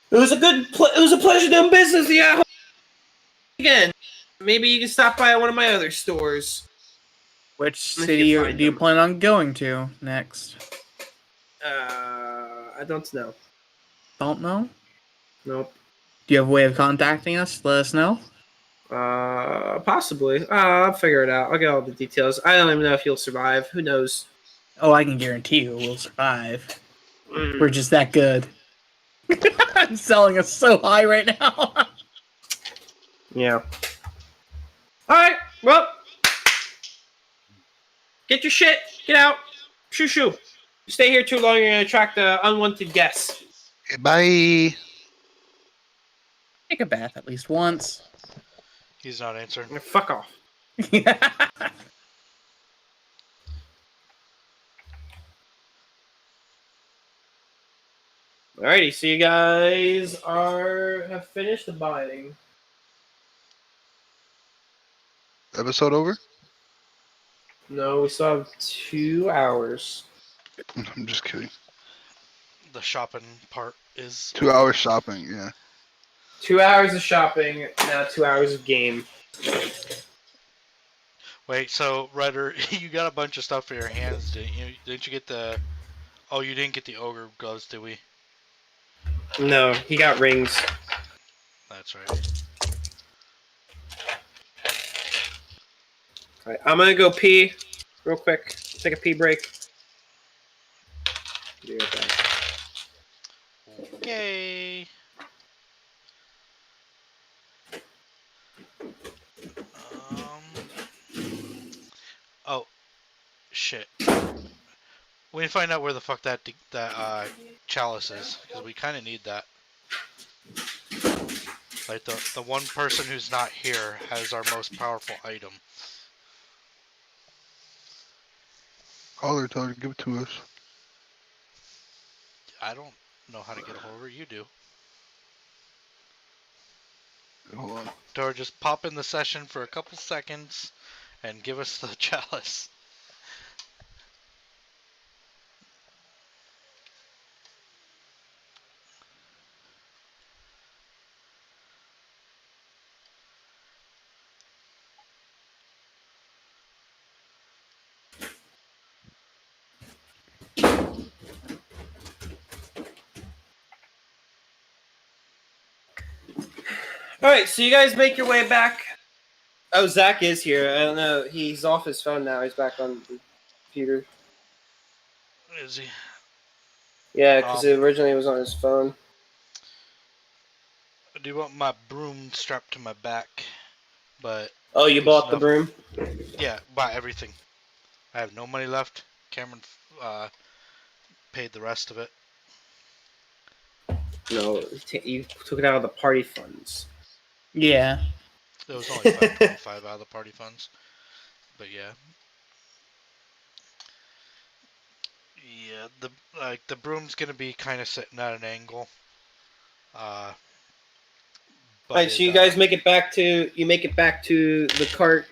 "It was a pleasure doing business. Yeah. Again, maybe you can stop by one of my other stores." Which If city you find do you them. plan on going to next? I don't know. Don't know? Nope. Do you have a way of contacting us? Let us know. Possibly. I'll figure it out. I'll get all the details. I don't even know if you'll survive. Who knows? Oh, I can guarantee you we'll survive. Mm. We're just that good. I'm selling us so high right now. Yeah. All right. Well, get your shit. Get out. Shoo shoo. stay here too long, you're gonna attract unwanted guests. Okay, bye. Take a bath at least once. He's not answering. Fuck off. Alrighty, so you guys have finished the buying. Episode over? No, we still have 2 hours. I'm just kidding. The shopping part is 2 hours shopping, yeah. 2 hours of shopping, now 2 hours of game. Wait, so Ryder, you got a bunch of stuff for your hands, didn't you? Didn't you get the? Oh, you didn't get the ogre gloves, did we? No, he got rings. That's right. Alright, I'm gonna go pee real quick. Take a pee break. Be right back. Okay. Oh, shit. We need to find out where the fuck that chalice is, because we kind of need that. Like the one person who's not here has our most powerful item. Call her, tell her to give it to us. I don't know how to get a hold of her. You do. Hold on. Or just pop in the session for a couple seconds and give us the chalice. Alright, so you guys make your way back. Oh, Zach is here. I don't know. He's off his phone now. He's back on the computer. Is he? Yeah, because originally it was on his phone. Do you want my broom strapped to my back? But Oh, you there's bought the enough- broom? Yeah, buy everything. I have no money left. Cameron paid the rest of it. No, you took it out of the party funds. Yeah. It was only 525 out of the party funds. But yeah. Yeah, the broom's gonna be kind of sitting at an angle. But Alright, so you guys make it back to the cart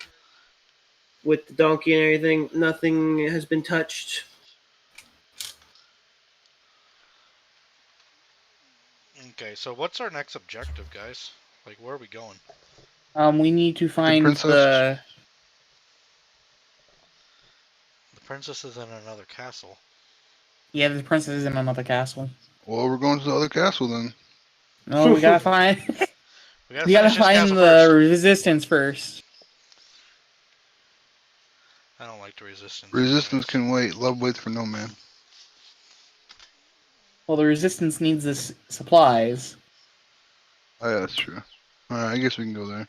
with the donkey and everything. Nothing has been touched. Okay, so what's our next objective, guys? Like, where are we going? We need to find princess. the. The princess is in another castle. Yeah, the princess is in another castle. Well, we're going to the other castle then. No, we gotta find. We gotta We gotta finish this find castle the first. resistance first. I don't like the resistance. Resistance can wait. Love waits for no man. Well, the resistance needs the supplies. Oh, yeah, that's true. Alright, I guess we can go there.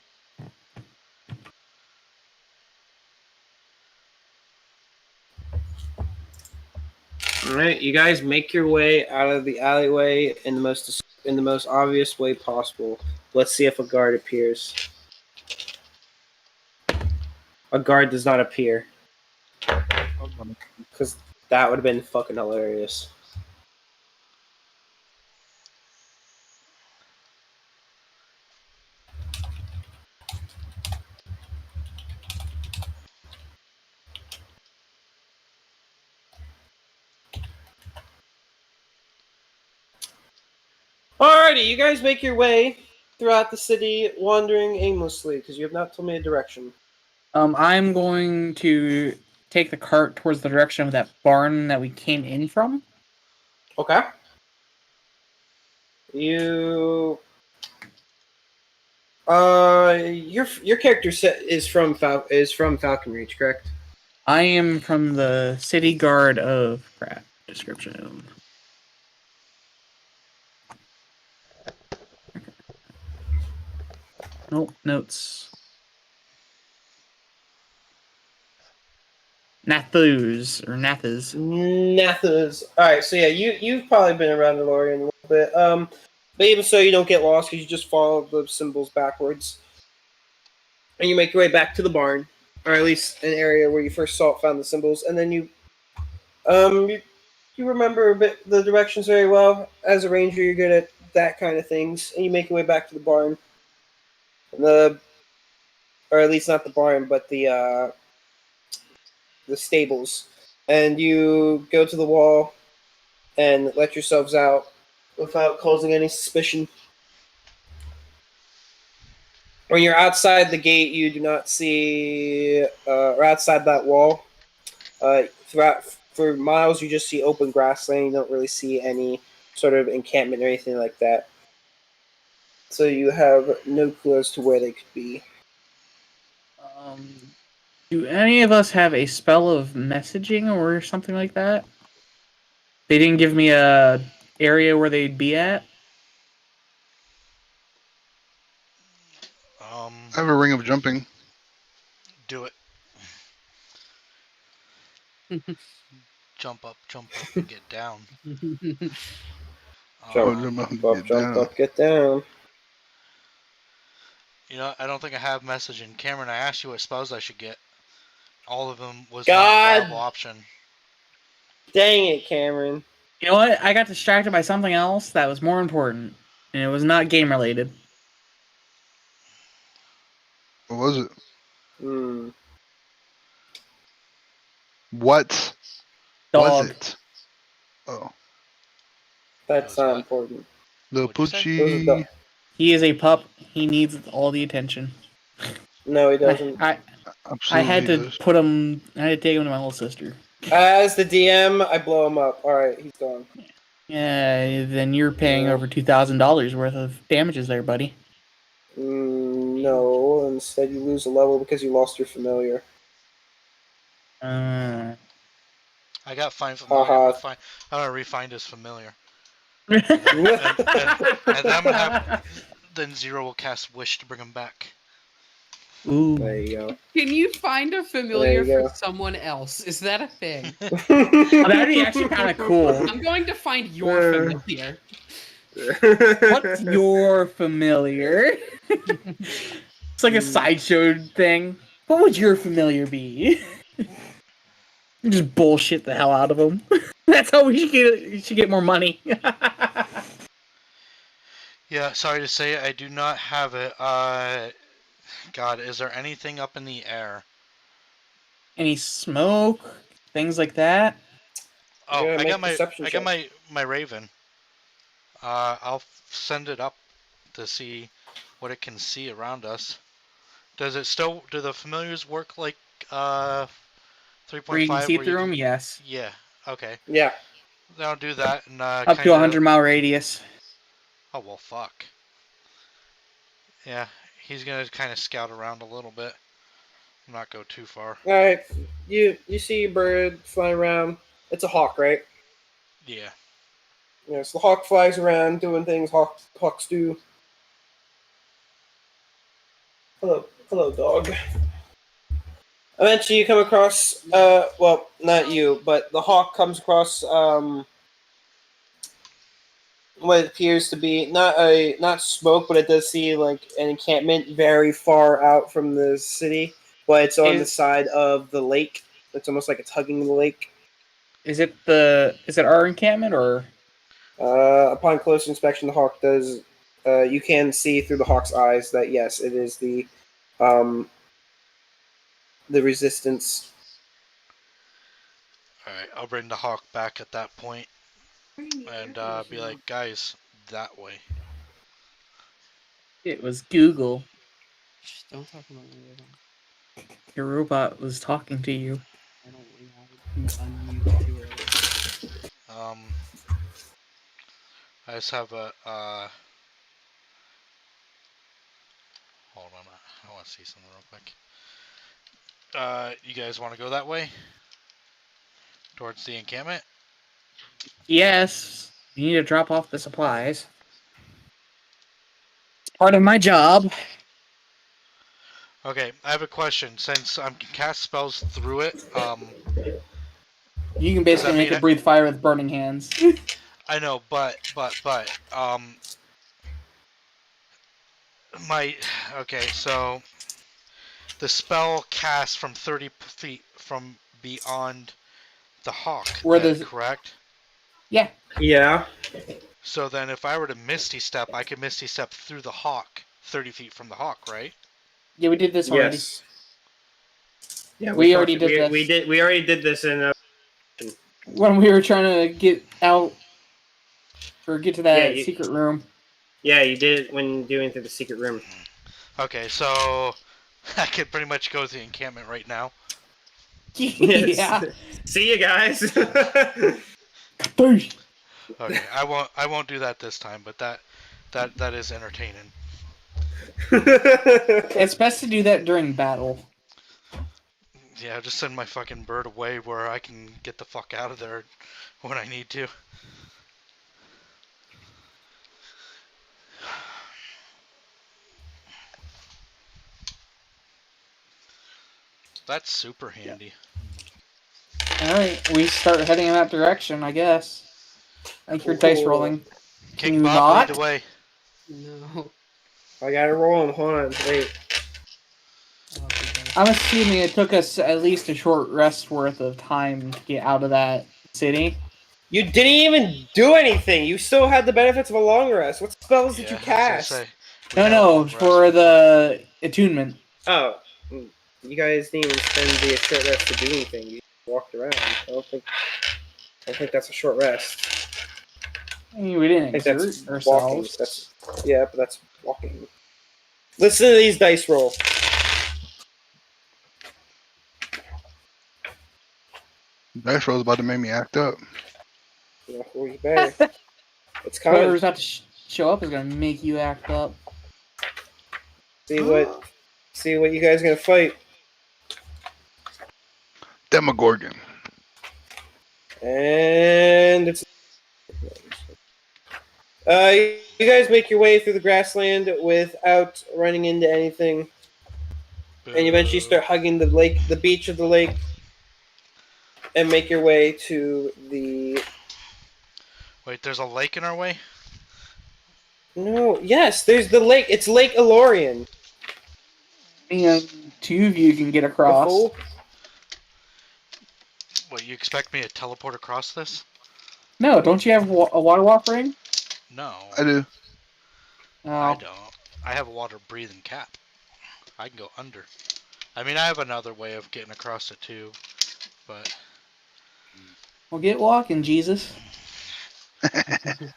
Alright, you guys make your way out of the alleyway in the most obvious way possible. Let's see if a guard appears. A guard does not appear. Because that would have been fucking hilarious. Alrighty, you guys make your way throughout the city, wandering aimlessly, because you have not told me a direction. I'm going to take the cart towards the direction of that barn that we came in from. Okay. Your character set is from Falcon Reach, correct? I am from the city guard of crap description. Nope, notes. Nathus or Nathas. Nathas. Alright, so yeah, you've probably been around the Lorien a little bit. But even so, you don't get lost because you just follow the symbols backwards. And you make your way back to the barn, or at least an area where you first found the symbols, and then you remember a bit the directions very well. As a ranger, you're good at that kind of things, and you make your way back to the barn. Or at least not the barn, but the stables. And you go to the wall and let yourselves out without causing any suspicion. When you're outside the gate, you do not see, or outside that wall, throughout for miles, you just see open grassland. You don't really see any sort of encampment or anything like that. So you have no clue as to where they could be. Do any of us have a spell of messaging or something like that? They didn't give me a area where they'd be at. Um, I have a ring of jumping. do it. Jump up, and get down. Jump Jump up, get down. You know, I don't think I have messaging. Cameron, I asked you what spells I should get. All of them was not a God viable option. dang it, Cameron. You know what? I got distracted by something else that was more important, and it was not game related. What was it? Hmm. What Dog. was it? Oh, That's It was not what? important. the What'd you say? It was a dog. Poochie. He is a pup. He needs all the attention. No, he doesn't. I Absolutely had to does. put him. I had to take him to my little sister. As the DM, I blow him up. Alright, he's gone. Yeah, then you're paying Yeah. over $2,000 worth of damages there, buddy. No, instead you lose a level because you lost your familiar. Uh, I got fine familiar. Haha. I'm gonna refind his familiar. And then I'm gonna have. Then Zero will cast Wish to bring him back. Ooh. There you go. Can you find a familiar There you for go. someone else? Is that a thing? Oh, that'd be actually kind of cool. I'm going to find your familiar. What's your familiar? It's like a sideshow thing. What would your familiar be? You just bullshit the hell out of them. That's how we should get. You should get more money. Yeah, sorry to say, I do not have it. God, is there anything up in the air? Any smoke, things like that. Oh, Yeah, I make got my perception I got check. my Raven. I'll send it up to see what it can see around us. Does it still? Do the familiars work like 3.5? Where you can see where through them. Yes. Yeah. Okay. Yeah. Then I'll do that and Up to kind a of. 100-mile radius. Oh well, fuck. Yeah, he's gonna kind of scout around a little bit. Not go too far. Alright. You see a bird flying around. It's a hawk, right? Yeah. Yeah, so the hawk flies around doing things hawks do. Hello, dog. Eventually, you come across, well, not you, but the hawk comes across, what appears to be not smoke, but it does see like an encampment very far out from the city, but it's on the side of the lake. It's almost like it's hugging the lake. Is it our encampment or? Upon close inspection, the hawk does. You can see through the hawk's eyes that yes, it is the resistance. Alright, I'll bring the hawk back at that point and be like, guys, that way. It was Google. Shh, don't talk about my Raven. Your robot was talking to you. I don't want to unmute too early. I just have a hold on, I want to see something real quick. You guys want to go that way? Towards the encampment? Yes, you need to drop off the supplies. It's part of my job. Okay, I have a question. Since I can cast spells through it, You can Does that basically make mean it breathe fire with burning hands. I know, but my okay, so the spell casts from 30 feet from beyond the hawk, Where then, the correct? yeah, Yeah. So then, if I were to Misty Step, I could Misty Step through the hawk, 30 feet from the hawk, right? yeah, we did this already. Yes. Yeah, We talked- already did this. We already did this in. When we were trying to get out or get to that you- secret room. Yeah, you did it when doing through the secret room. Okay, so I could pretty much go to the encampment right now. Yeah. See you guys. Okay, I won't do that this time, but that is entertaining. It's best to do that during battle. Yeah, just send my fucking bird away where I can get the fuck out of there when I need to. That's super handy. Alright, we start heading in that direction, I guess. Like your dice rolling. Can King you Bob, not? lead the way. No. I gotta roll him. Hold on. Wait. I'll have to go. I'm assuming it took us at least a short rest worth of time to get out of that city. You didn't even do anything. You still had the benefits of a long rest. What spells did you Yeah, I was gonna cast? say, we No, had a no, long for rest. the attunement. Oh, you guys didn't even spend the short rest to do anything. You walked around. I don't think that's a short rest. I mean, we didn't I think that's exert walking. ourselves. But that's walking. Listen to these dice roll. Dice roll's about to make me act up. You better. It's coming. Whoever's about to show up is gonna make you act up. See what you guys are gonna fight. Demogorgon. And it's you guys make your way through the grassland without running into anything, and you eventually start hugging the lake, the beach of the lake, and make your way to the. Wait, there's a lake in our way? No, yes, there's the lake. It's Lake Elorian. And two of you can get The across. fool. What, you expect me to teleport across this? No, don't you have a water walk ring? No, I do. Oh, I don't. I have a water breathing cap. I can go under. I mean, I have another way of getting across it too, but well, get walking, Jesus. I'm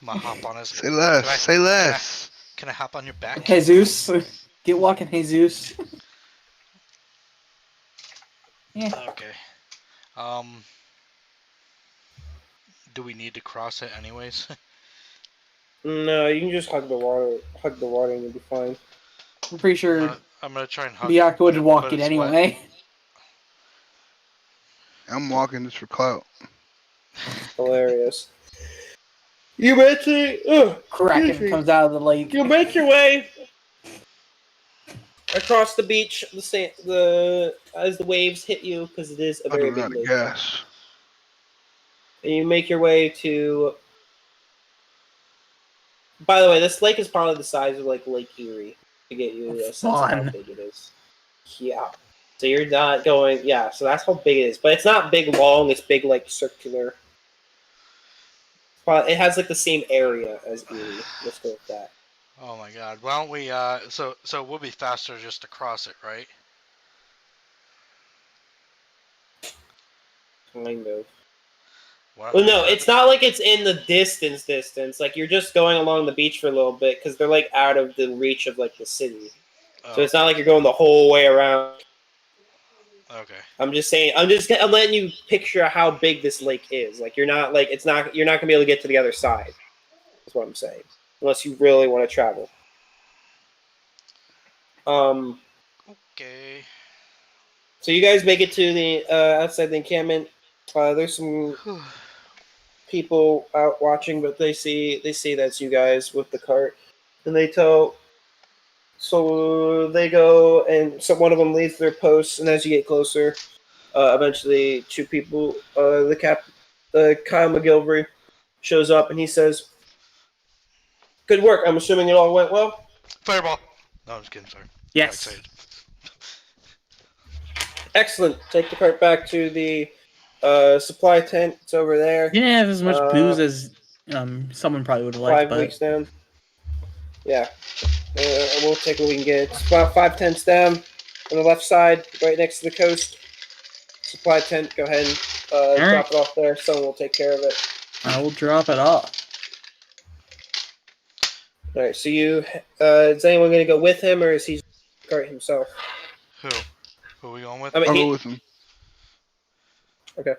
gonna hop on his. Say less. Can I- Say less. Can I hop on your back? Jesus. Get walking, Jesus. Yeah. Okay. Do we need to cross it anyways? No, you can just hug the water. Hug the water, and you'll be fine. I'm pretty sure I'm gonna try and hug Biak would walk but it it's wet. anyway. I'm walking just for clout. Hilarious. You eventually. Kraken comes out of the lake. You make your way across the beach. As the waves hit you, because it is a I very don't big know how to lake. gas. And you make your way to. By the way, this lake is probably the size of like Lake Erie to get you a sense of how Fun. big it is. Yeah. So you're not going. Yeah. So that's how big it is, but it's not big long. It's big like circular. But it has like the same area as Erie. Let's go with that. Oh my god. Why don't we so it would be faster just to cross it, right? Kind of. Why don't Well, we no, try- it's not like it's in the distance. Like you're just going along the beach for a little bit because they're like out of the reach of like the city. Oh, So it's not like you're going the whole way around. okay. I'm letting you picture how big this lake is. Like you're not gonna be able to get to the other side. That's what I'm saying. Unless you really want to travel. Okay. So you guys make it to the outside the encampment. There's some people out watching, but they see that's you guys with the cart, and they tell So they go, and so one of them leaves their post, and as you get closer, eventually two people, the Kyle McGilvery, shows up, and he says, "Good work. I'm assuming it all went well." Fireball. No, I'm just kidding. Sorry. Got Yes. excited. Excellent. Take the cart back to the supply tent. It's over there. You didn't have as much booze as someone probably would have liked, 5 but weeks down. Yeah. We'll take what we can get. It's about 5 tents down on the left side, right next to the coast. Supply tent. Go ahead and drop it off there. Someone will take care of it. I will drop it off. All right. So you, is anyone going to go with him, or is he just cart himself? Who? Who are we going with? I mean, I'll go with him. Okay.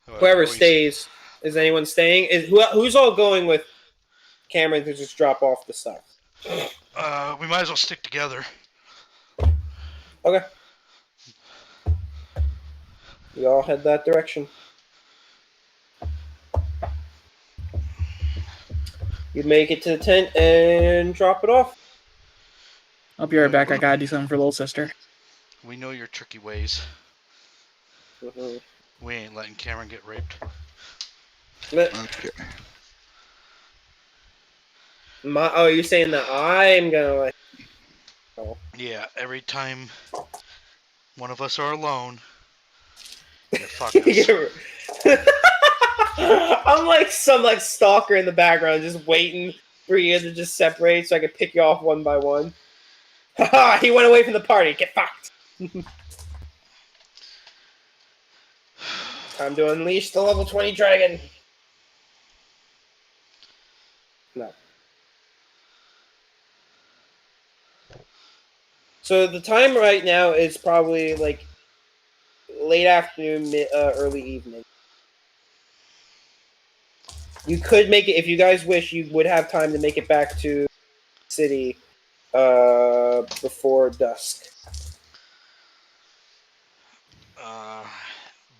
Who Whoever we- stays, is anyone staying? Who's all going with Cameron to just drop off the stuff? We might as well stick together. Okay. We all head that direction. You make it to the tent and drop it off. I'll be right back. I gotta do something for little sister. We know your tricky ways. Mm-hmm. We ain't letting Cameron get raped. Okay. You're saying that I'm gonna like? Yeah, every time one of us are alone, you fuck us. I'm like some stalker in the background, just waiting for you to just separate so I can pick you off one by one. Haha! He went away from the party. Get fucked. Time to unleash the level 20 dragon. No. So the time right now is probably like late afternoon, early evening. You could make it if you guys wish. You would have time to make it back to the city before dusk.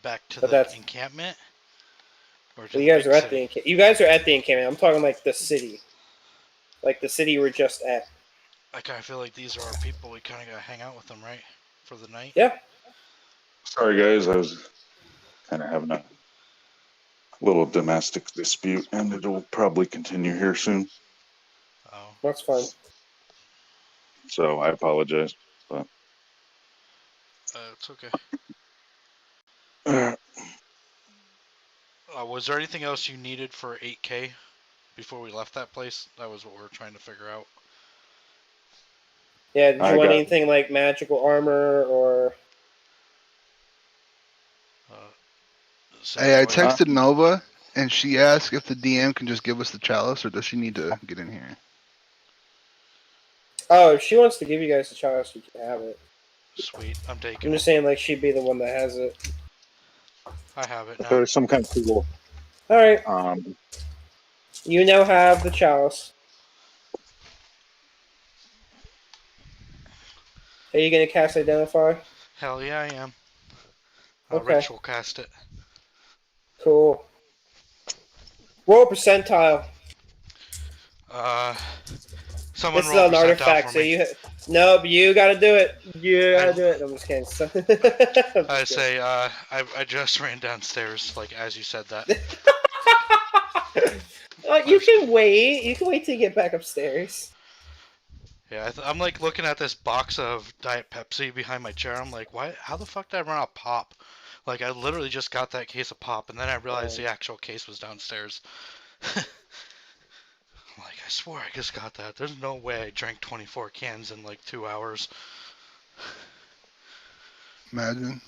Back to But the that's- encampment. Or to So the you guys big are at city? the you guys are at the encampment. I'm talking like the city, like the city you were just at. I kind of feel like these are our people. We kind of gotta hang out with them, right? For the night. Yeah. Sorry, guys. I was kind of having a little domestic dispute, and it'll probably continue here soon. Oh, That's fine. So I apologize. it's okay. Uh, Was there anything else you needed for 8K before we left that place? That was what we were trying to figure out. Yeah. Did you I want got- anything like magical armor or? Hey, I What- texted Nova, and she asked if the DM can just give us the chalice, or does she need to get in here? Oh, if she wants to give you guys a chalice, you can have it. Sweet, I'm I'm taking just it. saying, like she'd be the one that has it. I have it now. There's some kind of cool. All right. Um, You now have the chalice. Are you gonna cast identify? Hell yeah, I am. Okay. Ritual cast it. Cool. Roll a percentile. Someone This is roll an percentile artifact, for so me. no, but you gotta do it. You gotta do it. I'm just kidding. I say, I just ran downstairs, like as you said that. You can wait. You can wait till you get back upstairs. Yeah, I'm like looking at this box of Diet Pepsi behind my chair. I'm like, why? How the fuck did I run out of pop? Like, I literally just got that case of pop, and then I realized the actual case was downstairs. Like, I swore I just got that. There's no way I drank 24 cans in like 2 hours. Imagine.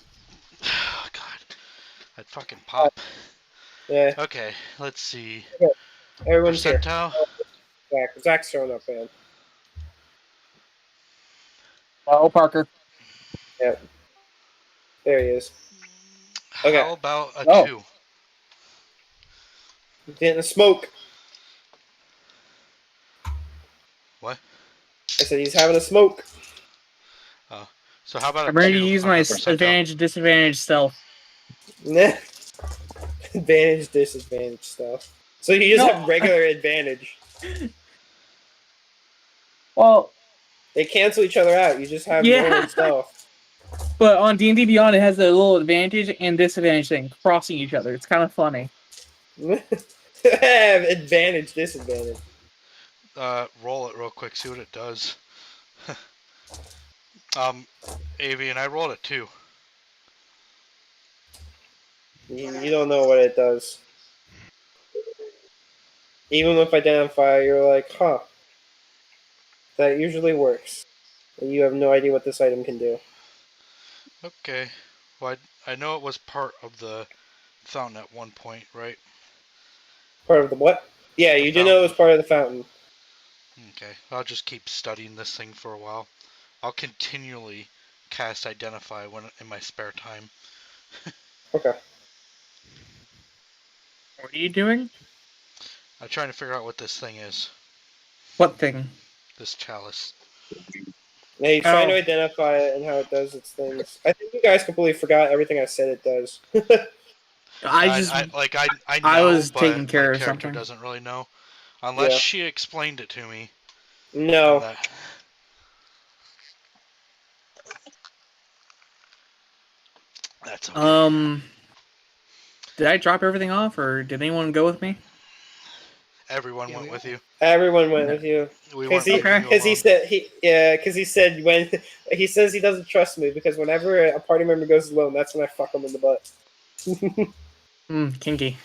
Oh, God. I'd fucking pop. Yeah, Okay, let's see. everyone's here. Percentile? Zach's showing up, man. Oh, Parker. Yep. There he is. Okay. How about a Oh. 2? Getting a smoke. What? I said he's having a smoke. So how about a I'm ready 2 to use on my the percentile? advantage disadvantage stealth. Nah. Advantage, disadvantage stuff. So you just No. have regular advantage. Well, They cancel each other out. You just have Yeah. normal stealth. but on D&D Beyond, it has a little advantage and disadvantage thing crossing each other. It's kind of funny. Advantage, disadvantage. Roll it real quick, see what it does. Avian, I rolled it too. You don't know what it does. Even with identify, you're like, huh. That usually works. And you have no idea what this item can do. Okay. Well, I know it was part of the fountain at one point, right? Part of the what? Yeah, The you do know it was fountain. part of the fountain. Okay. I'll just keep studying this thing for a while. I'll continually cast Identify when in my spare time. Okay. What are you doing? I'm trying to figure out what this thing is. What thing? This chalice. Yeah, he's trying to Oh. identify it and how it does its things. I think you guys completely forgot everything I said it does. I know, was but taking my care of character something. doesn't really know. Unless Yeah. she explained it to me. No. That's okay. Did I drop everything off, or did anyone go with me? Everyone went with you. Everyone went with you. We Because weren't leaving you he alone. said he said when he says he doesn't trust me because whenever a party member goes alone, that's when I fuck them in the butt. Kinky.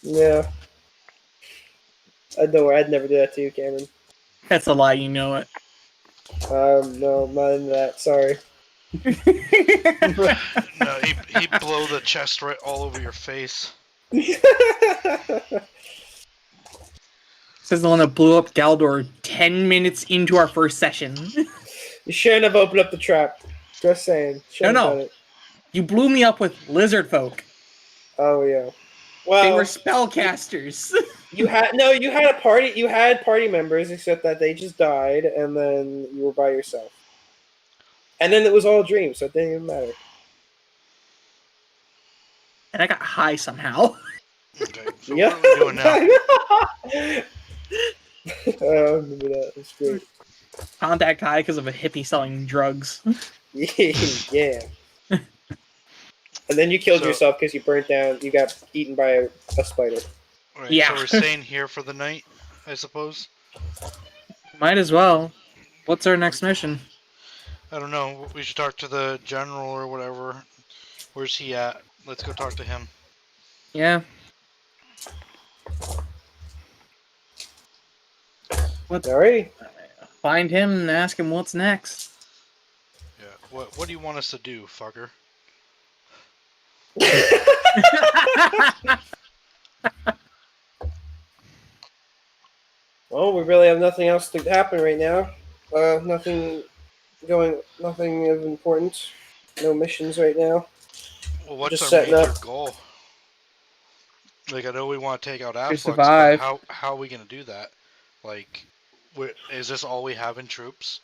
Yeah. Don't worry, I'd never do that to you, Cameron. That's a lie, you know it. No, not into that. Sorry. No, he blow the chest right all over your face. Says the one that blew up Galdor 10 minutes into our first session. You shouldn't have opened up the trap. Just saying. Shouldn't have done it. You blew me up with lizard folk. Oh yeah. They were Well, spellcasters. you had party members, except that they just died, and then you were by yourself. And then it was all a dream, so it didn't even matter. And I got high somehow. Okay, so what are we doing now? I remember that. It's great. Contact high because of a hippie selling drugs. Yeah. And then you killed yourself because you burnt down. You got eaten by a spider. Right, Yeah. So we're staying here for the night, I suppose. Might as well. What's our next mission? I don't know. We should talk to the general or whatever. Where's he at? Let's go talk to him. Yeah. Alrighty. Find him and ask him what's next. Yeah. What do you want us to do, fucker? Well, we really have nothing else to happen right now. Nothing of importance. No missions right now. Well, what's Just our setting major up. goal? Like, I know we want to take out Afflux, survive. but how are we gonna do that? Like, is this all we have in troops?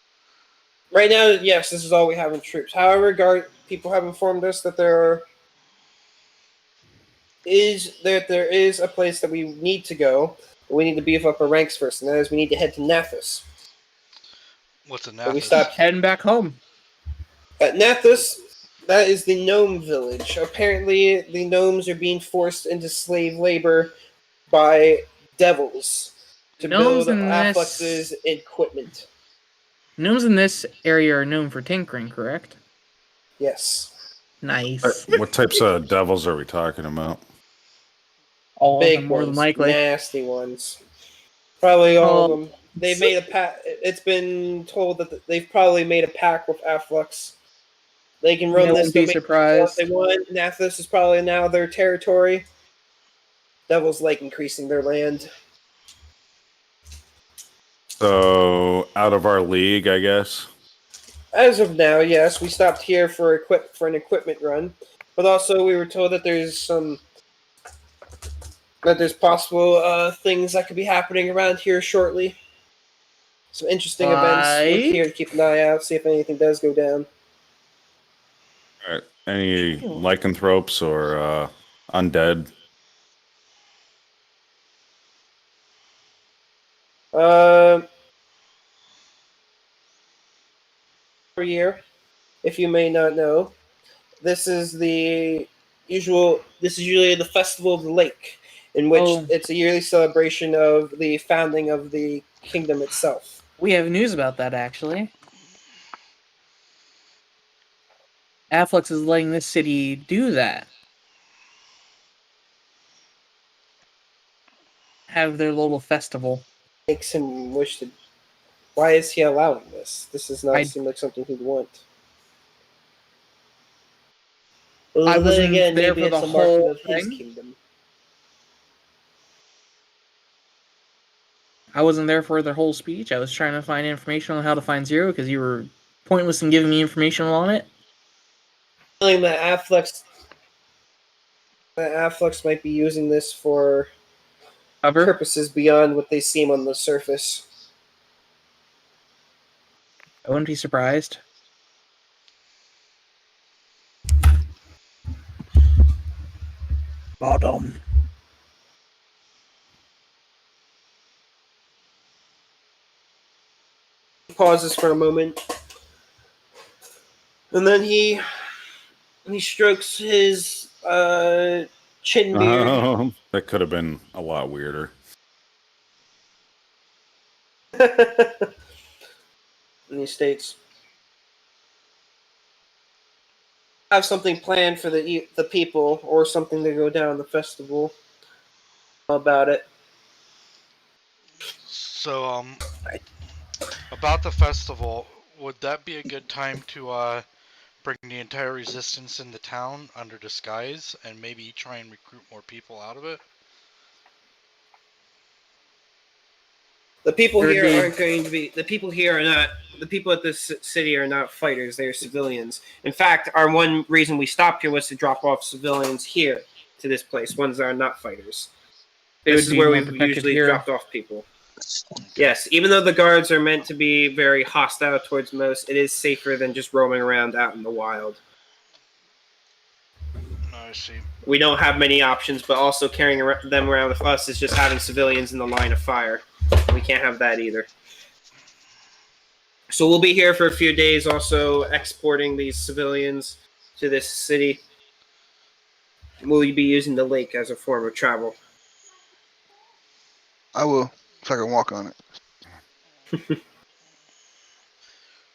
Right now, yes, this is all we have in troops. However, people have informed us that there is a place that we need to go. But we need to beef up our ranks first, and that is we need to head to Nathis. What's a But we Nathis? stopped Heading back home. at Nathis. That is the gnome village. Apparently, the gnomes are being forced into slave labor by devils to Gnomes build in Afflux's equipment. Gnomes in this area are known for tinkering, correct? Yes. Nice. What types of devils are we talking about? All of Big them, more ones, than likely. nasty ones. Probably all of Oh. them. They've made a pact. It's been told that they've probably made a pact with Afflux. They can run No this one be domain surprised. if they want. Nathis is probably now their territory. Devils like increasing their land. So out of our league, I guess. As of now, yes, we stopped here for an equipment run, but also we were told that there's possible things that could be happening around here shortly. Some interesting events. We're here to keep an eye out, see if anything does go down. All right. Any lycanthropes or undead? Per year, if you may not know, this is the usual. This is usually the festival of the lake, in which Oh. it's a yearly celebration of the founding of the kingdom itself. We have news about that, actually. Afflex is letting this city do that. Have their little festival. Makes him wish to. Why is he allowing this? This does not I- seem like something he'd want. I Well, then wasn't again, there maybe for it's the a marking whole of his thing. kingdom. I wasn't there for their whole speech. I was trying to find information on how to find Zero because you were pointless in giving me information on it. Feeling that Afflex might be using this for Cover. purposes beyond what they seem on the surface. I wouldn't be surprised. Bottom. He pauses for a moment, and then he strokes his chin beard. That could have been a lot weirder. And he states, "Have something planned for the people, or something to go down the festival. How about it?" So, about the festival, would that be a good time to bring the entire resistance into town under disguise and maybe try and recruit more people out of it? The people There would here be- aren't going to be. The people here are not. The people at this city are not fighters. They are civilians. In fact, our one reason we stopped here was to drop off civilians here to this place. Ones that are not fighters. They This would is be where more we've protected usually here. dropped off people. Yes, even though the guards are meant to be very hostile towards most, it is safer than just roaming around out in the wild. I see. We don't have many options, but also carrying them around with us is just having civilians in the line of fire. We can't have that either. So we'll be here for a few days, also exporting these civilians to this city. We'll be using the lake as a form of travel. I will, if I can walk on it.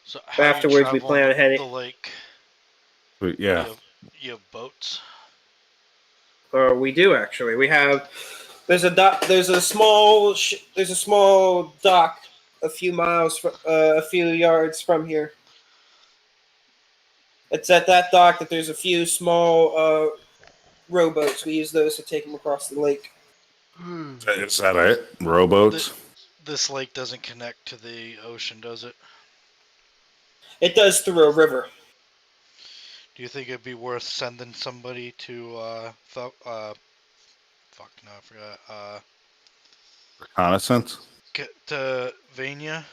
So how Afterwards, do we you travel plan on on heading. the lake? But yeah, You have boats? We do actually. We have. There's a dock. There's a small dock a few miles, a few yards from here. It's at that dock that there's a few small rowboats. We use those to take them across the lake. is that it? Rowboats? This lake doesn't connect to the ocean, does it? It does through a river. Do you think it'd be worth sending somebody to fuck, no, I forgot. Reconnaissance? Get to Vania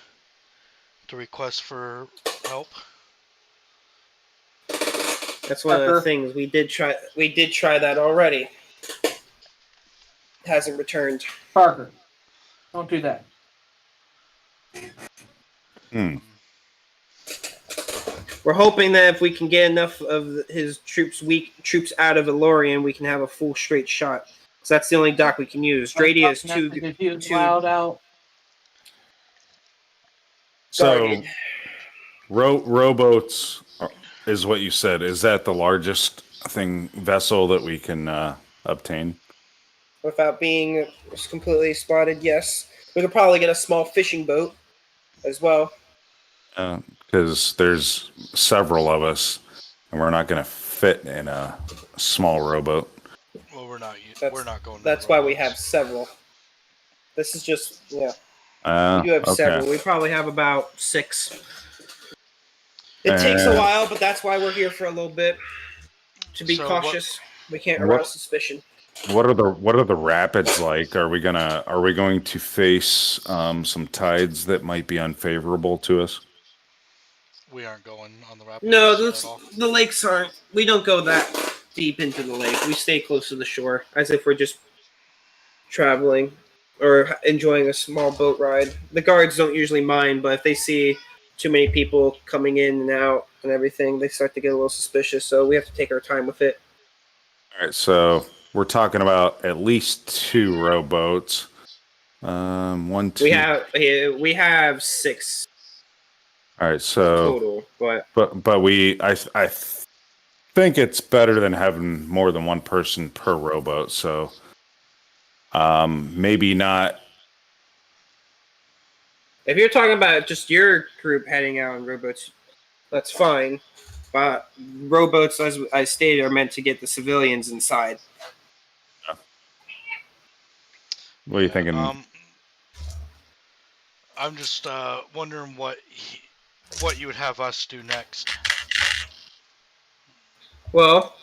to request for help? That's one of the things we did try. We did try that already. Hasn't returned. Parker, don't do that. We're hoping that if we can get enough of his troops out of Elorian, we can have a full straight shot. So that's the only dock we can use. Dradia is too loud out. So, guarded. rowboats is what you said. Is that the largest vessel that we can obtain? Without being completely spotted, yes. We could probably get a small fishing boat as well. Because there's several of us, and we're not going to fit in a small rowboat. Well, we're not going. That's why we have several. This is just you have Okay. several. We probably have about 6. It takes a while, but that's why we're here for a little bit. To be cautious, we can't arouse suspicion. What are the rapids like? Are we going to face some tides that might be unfavorable to us? We aren't going on the rapids. No, at all. the lakes aren't. We don't go that deep into the lake. We stay close to the shore, as if we're just traveling or enjoying a small boat ride. The guards don't usually mind, but if they see too many people coming in and out and everything, they start to get a little suspicious. So we have to take our time with it. All right, so we're talking about at least 2 rowboats. One, two. We have 6 All right, so total, but I think it's better than having more than one person per rowboat. So maybe not. if you're talking about just your group heading out on rowboats, that's fine. But rowboats, as I stated, are meant to get the civilians inside. What are you thinking? I'm just wondering what you would have us do next. Well,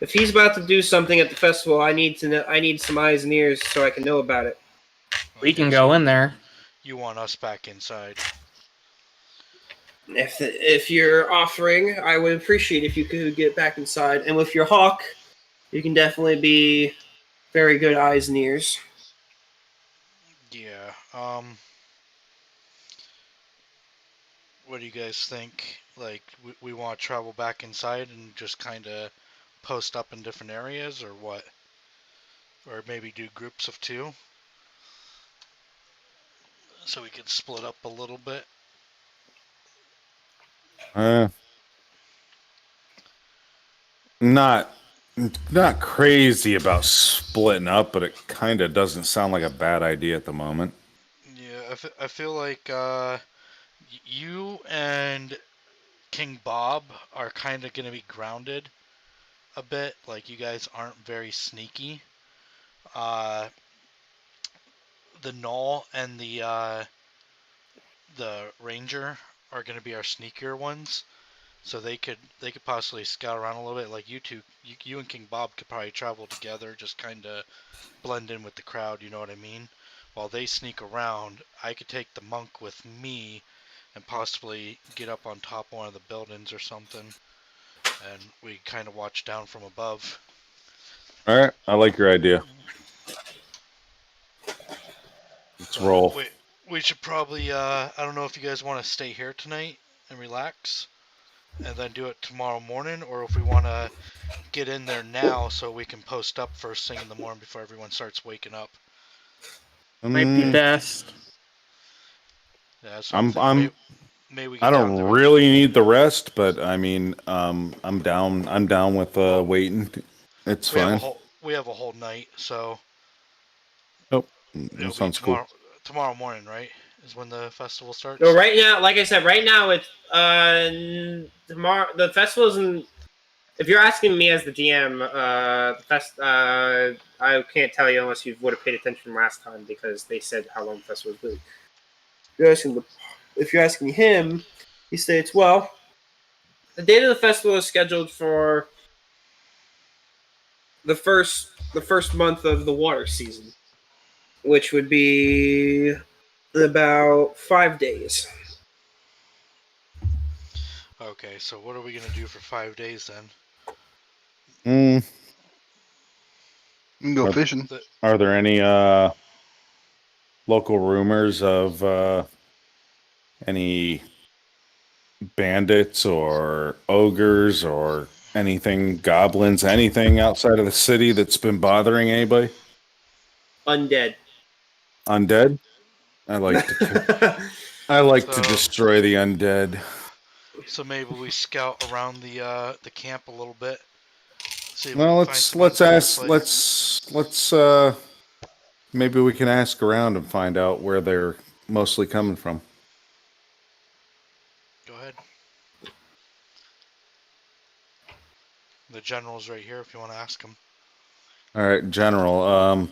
if he's about to do something at the festival, I need to know. I need some eyes and ears so I can know about it. We can go in there. You want us back inside? If you're offering, I would appreciate if you could get back inside. And with your hawk, you can definitely be very good eyes and ears. Yeah. What do you guys think? Like, we want to travel back inside and just kind of post up in different areas, or what? Or maybe do groups of 2, so we can split up a little bit. Not crazy about splitting up, but it kind of doesn't sound like a bad idea at the moment. Yeah, I feel like you and King Bob are kind of going to be grounded a bit. Like, you guys aren't very sneaky. The Null and the Ranger are going to be our sneakier ones. So they could possibly scout around a little bit. Like, you and King Bob could probably travel together, just kind of blend in with the crowd, you know what I mean? While they sneak around, I could take the monk with me and possibly get up on top of one of the buildings or something, and we kind of watch down from above. All right, I like your idea. Let's But roll. we should probably, I don't know if you guys want to stay here tonight and relax and then do it tomorrow morning, or if we want to get in there now so we can post up first thing in the morning before everyone starts waking up. Might be best. Yeah, that's what I'm thinking. Maybe we get I down don't there. really need the rest, but I mean, I'm down. I'm down with waiting. It's fine. We have a whole night, so Oh, it'll that be sounds cool. tomorrow morning, right? Is when the festival starts. No, right now, like I said, right now it's tomorrow. The festival's in. If you're asking me as the DM, I can't tell you unless you would have paid attention last time because they said how long the festival was. If you're asking him, he states, well, the date of the festival is scheduled for the first month of the water season, which would be about 5 days. Okay, so what are we gonna do for 5 days then? We can go fishing. Are there any local rumors of any bandits or ogres or anything, goblins, anything outside of the city that's been bothering anybody? Undead. Undead? I like to destroy the undead. So maybe we scout around the camp a little bit. See if Well, we can find some let's maybe we can ask around and find out where they're mostly coming from. Go ahead. The general's right here if you want to ask him. All right, General.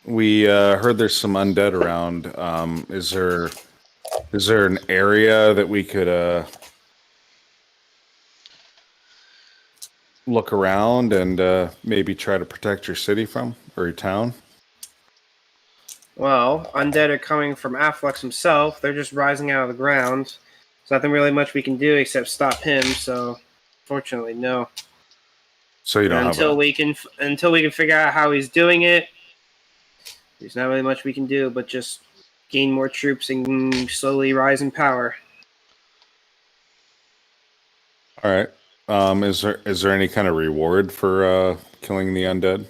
We heard there's some undead around. Is there an area that we could look around and maybe try to protect your city from, or your town? Well, undead are coming from Afflex himself. They're just rising out of the ground. There's nothing really much we can do except stop him. So, fortunately, no. So you don't until we can figure out how he's doing it. There's not really much we can do, but just gain more troops and slowly rise in power. All right. Is there any kind of reward for killing the undead?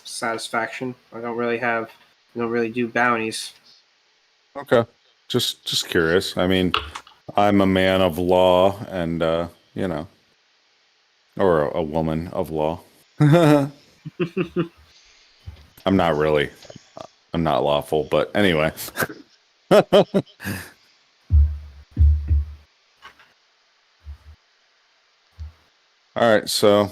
Satisfaction. I don't really do bounties. Okay. Just curious. I mean, I'm a man of law, and you know, or a woman of law. I'm not really. I'm not lawful, but anyway. All right, so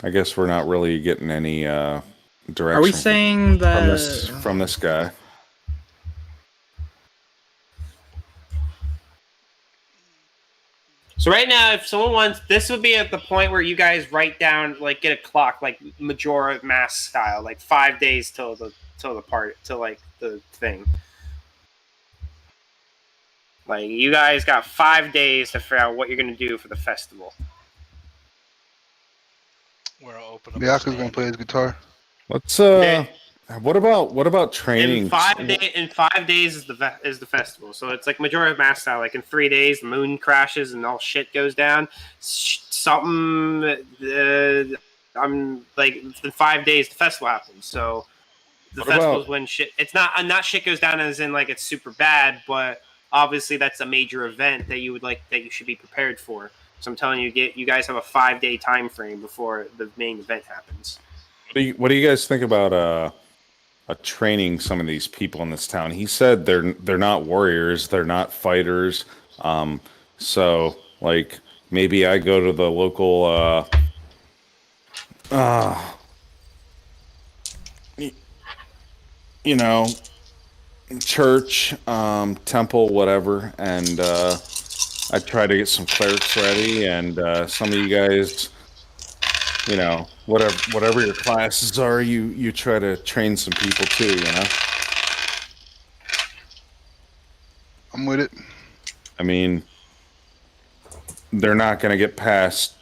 I guess we're not really getting any direction. Are we saying that from this guy? So right now, if someone wants, this would be at the point where you guys write down, like, get a clock, like Majora Mask style, like 5 days till the thing. Like, you guys got 5 days to figure out what you're gonna do for the festival. We're open up. Biaka's gonna play his guitar. Let's Okay. what about training? In 5 days is the festival. So it's like Majora Mask style. Like in 3 days, the moon crashes and all shit goes down. I'm like in 5 days the festival happens. So the What festival about- is when shit. It's not shit goes down as in like it's super bad, but obviously that's a major event that you should be prepared for. So I'm telling you, you guys have a 5-day time frame before the main event happens. What do you guys think about training some of these people in this town? He said they're not warriors, they're not fighters. So like maybe I go to the local you know, church, temple, whatever, and I try to get some clerics ready, and some of you guys, you know, whatever your classes are, you try to train some people too, you know. I'm with it. I mean, they're not going to get past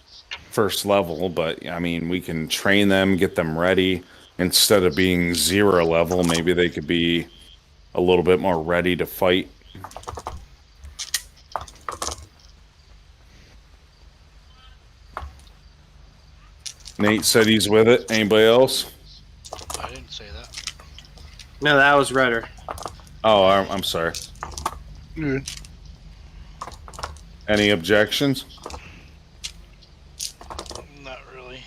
first level, but I mean, we can train them, get them ready. Instead of being 0 level, maybe they could be a little bit more ready to fight. Nate said he's with it. Anybody else? I didn't say that. No, that was Rudder. Oh, I'm sorry. Good. Any objections? Not really.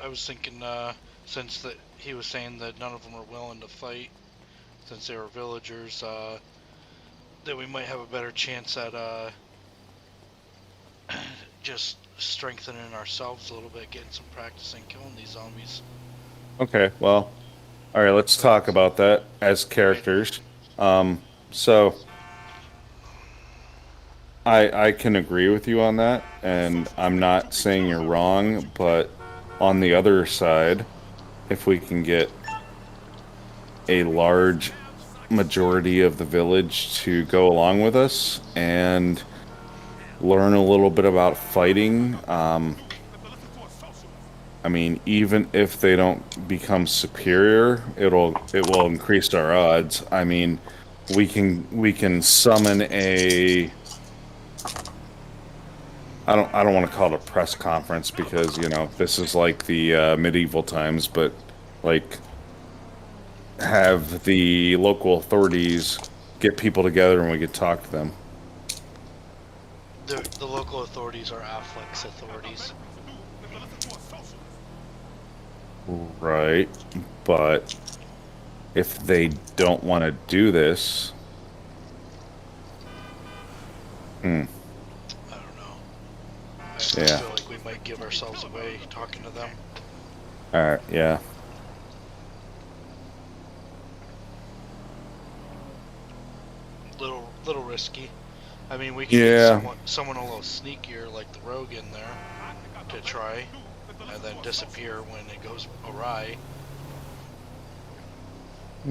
I was thinking, since that he was saying that none of them are willing to fight, since they were villagers, that we might have a better chance at just strengthening ourselves a little bit, getting some practice and killing these zombies. Okay, well, all right, let's talk about that as characters. So I can agree with you on that, and I'm not saying you're wrong, but on the other side, if we can get a large majority of the village to go along with us and learn a little bit about fighting, I mean, even if they don't become superior, it will increase our odds. I mean, we can summon a I don't want to call it a press conference because, you know, this is like the medieval times, but like have the local authorities get people together and we could talk to them. The local authorities are Affleck's authorities. Right, but if they don't want to do this, I don't know. I just Yeah. feel like we might give ourselves away talking to them. all right, yeah. Little risky. I mean, we can Yeah. get someone a little sneakier, like the rogue in there, to try, and then disappear when it goes awry.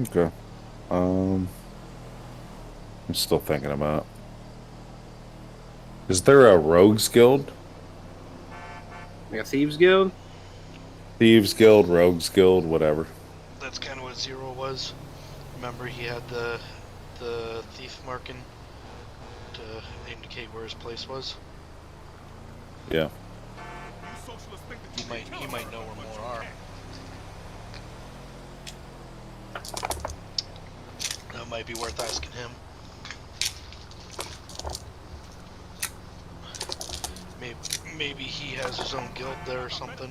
Okay. I'm still thinking about it. Is there a rogues guild? Like a thieves guild? Thieves Guild, Rogues Guild, whatever. That's kind of what Zero was. Remember, he had the thief marking to indicate where his place was. Yeah. You might know where more are. That might be worth asking him. Maybe he has his own guild there or something.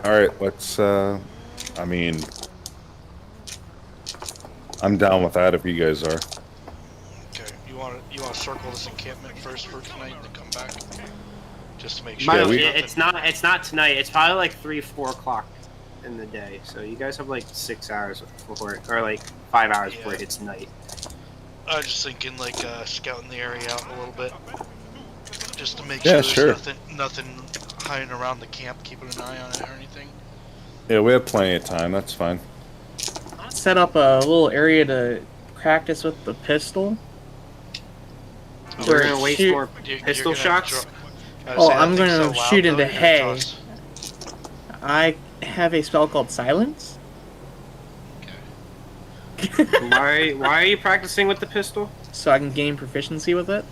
All right, let's. I mean, I'm down with that if you guys are. Okay, you want to circle this encampment first for tonight and then come back, just to make By sure. the way, there's nothing- it's not tonight. It's probably like 3-4 o'clock in the day. So you guys have like 6 hours before it, or like 5 hours before it hits night. I was just thinking like scouting the area out a little bit, just to make Yeah, sure there's sure. nothing hiding around the camp, keeping an eye on it or anything. Yeah, we have plenty of time. That's fine. Set up a little area to practice with the pistol. We're Where gonna waste shoot- more pistol shots. Oh, I'm gonna shoot into hay. I have a spell called Silence. Why are you practicing with the pistol? So I can gain proficiency with it.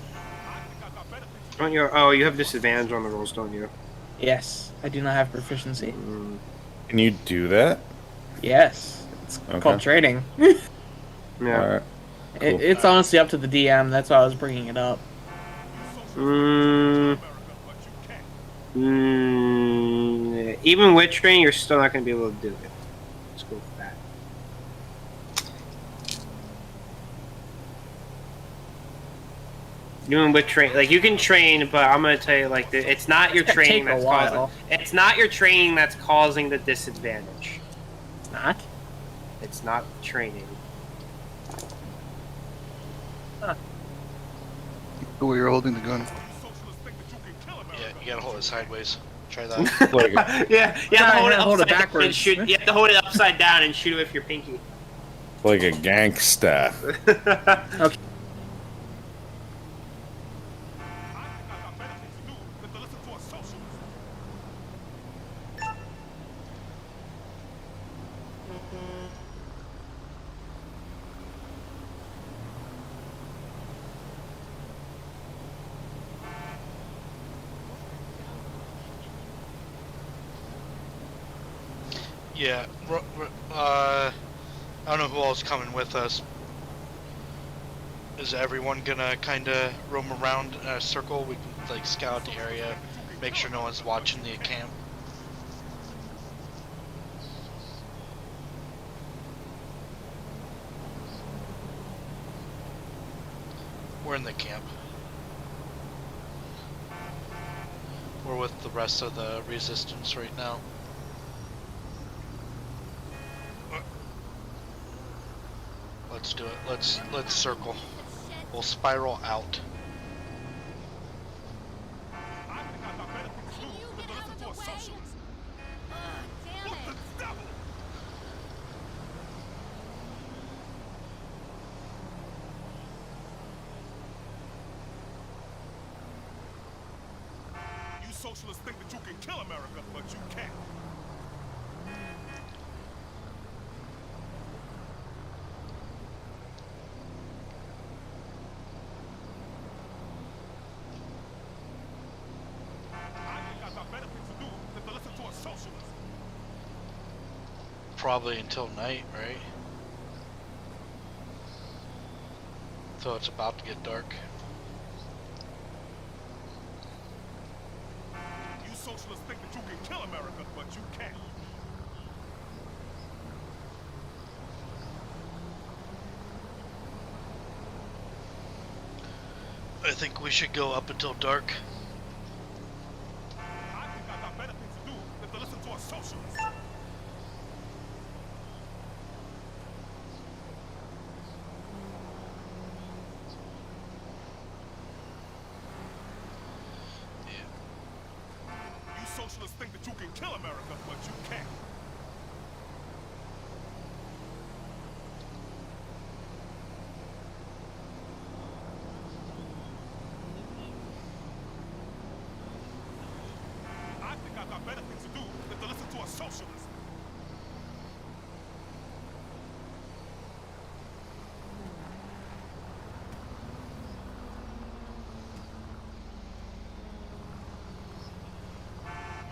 Don't you? Oh, you have disadvantage on the rolls, don't you? Yes, I do not have proficiency. Can you do that? Yes, it's Okay. called trading. Yeah. All right. Cool. It's honestly up to the DM. That's why I was bringing it up. Even with training, you're still not going to be able to do it. Let's go with that. Even with train, like you can train, but I'm going to tell you, like it's not your It's gonna training take a that's while. causing. It's not your training that's causing the disadvantage. It's not. It's not training. The way you're holding the gun. Yeah, you gotta hold it sideways. Try that. Like, Yeah, you have to hold it hold it upside down and backwards. shoot. You have to hold it upside down and shoot it with your pinky. like a gangsta. Yeah, I don't know who all's coming with us. Is everyone gonna kind of roam around in a circle? We can like scout the area, make sure no one's watching the camp. We're in the camp. We're with the rest of the resistance right now. Let's do it. Let's circle. We'll spiral out. You socialists think that you can kill America, but you can't. Probably until night, right? So it's about to get dark. You socialists think that you can kill America, but you can't. I think we should go up until dark. I think I got better things to do than to listen to a socialist. You socialists think that you can kill America, but you can't. better things to do than to listen to a socialist.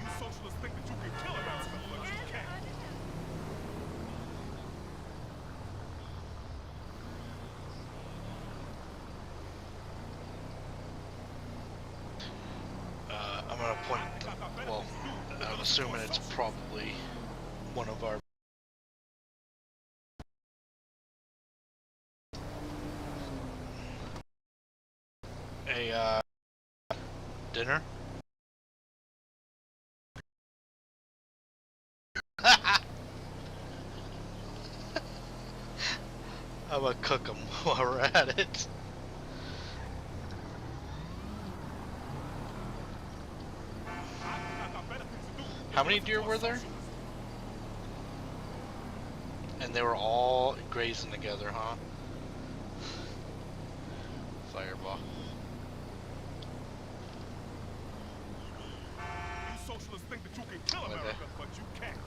You socialists think that you can kill America, but you can't. I'm gonna point. Well, I'm assuming it's probably one of our. A dinner. I'm gonna cook them while we're at it. How many deer were there? And they were all grazing together, huh? Fireball. You socialists think that you can kill America, but you can't.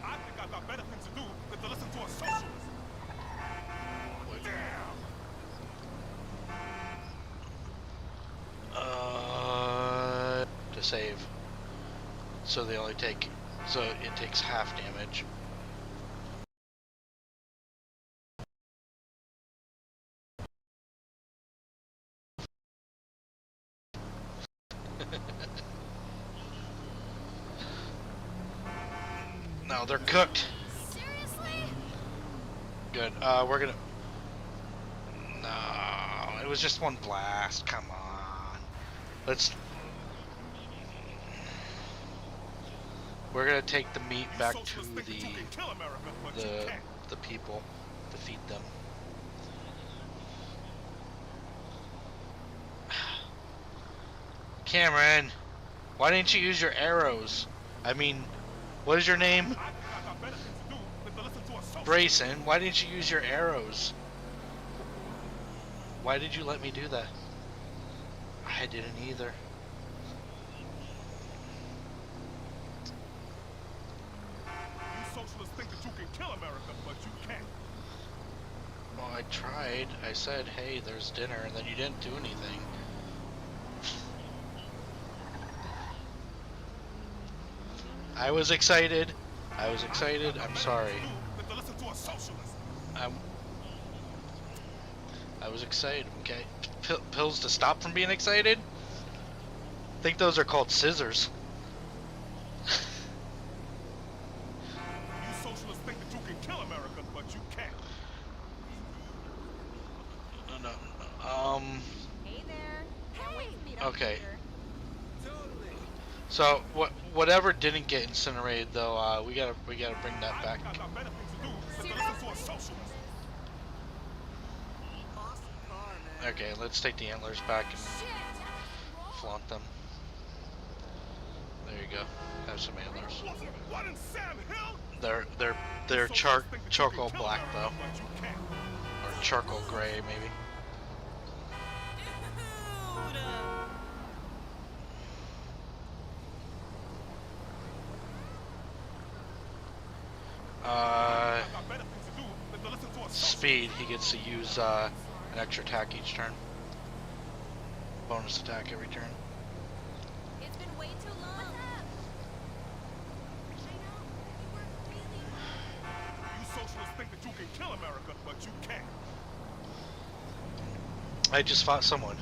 I think I've got better things to do than to listen to a socialist. To save. So they only take. So it takes half damage. No, they're cooked. Seriously? Good. We're gonna. No, it was just one blast. Come on. Let's. We're gonna take the meat back to the people to feed them. Cameron, why didn't you use your arrows? I mean, what is your name? Brayson, why didn't you use your arrows? Why did you let me do that? I didn't either. You socialists think that you can kill America, but you can't. Well, I tried. I said, hey, there's dinner, and then you didn't do anything. I was excited. I was excited. I'm sorry. I was excited, okay? Pills to stop from being excited? I think those are called scissors. You socialists think that you can kill America, but you can't. No. Hey there. Can't wait to meet up Okay. later. So whatever didn't get incinerated though, we gotta bring that back. Okay, let's take the antlers back and flaunt them. There you go. Have some antlers. They're charcoal black though, or charcoal gray maybe. Speed. He gets to use an extra attack each turn. Bonus attack every turn. It's been way too long. What's up? You socialists think that you can kill America, but you can't. I just fought someone,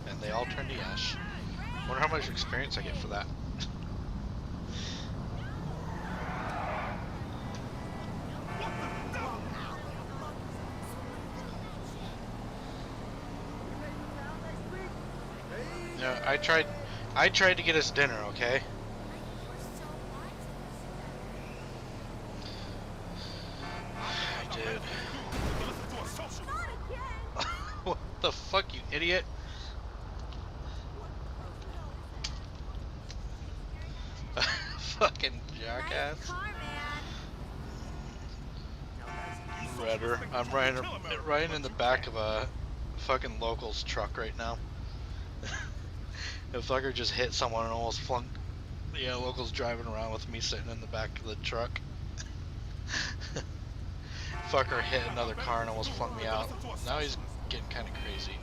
and they all turned to ash. Wonder how much experience I get for that. Yeah, I tried to get us dinner, okay? I did. What the fuck, you idiot? Fucking jackass. Nice car, man. Redder, I'm riding in the back of a fucking locals truck right now. The fucker just hit someone and almost flunked. Yeah, locals driving around with me sitting in the back of the truck. Fucker hit another car and almost flunked me out. Now he's getting kind of crazy.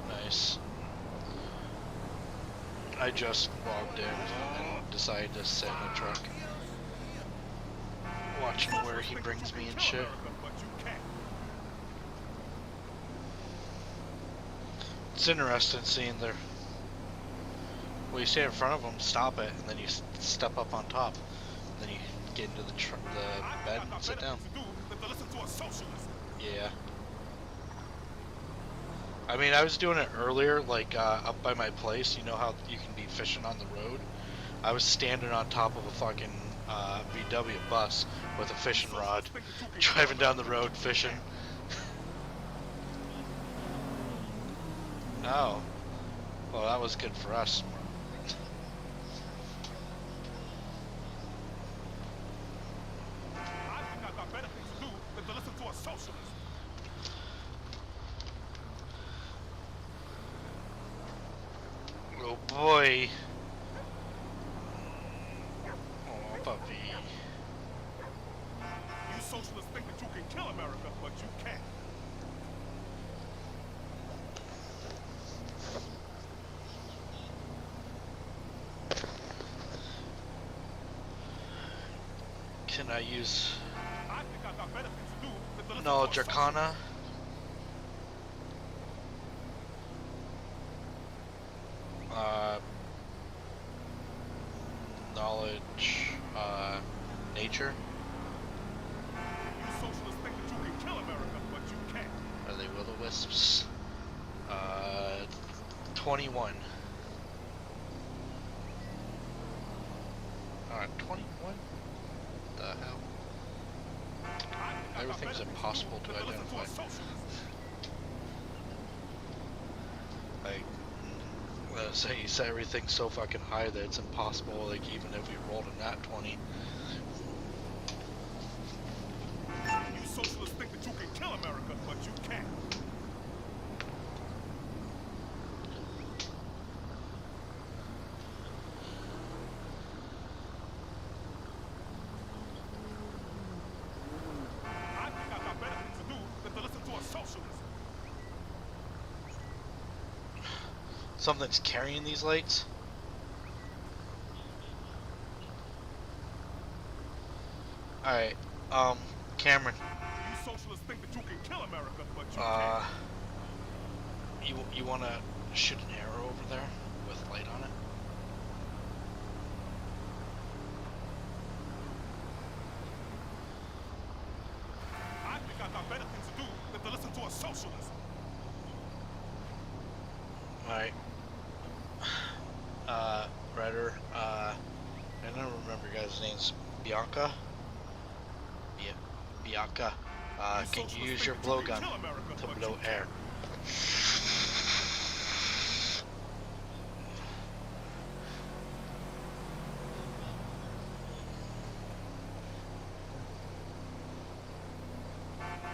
Nice. I just logged in and decided to sit in the truck. Watching where he brings me and shit. It's interesting seeing their... Well, you stay in front of them, stop it, and then you step up on top. And then you get into the bed and sit down. Yeah. I mean, I was doing it earlier, like up by my place. You know how you can be fishing on the road? I was standing on top of a fucking VW bus with a fishing rod, driving down the road fishing. Oh. Well, that was good for us. Oh boy. Oh, puppy. You socialists think that you can kill America, but you can't. Can I use I think I got better things to do than to listen no to a Dracana? Knowledge, nature. You socialists think that you can kill America, but you can't. Are they will-o-wisps? 21. 21? The hell? Everything's impossible to identify. Like, let's say you set everything so fucking high that it's impossible, like even if you rolled a nat 20. You socialists think that you can kill America, but you can't. I think I got better things to do than to listen to a socialist. Something's carrying these lights? Alright, Cameron. You socialists think that you can kill America, but you can't. You wanna shoot an arrow over there with light on it? I think I got better things to do than to listen to a socialist. Alright. Redder, I don't remember your guys' names. Bianca? Bianca. Can you use your blowgun to blow air?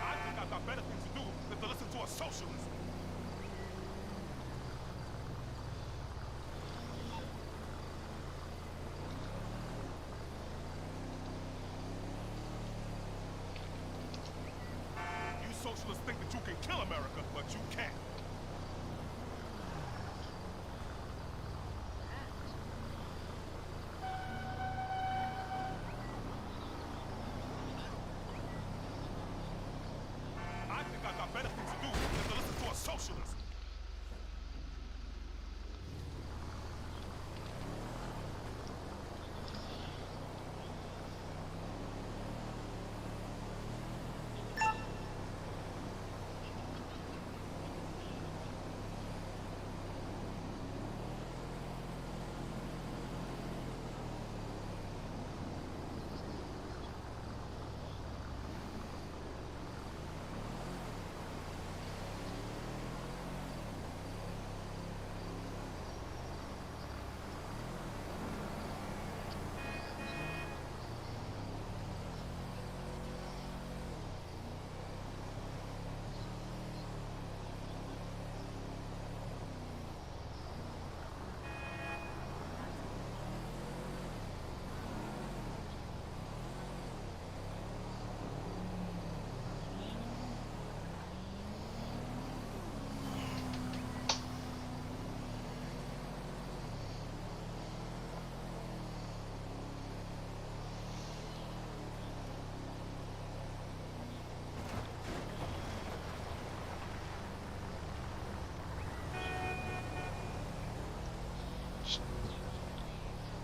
I think I got better things to do than to listen to a socialist. You socialists think that you can kill America, but you can't. I think I got better things to do than to listen to a socialist.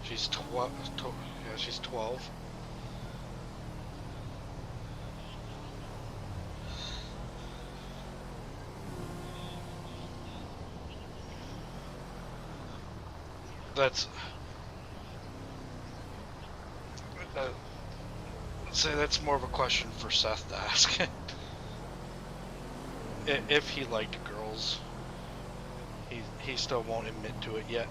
She's 12. Yeah, she's 12. That's. Say that's more of a question for Seth to ask. If he liked girls, he still won't admit to it yet.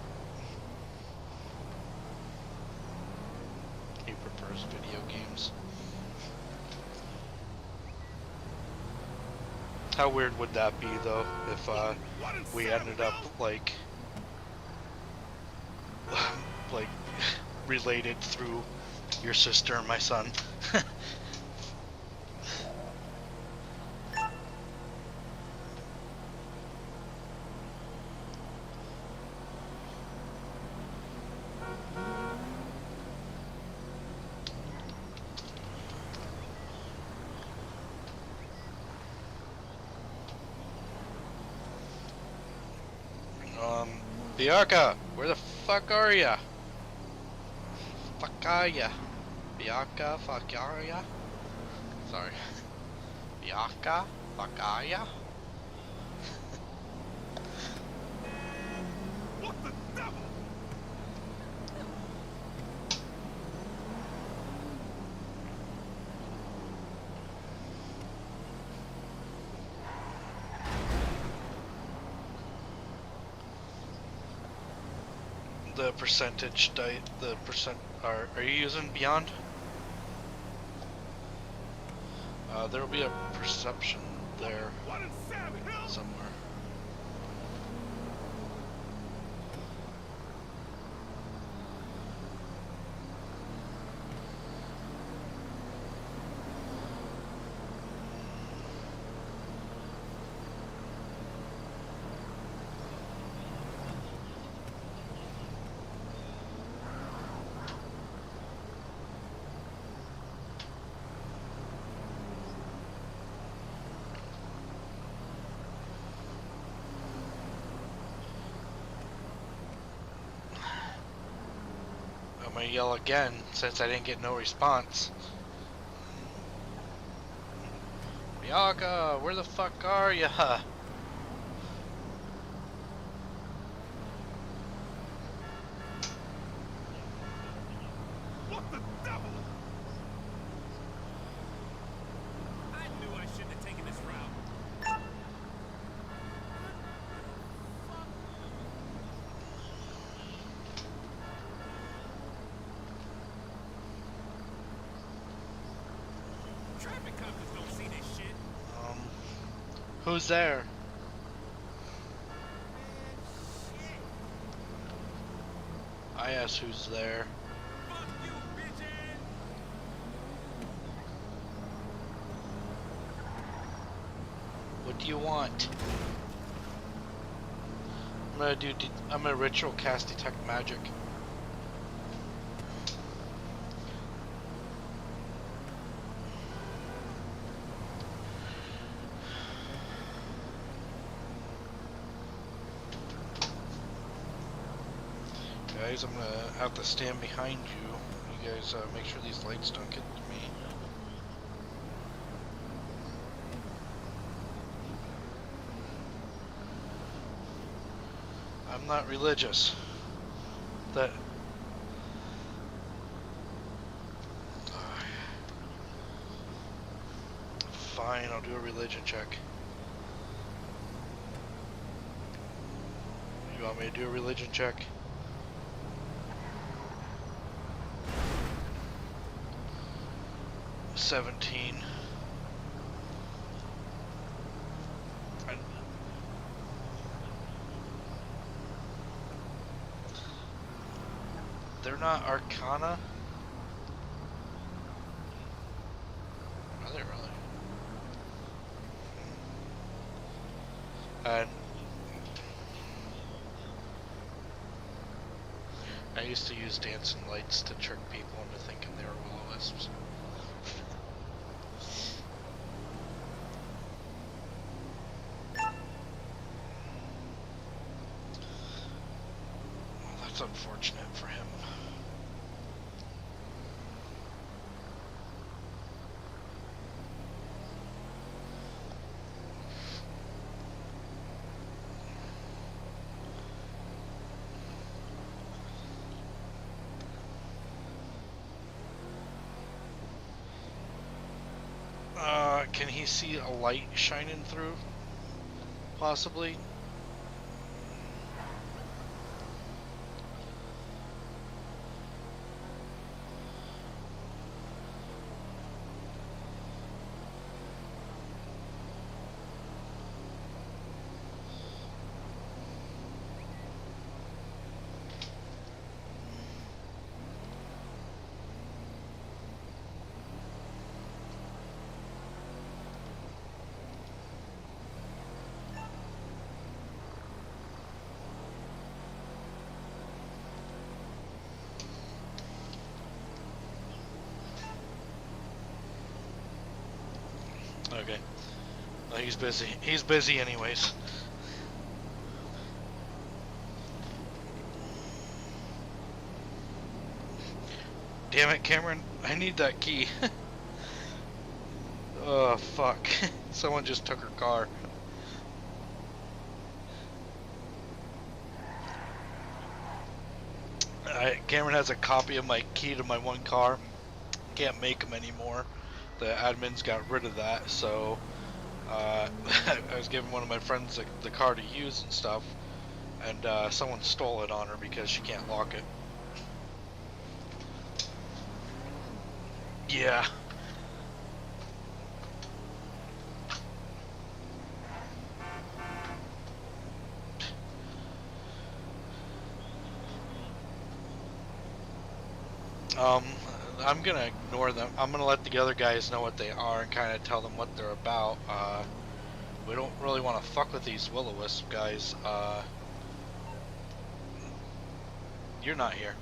He prefers video games. How weird would that be, though, if we ended up like related through your sister and my son? Bianca, where the fuck are ya? Fuck are ya? Bianca, fuck are ya? Sorry. Bianca, fuck are ya? What the devil? The percentage the percent are you using Beyond? There'll be a perception there What in Sam Hill? somewhere. I'm gonna yell again since I didn't get no response. Bianca, where the fuck are ya? What the devil? I knew I shouldn't have taken this route. Traffic cops don't see this shit. Who's there? I asked who's there. Fuck you, bitches! What do you want? I'm gonna ritual cast detect magic. Guys, I'm gonna have to stand behind you. You guys make sure these lights don't get to me. I'm not religious. That. Fine, I'll do a religion check. You want me to do a religion check? $17. They're not Arcana? Are they really? And I used to use dancing lights to trick people into thinking they were will-o-wisps. Well, that's unfortunate for him. Can he see a light shining through? Possibly? Okay. Well, he's busy. He's busy anyways. Damn it, Cameron. I need that key. Oh, fuck. Someone just took her car. Cameron has a copy of my key to my one car. Can't make them anymore. The admins got rid of that, so I was giving one of my friends the car to use and stuff, and someone stole it on her because she can't lock it. Yeah. I'm gonna ignore them. I'm gonna let the other guys know what they are and kind of tell them what they're about. We don't really want to fuck with these will-o-wisp guys. You're not here.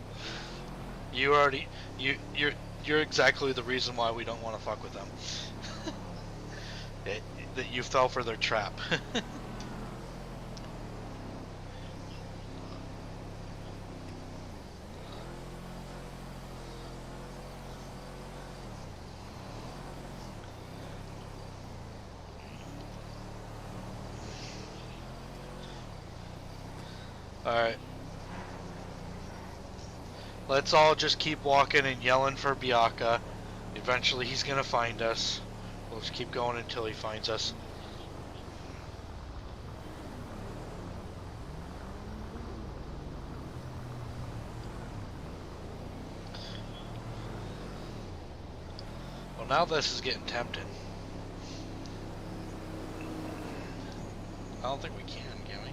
You already, you're exactly the reason why we don't want to fuck with them. That you fell for their trap. Alright. Let's all just keep walking and yelling for Biaka. Eventually he's gonna find us. We'll just keep going until he finds us. Well, now this is getting tempting. I don't think we can we?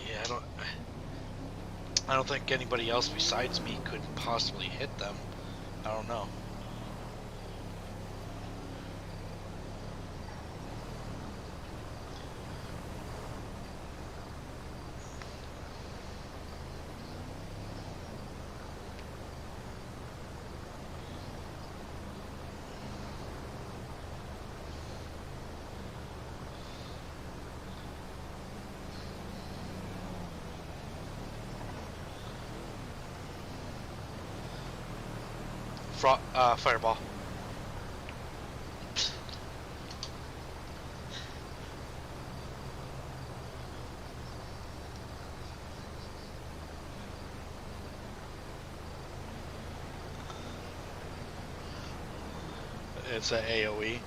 Yeah, I don't think anybody else besides me could possibly hit them. I don't know. Fireball. It's an AoE.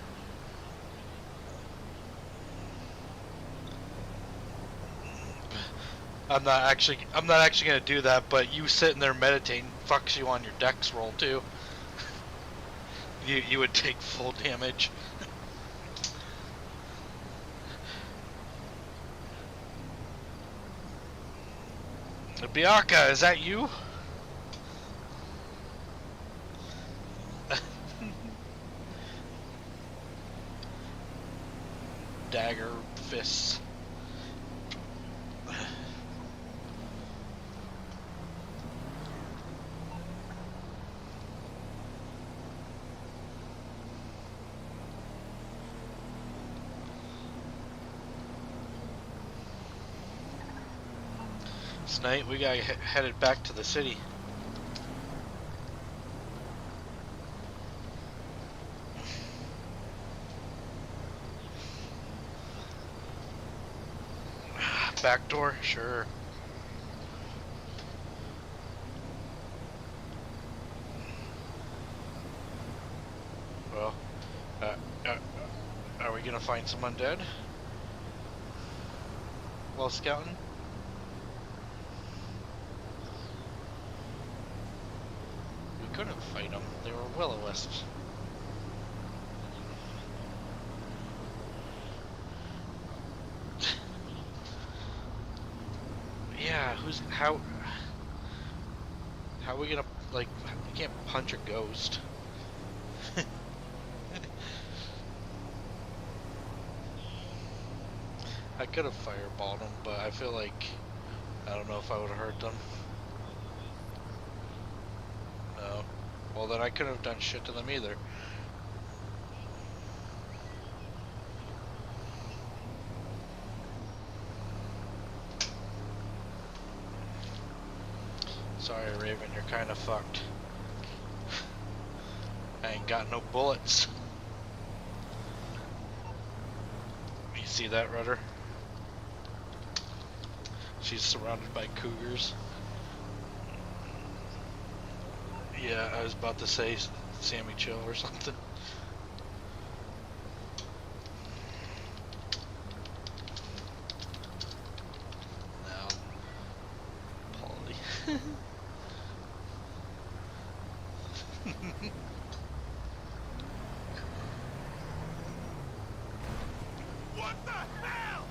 I'm not actually gonna do that, but you sitting there meditating fucks you on your dex roll too. You would take full damage. Bianca, is that you? Dagger fists. Tonight we got headed back to the city. Back door, sure. gonna find some undead while scouting? We couldn't fight them. They were will-o-wisps. Yeah, how are we gonna, like, we can't punch a ghost. I could have fireballed them, but I feel like, I don't know if I would have hurt them. No. Well, then I couldn't have done shit to them either. Sorry, Raven, you're kind of fucked. I ain't got no bullets. You see that, Rudder? She's surrounded by cougars. Yeah, I was about to say Sammy Chill or something. No. Polly. What the hell?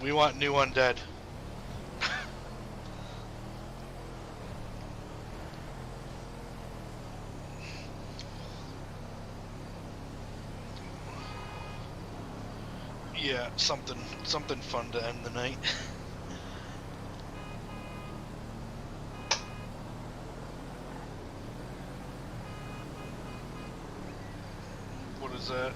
We want new undead. Yeah, something fun to end the night. What is that?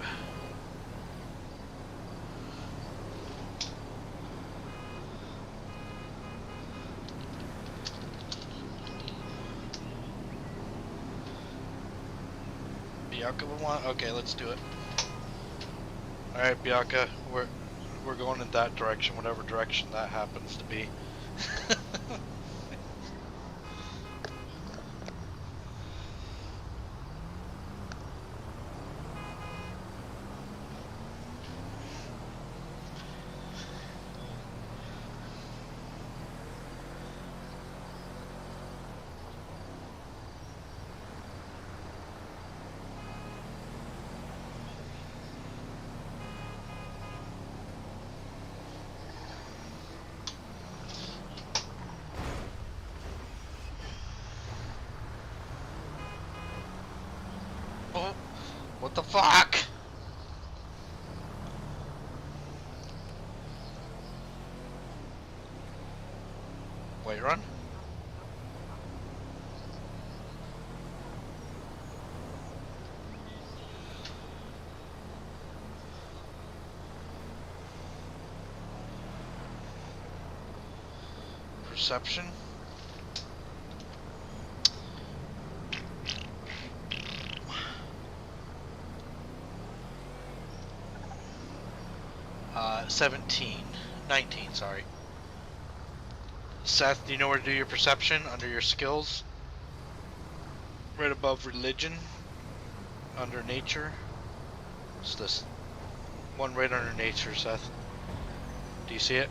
Bianca will want. Okay, let's do it. All right, Bianca, we're going in that direction, whatever direction that happens to be. Oh, what the fuck? Wait, run. Perception. Uh, 19, sorry. Seth, do you know where to do your perception? Under your skills? Right above religion? Under nature? It's this one right under nature, Seth. Do you see it?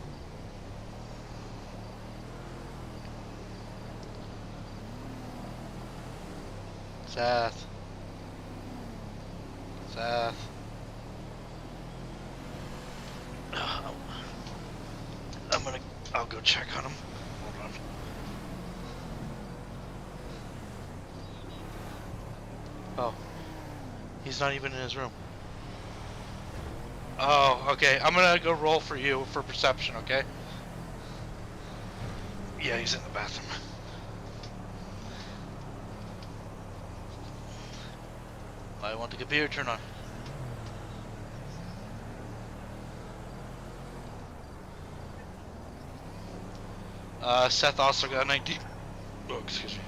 Seth. Seth. I'll go check on him. Hold on. Oh. He's not even in his room. Oh, okay. I'm gonna go roll for you for perception, okay? Yeah, he's in the bathroom. I want the computer turned on. Seth also got 19. Oh, excuse me.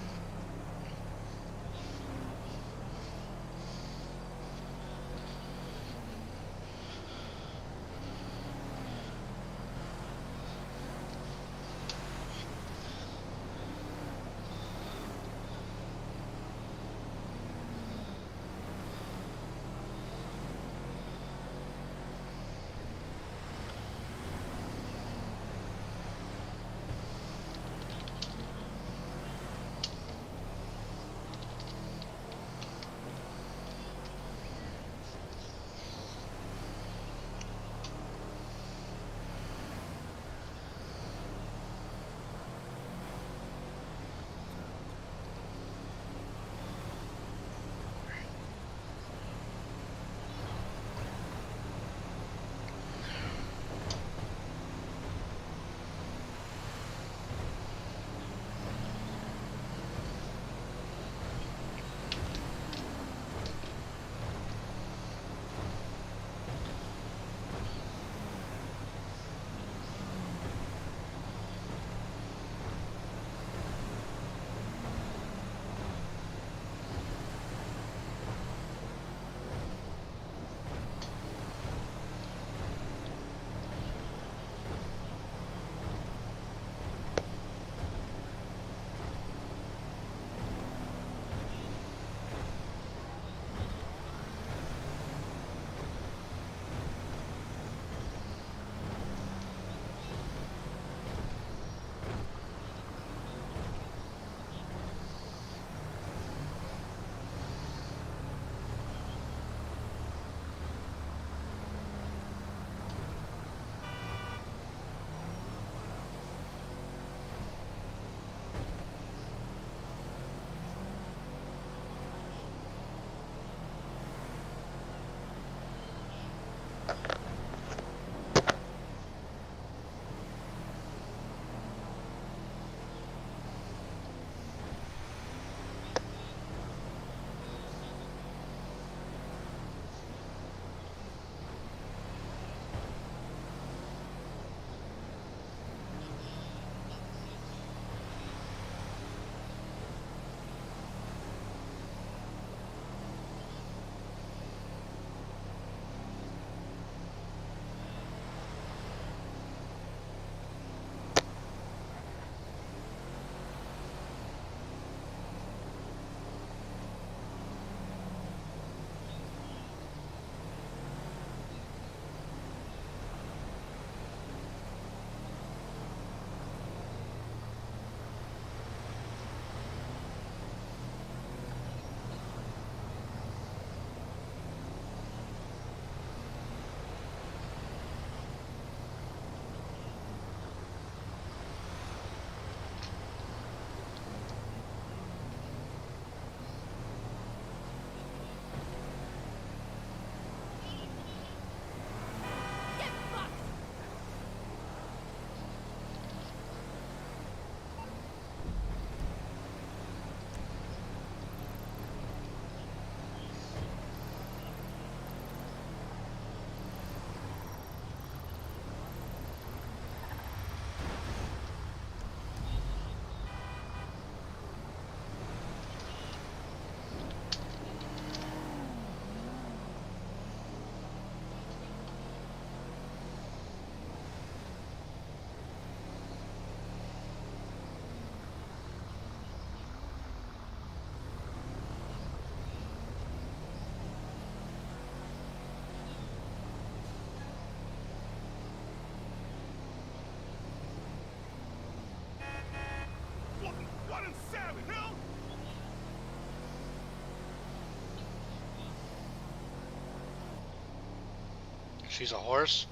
She's a horse?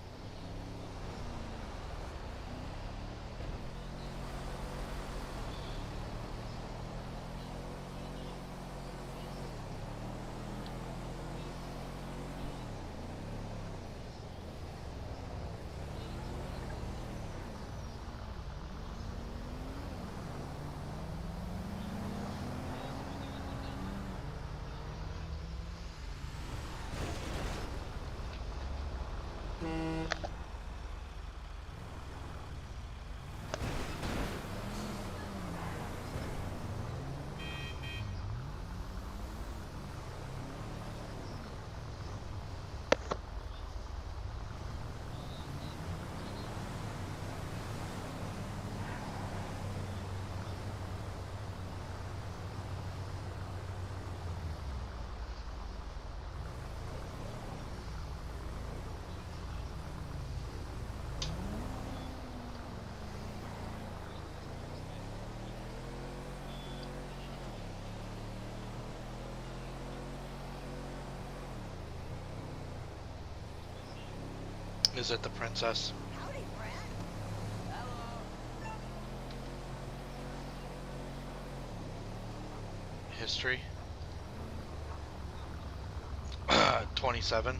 Is it the princess? Howdy, friend. Hello. History? 27.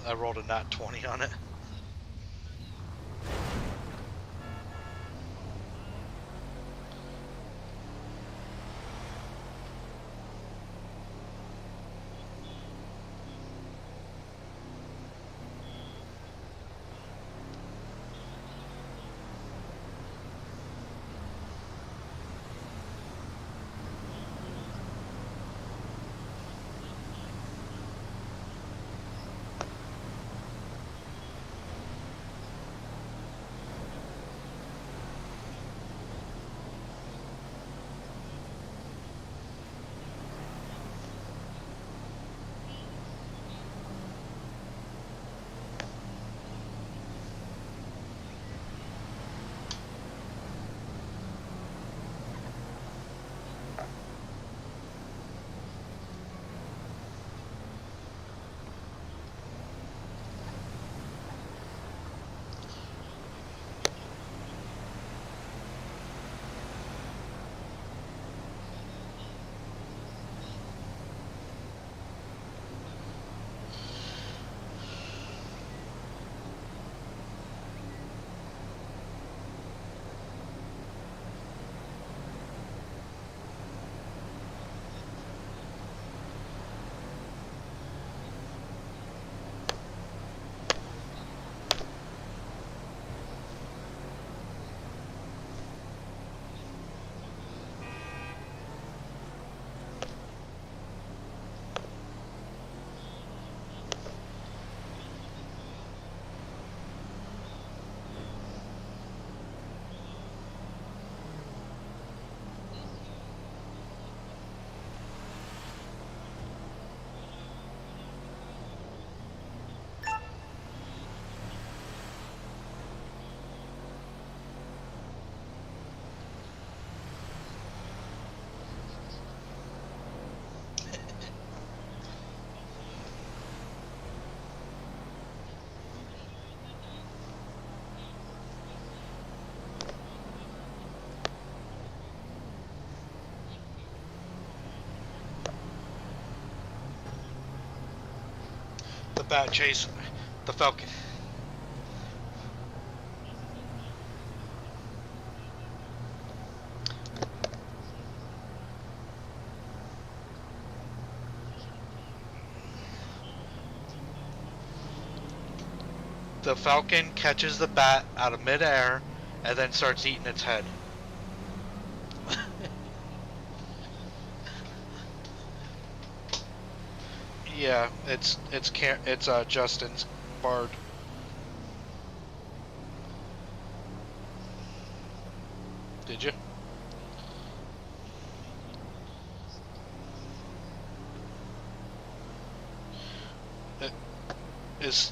I rolled a nat 20 on it. The bat chase the falcon. The falcon catches the bat out of midair and then starts eating its head. Yeah, it's Justin's bard. Did you? Is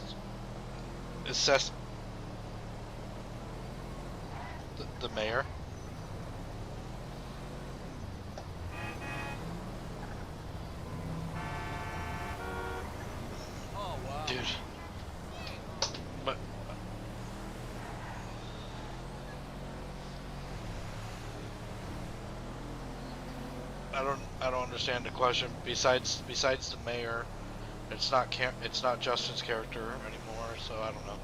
Seth the mayor? Dude. But I don't understand the question. Besides the mayor, it's not Justin's character anymore, so I don't know.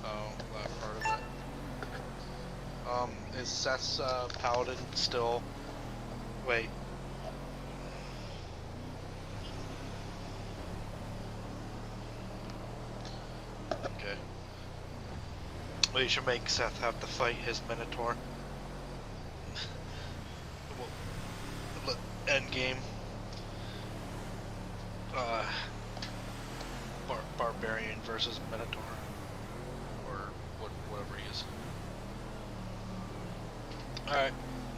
Oh, that part of it. Is Seth's paladin still? Wait. Okay. Well, you should make Seth have to fight his Minotaur. End game. Barbarian versus Minotaur, or whatever he is. All right,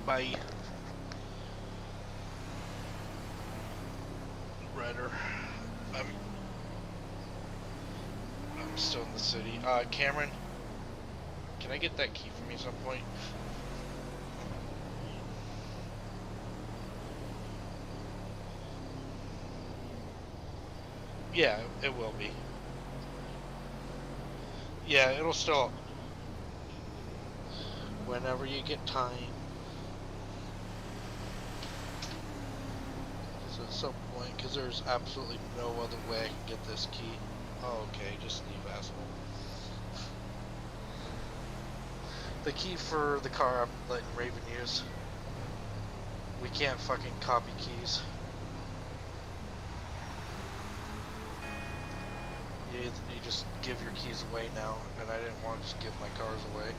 bye. Rider. I'm still in the city. Cameron, can I get that key from you at some point? Yeah, it will be. Yeah, it'll still. Whenever you get time. So at some point, because there's absolutely no other way I can get this key. Oh, okay, just leave, asshole. The key for the car I'm letting Raven use. We can't fucking copy keys. You just give your keys away now, and I didn't want to just give my cars away.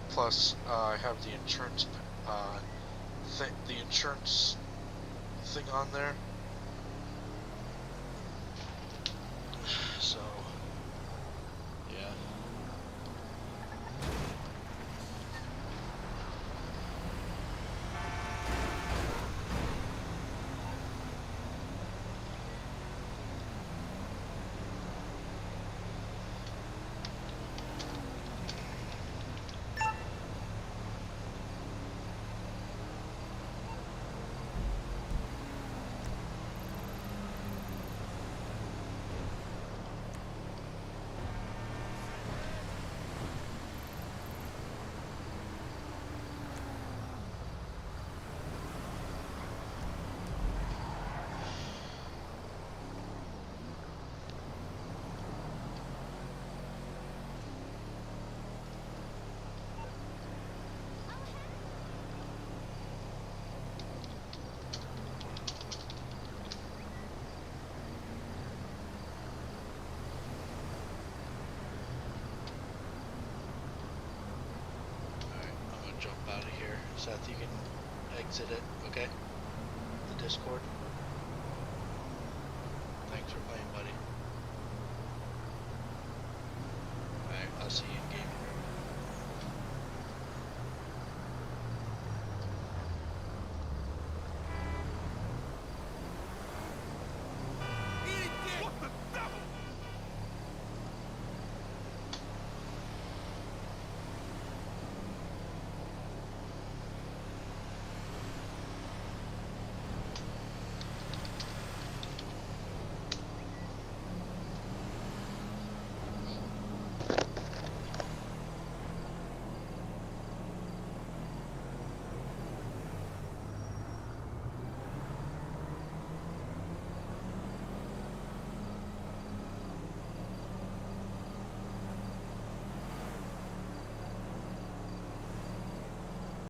Plus, I have the insurance, thing on there. So, yeah. Jump out of here. Seth, you can exit it, okay? The Discord. Thanks for playing, buddy.